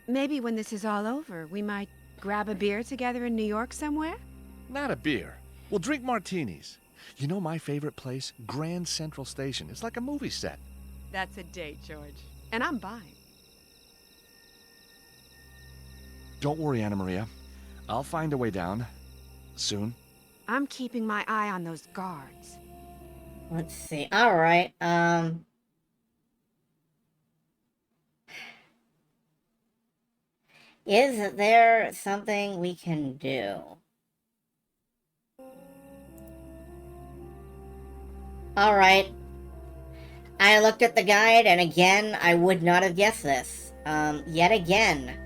Maybe when this is all over, we might grab a beer together in New York somewhere? Not a beer. We'll drink martinis. You know my favorite place? Grand Central Station. It's like a movie set. That's a date, George. And I'm buying. Don't worry, Anna Maria. I'll find a way down. Soon. I'm keeping my eye on those guards. Let's see. Alright, is there something we can do? Alright. I looked at the guide, and again, I would not have guessed this. Yet again.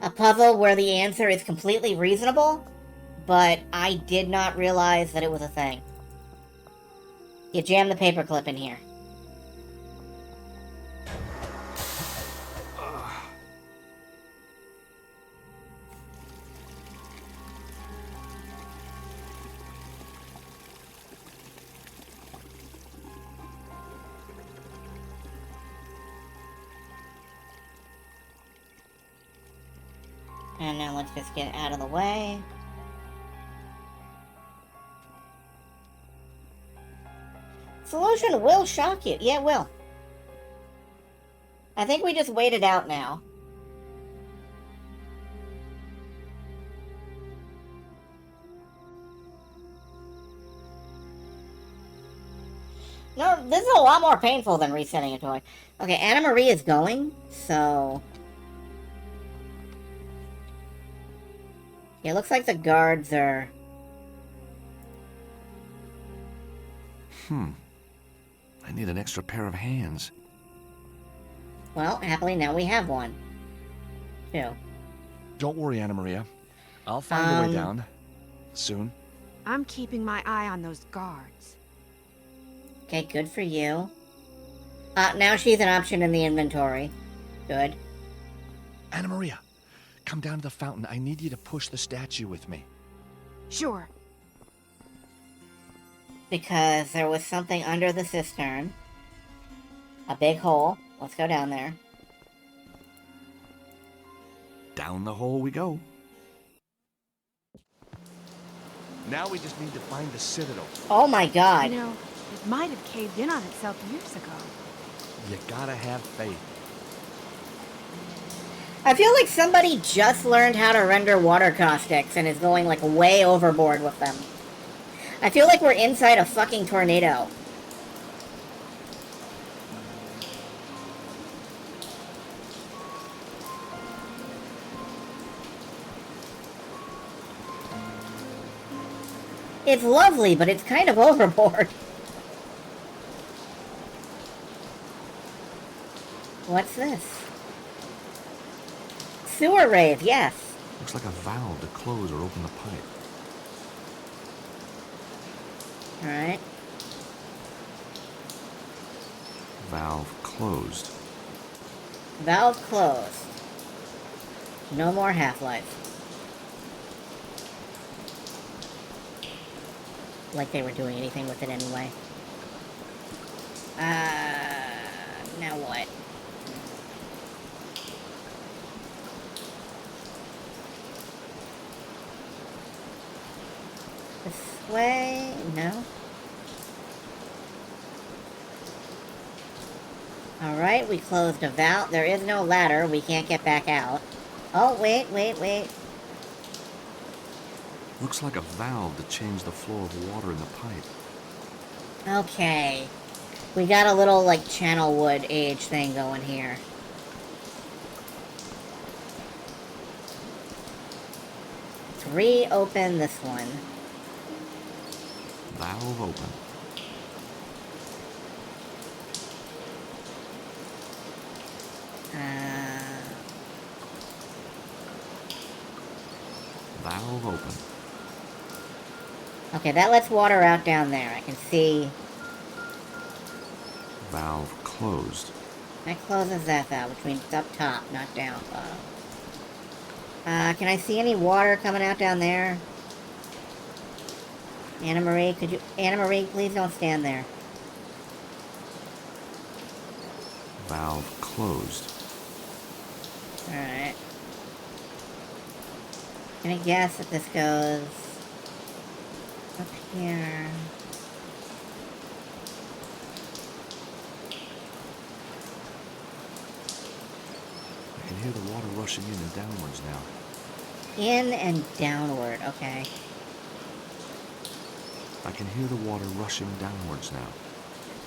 A puzzle where the answer is completely reasonable, but I did not realize that it was a thing. You jam the paperclip in here. And now let's just get out of the way. Solution will shock you. Yeah, it will. I think we just wait it out now. No, this is a lot more painful than resetting a toy. Okay, Anna Marie is going, so... Yeah, it looks like the guards are... I need an extra pair of hands. Well, happily now we have one. Two. Don't worry, Anna Maria. I'll find a way down. Soon. I'm keeping my eye on those guards. Okay, good for you. Now she's an option in the inventory. Good. Anna Maria, come down to the fountain. I need you to push the statue with me. Sure. Because there was something under the cistern. A big hole. Let's go down there. Down the hole we go. Now we just need to find the citadel. Oh my god. You know, it might have caved in on itself years ago. You gotta have faith. I feel like somebody just learned how to render water caustics and is going like way overboard with them. I feel like we're inside a fucking tornado. It's lovely, but it's kind of overboard. What's this? Sewer rave, yes. Looks like a valve to close or open the pipe. Alright. Valve closed. Valve closed. No more Half-Life. Like they were doing anything with it anyway. Now what? This way? No? Alright, we closed a valve. There is no ladder. We can't get back out. Oh, wait. Looks like a valve to change the flow of water in the pipe. Okay. We got a little, like, channel wood age thing going here. Let's reopen this one. Valve open. Valve open. Okay, that lets water out down there. I can see. Valve closed. That closes that valve, which means it's up top, not down bottom. Can I see any water coming out down there? Anna Marie, Anna Marie, please don't stand there. Valve closed. Alright. Can I guess that this goes up here? I can hear the water rushing in and downwards now. In and downward, okay. I can hear the water rushing downwards now.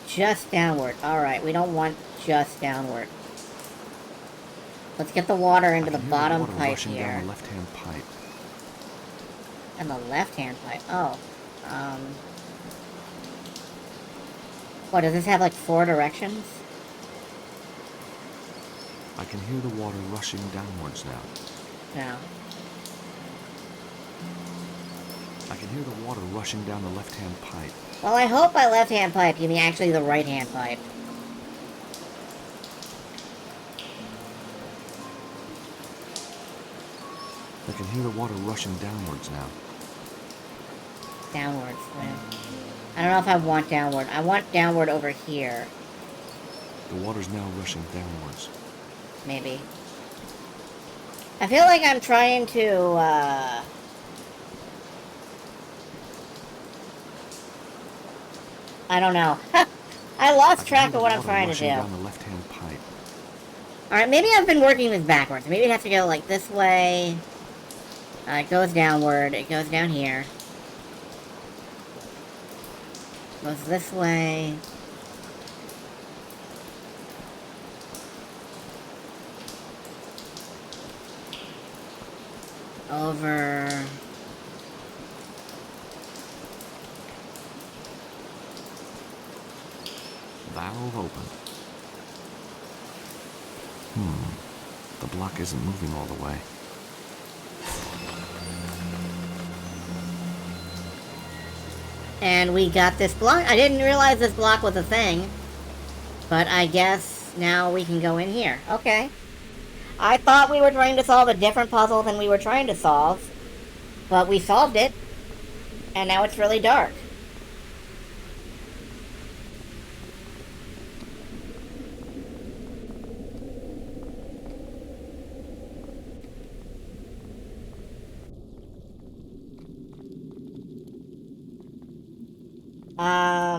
Just downward. Alright, we don't want just downward. Let's get the water into the bottom water pipe rushing here. down the left-hand pipe. And the left-hand pipe. Oh. What, does this have like 4 directions? I can hear the water rushing downwards now. No. I can hear the water rushing down the left-hand pipe. Well, I hope by left-hand pipe you mean actually the right-hand pipe. I can hear the water rushing downwards now. Downwards. I don't know if I want downward. I want downward over here. The water's now rushing downwards. Maybe. I feel like I'm trying to, I don't know. I lost track of what I'm trying to do. Down the left-hand pipe. Alright, maybe I've been working this backwards. Maybe it has to go like this way. It goes downward. It goes down here. Goes this way. Over. Valve open. The block isn't moving all the way. And we got this block. I didn't realize this block was a thing. But I guess now we can go in here. Okay. I thought we were trying to solve a different puzzle than we were trying to solve. But we solved it. And now it's really dark.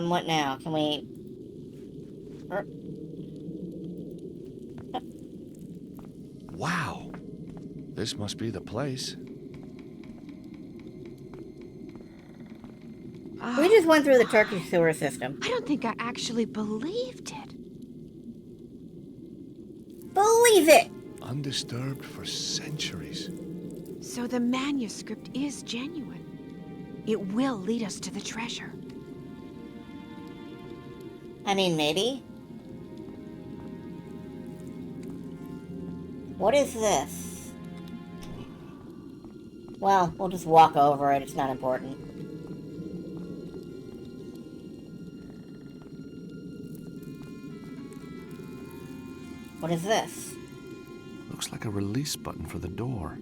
What now? Can we... Wow. This must be the place. We just went through the Turkish sewer system. I don't think I actually believed it. Believe it! Undisturbed for centuries. So the manuscript is genuine. It will lead us to the treasure. I mean, maybe. What is this? Well, we'll just walk over it. It's not important. What is this? Looks like a release button for the door.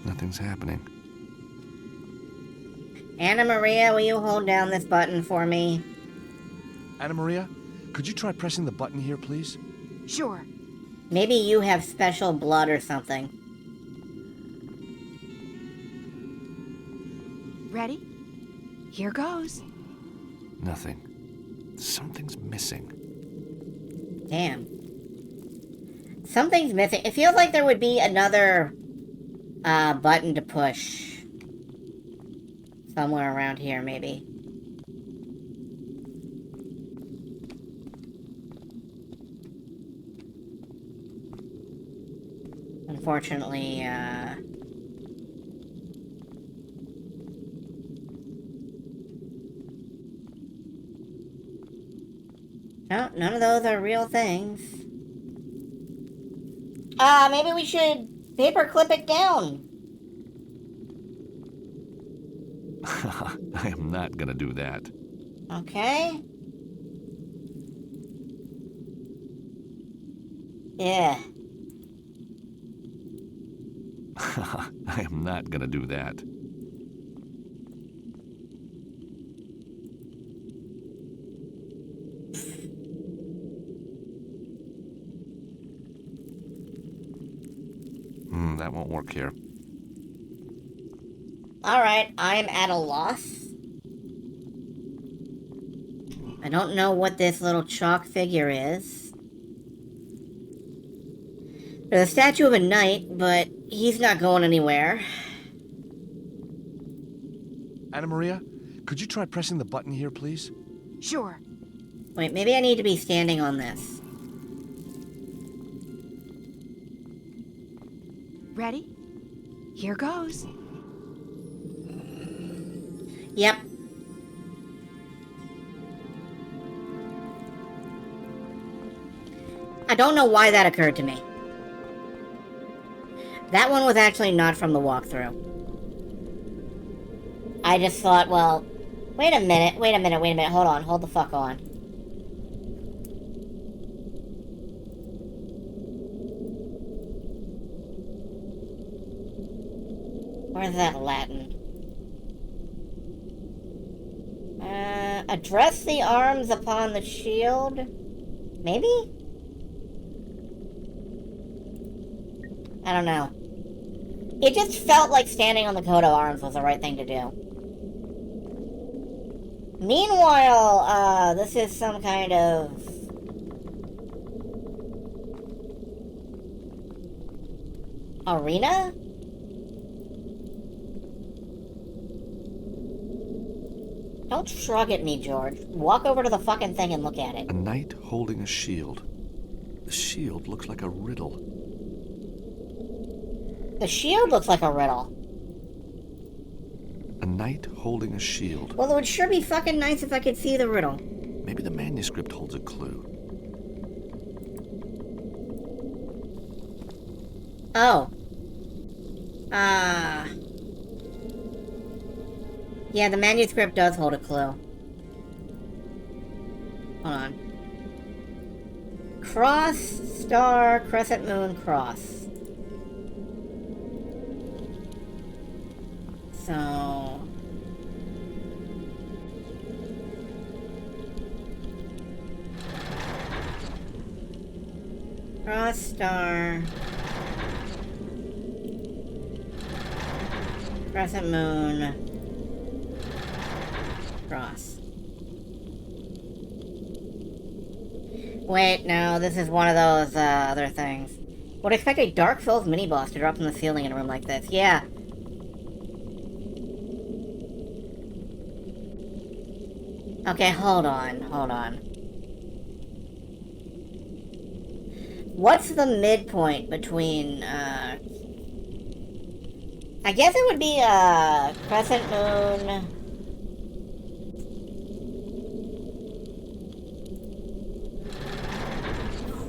Nothing's happening. Anna Maria, will you hold down this button for me? Anna Maria, could you try pressing the button here, please? Sure. Maybe you have special blood or something. Ready? Here goes. Nothing. Something's missing. Damn. Something's missing. It feels like there would be another button to push. Somewhere around here, maybe. Unfortunately, no, none of those are real things. Maybe we should paperclip it down. I am not gonna do that. Okay. Yeah. I am not gonna do that. That won't work here. Alright, I'm at a loss. I don't know what this little chalk figure is. There's a statue of a knight, but he's not going anywhere. Anna Maria, could you try pressing the button here, please? Sure. Wait, maybe I need to be standing on this. Ready? Here goes. Yep. I don't know why that occurred to me. That one was actually not from the walkthrough. I just thought, well, wait a minute, hold on, hold the fuck on. Where's that Latin? Address the arms upon the shield? Maybe? I don't know. It just felt like standing on the coat of arms was the right thing to do. Meanwhile, this is some kind of... arena? Don't shrug at me, George. Walk over to the fucking thing and look at it. A knight holding a shield. The shield looks like a riddle. The shield looks like a riddle. A knight holding a shield. Well, it would sure be fucking nice if I could see the riddle. Maybe the manuscript holds a clue. Oh. Yeah, the manuscript does hold a clue. Hold on. Cross, star, crescent moon, cross. So... cross, star... crescent moon... cross. Wait, no, this is one of those, other things. Would expect a Dark Souls mini-boss to drop from the ceiling in a room like this. Yeah. Okay, hold on. What's the midpoint between, I guess it would be, crescent moon...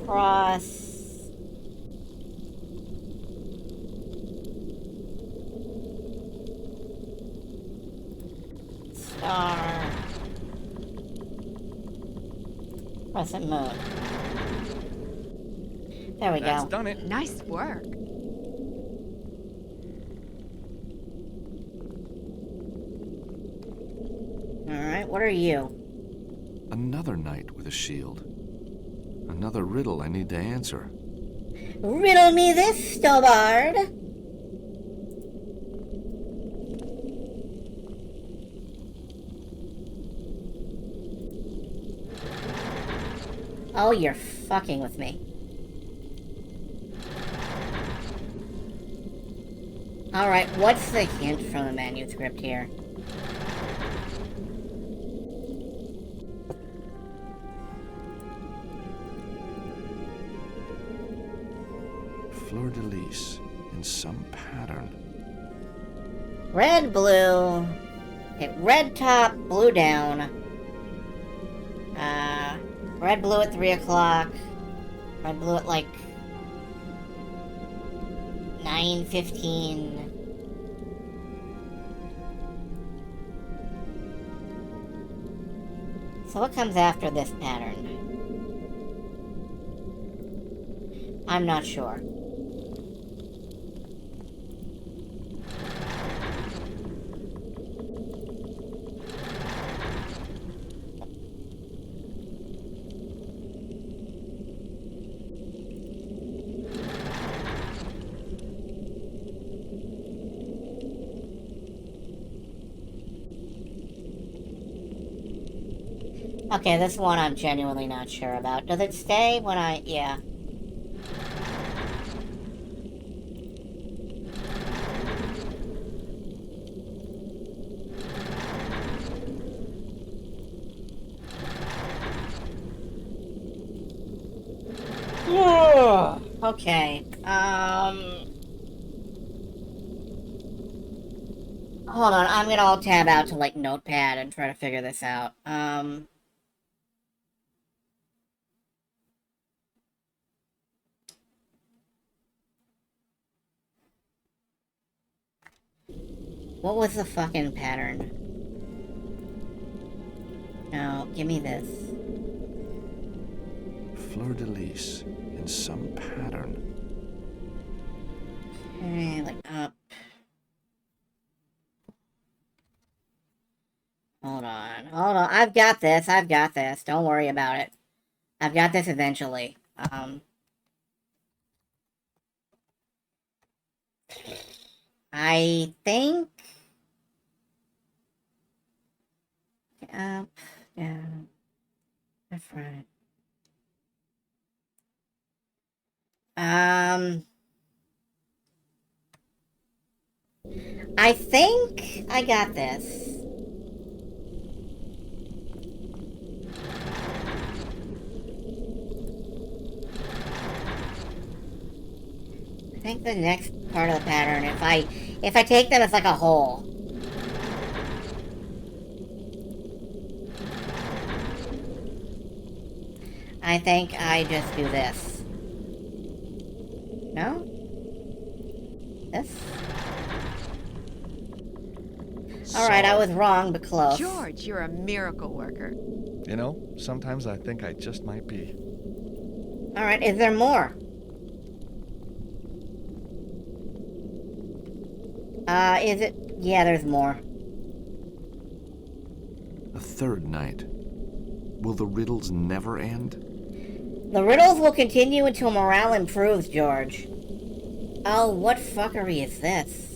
cross... star... crescent moon. There we That's go. done it. Nice work. Alright, what are you? Another knight with a shield. Another riddle I need to answer. Riddle me this, Stobard! Oh, you're fucking with me. Alright, what's the hint from the manuscript here? Fleur-de-lis in some pattern. Red, blue. Okay, red top, blue down. Red, blue at 3 o'clock. Red, blue at like 9:15. So what comes after this pattern? I'm not sure. Okay, this one I'm genuinely not sure about. Does it stay when I... yeah. Okay, hold on, I'm gonna all tab out to, like, Notepad and try to figure this out. What was the fucking pattern? No, give me this. Fleur-de-lis in some pattern. Okay, like, up. Hold on. I've got this. Don't worry about it. I've got this eventually. I think... Up, down, left, right. I think I got this. I think the next part of the pattern, if I take them, it's like a hole. I think I just do this. No? This? Alright, I was wrong, but close. George, you're a miracle worker. You know, sometimes I think I just might be. Alright, is there more? Is it? Yeah, there's more. A third night. Will the riddles never end? The riddles will continue until morale improves, George. Oh, what fuckery is this?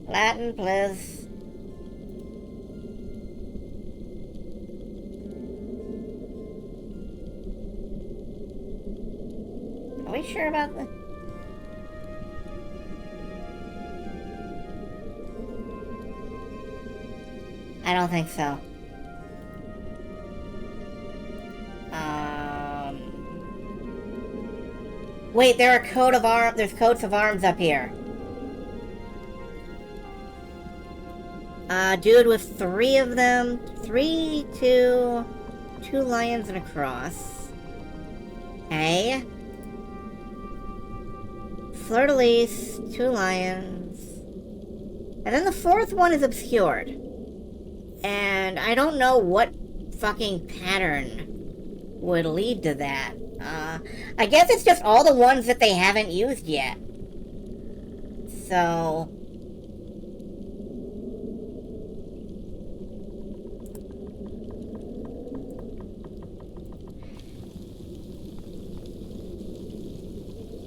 Latin, please. Are we sure about this? I don't think so. Wait, there's coats of arms up here. Dude with 3 of them. 3, 2 lions and a cross. Okay. Fleur-de-lis, 2 lions. And then the 4th one is obscured. And I don't know what fucking pattern would lead to that. I guess it's just all the ones that they haven't used yet. So...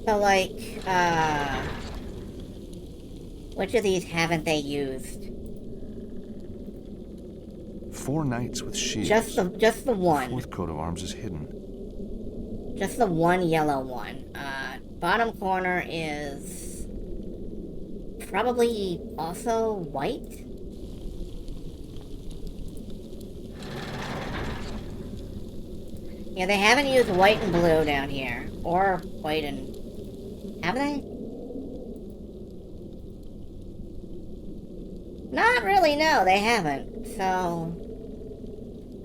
So, like, which of these haven't they used? 4 knights with shields. Just the one. The 4th coat of arms is hidden. Just the one yellow one. Bottom corner is probably also white. Yeah, they haven't used white and blue down here. Or white and... Have they? Not really, no, they haven't. So...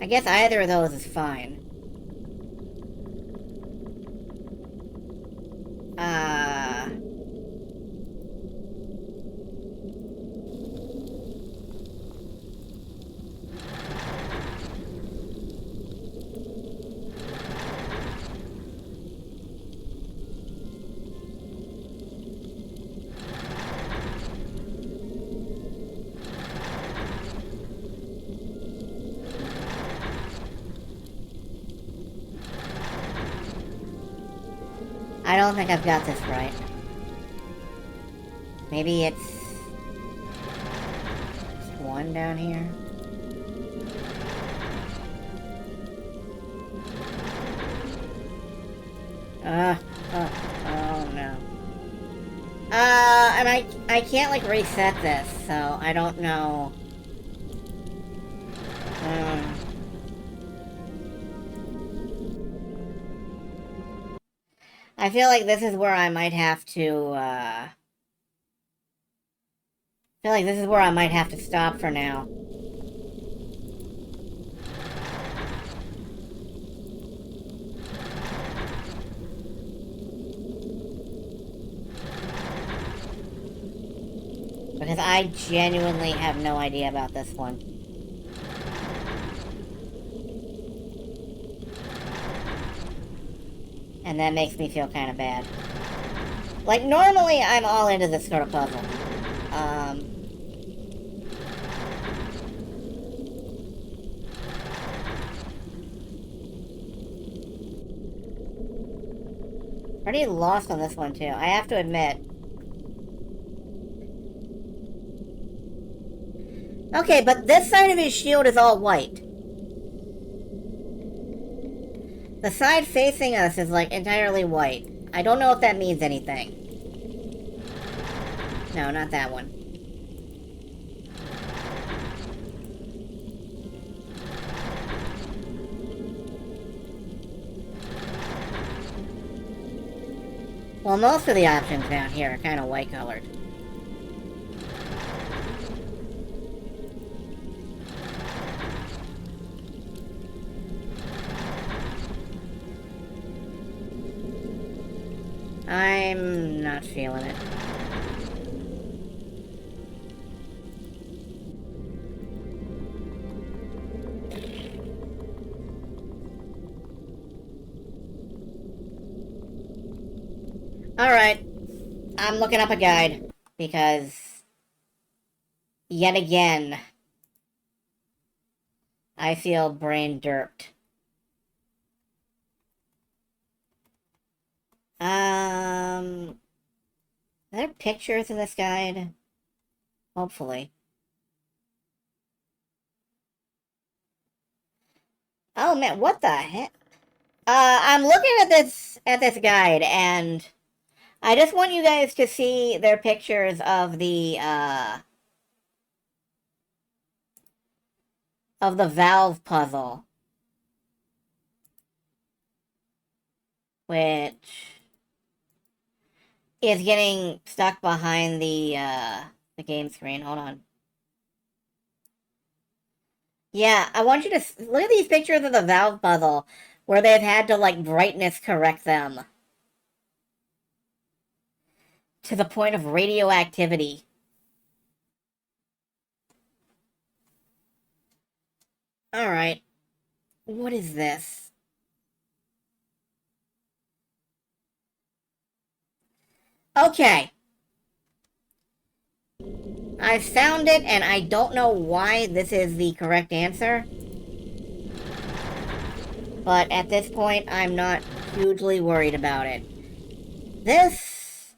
I guess either of those is fine. I don't think I've got this right. Maybe it's... just one down here? Oh no. And I can't, like, reset this, so I don't know. I feel like this is where I might have to, I feel like this is where I might have to stop for now. Because I genuinely have no idea about this one. And that makes me feel kind of bad. Like, normally I'm all into this sort of puzzle. Pretty lost on this one, too. I have to admit. Okay, but this side of his shield is all white. The side facing us is, like, entirely white. I don't know if that means anything. No, not that one. Well, most of the options down here are kind of white-colored. I'm not feeling it. Alright. I'm looking up a guide, because yet again, I feel brain derped. Are there pictures in this guide? Hopefully. Oh man, what the heck? I'm looking at this guide, and I just want you guys to see their pictures of the valve puzzle. Which is getting stuck behind the game screen. Hold on. Yeah, I want you to look at these pictures of the valve puzzle where they've had to, like, brightness correct them to the point of radioactivity. Alright. What is this? Okay. I found it, and I don't know why this is the correct answer. But at this point, I'm not hugely worried about it. This...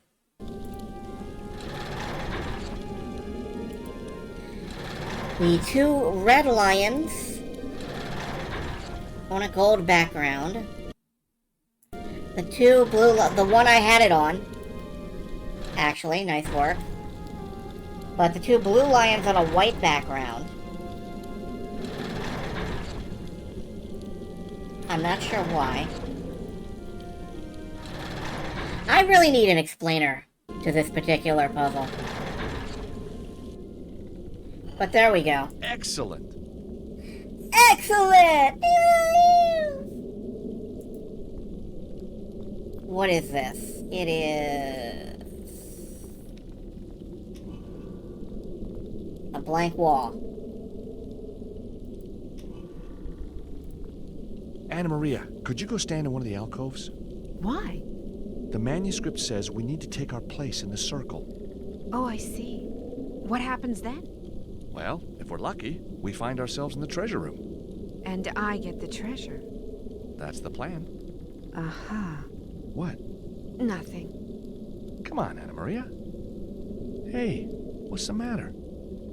the two red lions on a gold background. The two blue... the one I had it on. Actually, nice work. But the two blue lions on a white background. I'm not sure why. I really need an explainer to this particular puzzle. But there we go. Excellent. Excellent! What is this? It is... a blank wall. Anna Maria, could you go stand in one of the alcoves? Why? The manuscript says we need to take our place in the circle. Oh, I see. What happens then? Well, if we're lucky, we find ourselves in the treasure room. And I get the treasure. That's the plan. Aha. What? Nothing. Come on, Anna Maria. Hey, what's the matter?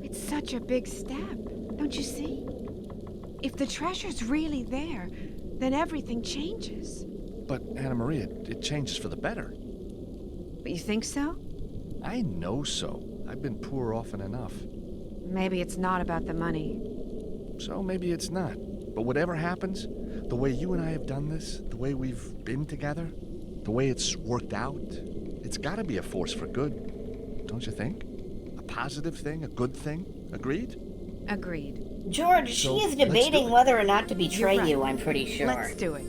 It's such a big step, don't you see? If the treasure's really there, then everything changes. But, Anna Maria, it changes for the better. But you think so? I know so. I've been poor often enough. Maybe it's not about the money. So maybe it's not. But whatever happens, the way you and I have done this, the way we've been together, the way it's worked out, it's gotta be a force for good. Don't you think? A positive thing, a good thing. Agreed? Agreed. George, So, she is let's debating do it. whether or not to betray You're right. you, I'm pretty sure. Let's do it.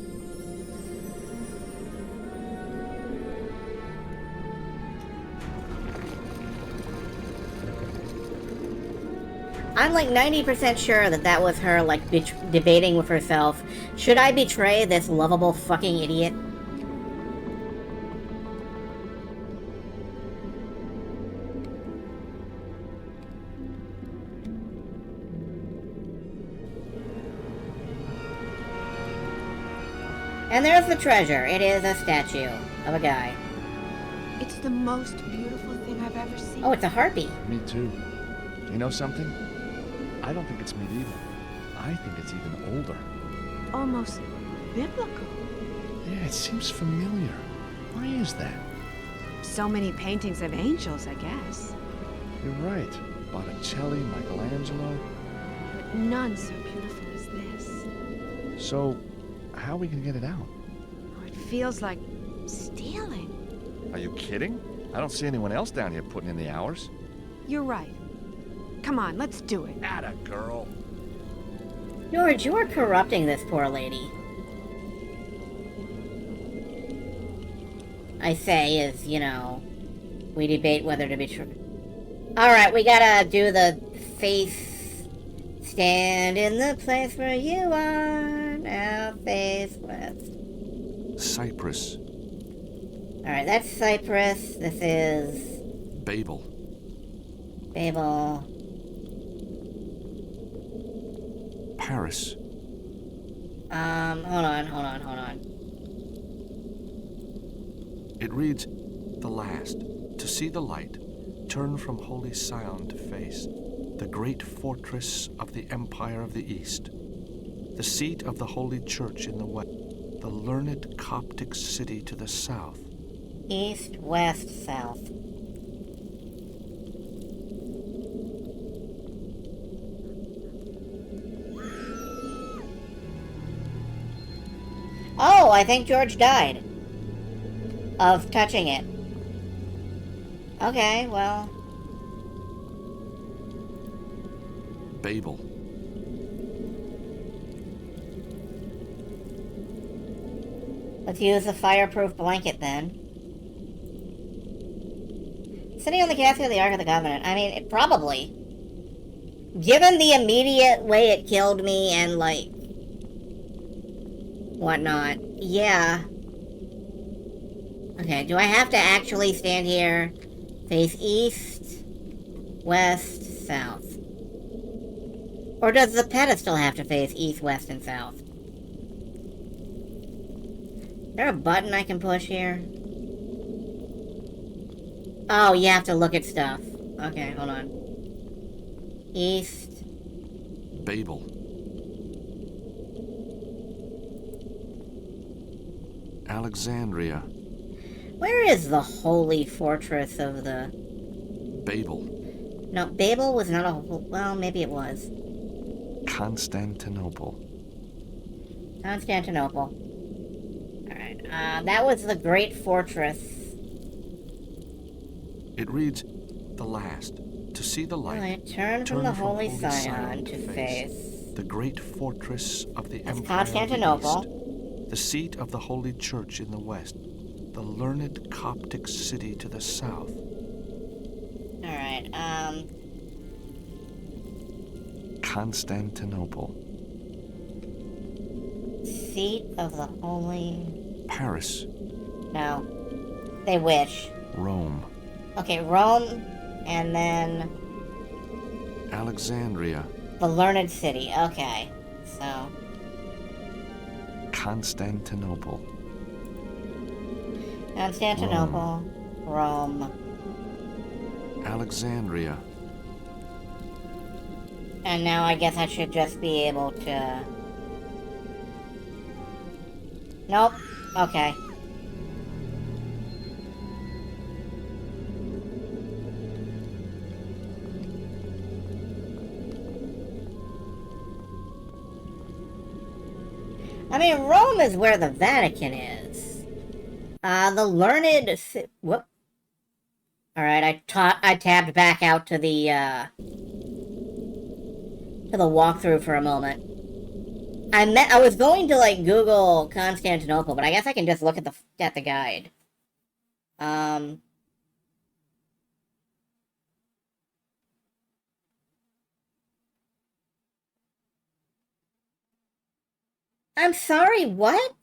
I'm like 90% sure that that was her, like, debating with herself. Should I betray this lovable fucking idiot? And there's the treasure. It is a statue of a guy. It's the most beautiful thing I've ever seen. Oh, it's a harpy. Me too. You know something? I don't think it's medieval. I think it's even older. Almost biblical. Yeah, it seems familiar. Why is that? So many paintings of angels, I guess. You're right. Botticelli, Michelangelo. But none so beautiful as this. So, how are we gonna get it out? Oh, it feels like stealing. Are you kidding? I don't see anyone else down here putting in the hours. You're right. Come on, let's do it. Atta girl. George, you are corrupting this poor lady. I say is, you know, we debate whether to be true. Alright, we gotta do the face. Stand in the place where you are, now face west. Cyprus. Alright, that's Cyprus. This is Babel. Babel. Paris. Hold on. It reads, "The last, to see the light, turn from holy Sion to face, the great fortress of the Empire of the East, the seat of the Holy Church in the west, the learned Coptic city to the south." East, west, south. Oh, I think George died of touching it. Okay, well. Babel. Let's use a fireproof blanket then. Sitting on the casket of the Ark of the Covenant. I mean, probably. Given the immediate way it killed me and, like, whatnot. Yeah. Okay, do I have to actually stand here? Face east, west, south. Or does the pedestal have to face east, west, and south? Is there a button I can push here? Oh, you have to look at stuff. Okay, hold on. East. Babel. Alexandria. Where is the holy fortress of the... Babel. No, Babel was not a... Well, maybe it was. Constantinople. Constantinople. Alright, that was the great fortress. It reads, "The last, to see the light, Alright, turn from the holy Sion to face. the great fortress of the That's Empire Constantinople. of the East, the seat of the Holy Church in the west, the learned Coptic city to the south." Alright, Constantinople. seat of the holy... Paris. No. They wish. Rome. Okay, Rome, and then Alexandria. the learned city. Okay, so... Constantinople. Constantinople, Rome, Alexandria. and now I guess I should just be able to... Nope. Okay. I mean, Rome is where the Vatican is. The learned... Whoop. Alright, I tabbed back out to the walkthrough for a moment. I was going to, like, Google Constantinople, but I guess I can just look at the guide. I'm sorry, what?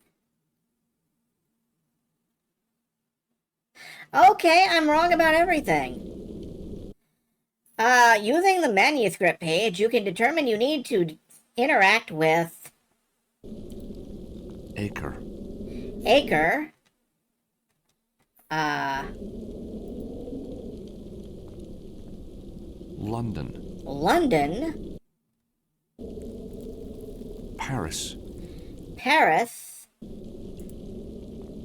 Okay, I'm wrong about everything. Using the manuscript page, you can determine you need to interact with... Acre. Acre. London. London. Paris. Paris.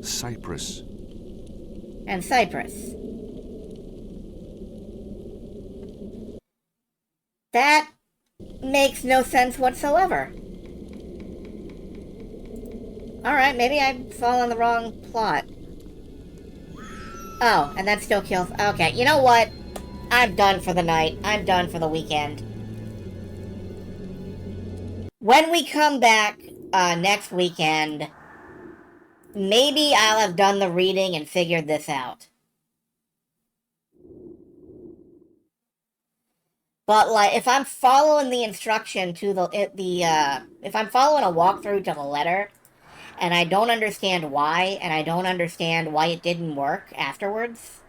Cyprus. And Cyprus. That makes no sense whatsoever. Alright, maybe I fall on the wrong plot. Oh, and that still kills... Okay, you know what? I'm done for the night. I'm done for the weekend. When we come back next weekend, maybe I'll have done the reading and figured this out. But, like, if I'm following the instruction to if I'm following a walkthrough to the letter, and I don't understand why, and I don't understand why it didn't work afterwards,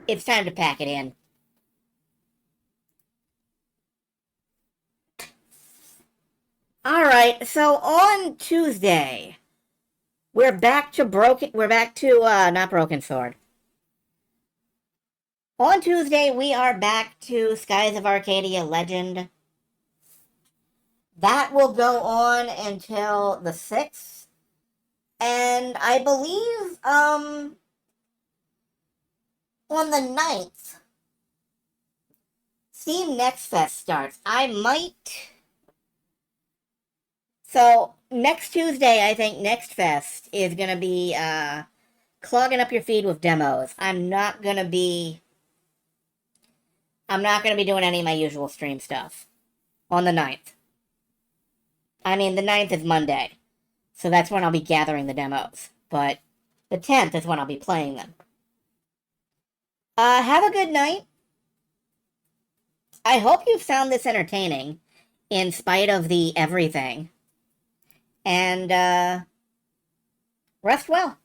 it's time to pack it in. Alright, so on Tuesday, we're back to not Broken Sword. On Tuesday, we are back to Skies of Arcadia Legend. That will go on until the 6th. And I believe, on the 9th, Steam Next Fest starts. So, next Tuesday, I think Next Fest is gonna be, clogging up your feed with demos. I'm not gonna be doing any of my usual stream stuff on the 9th. I mean, the 9th is Monday, so that's when I'll be gathering the demos. But the 10th is when I'll be playing them. Have a good night. I hope you found this entertaining, in spite of the everything. And, rest well.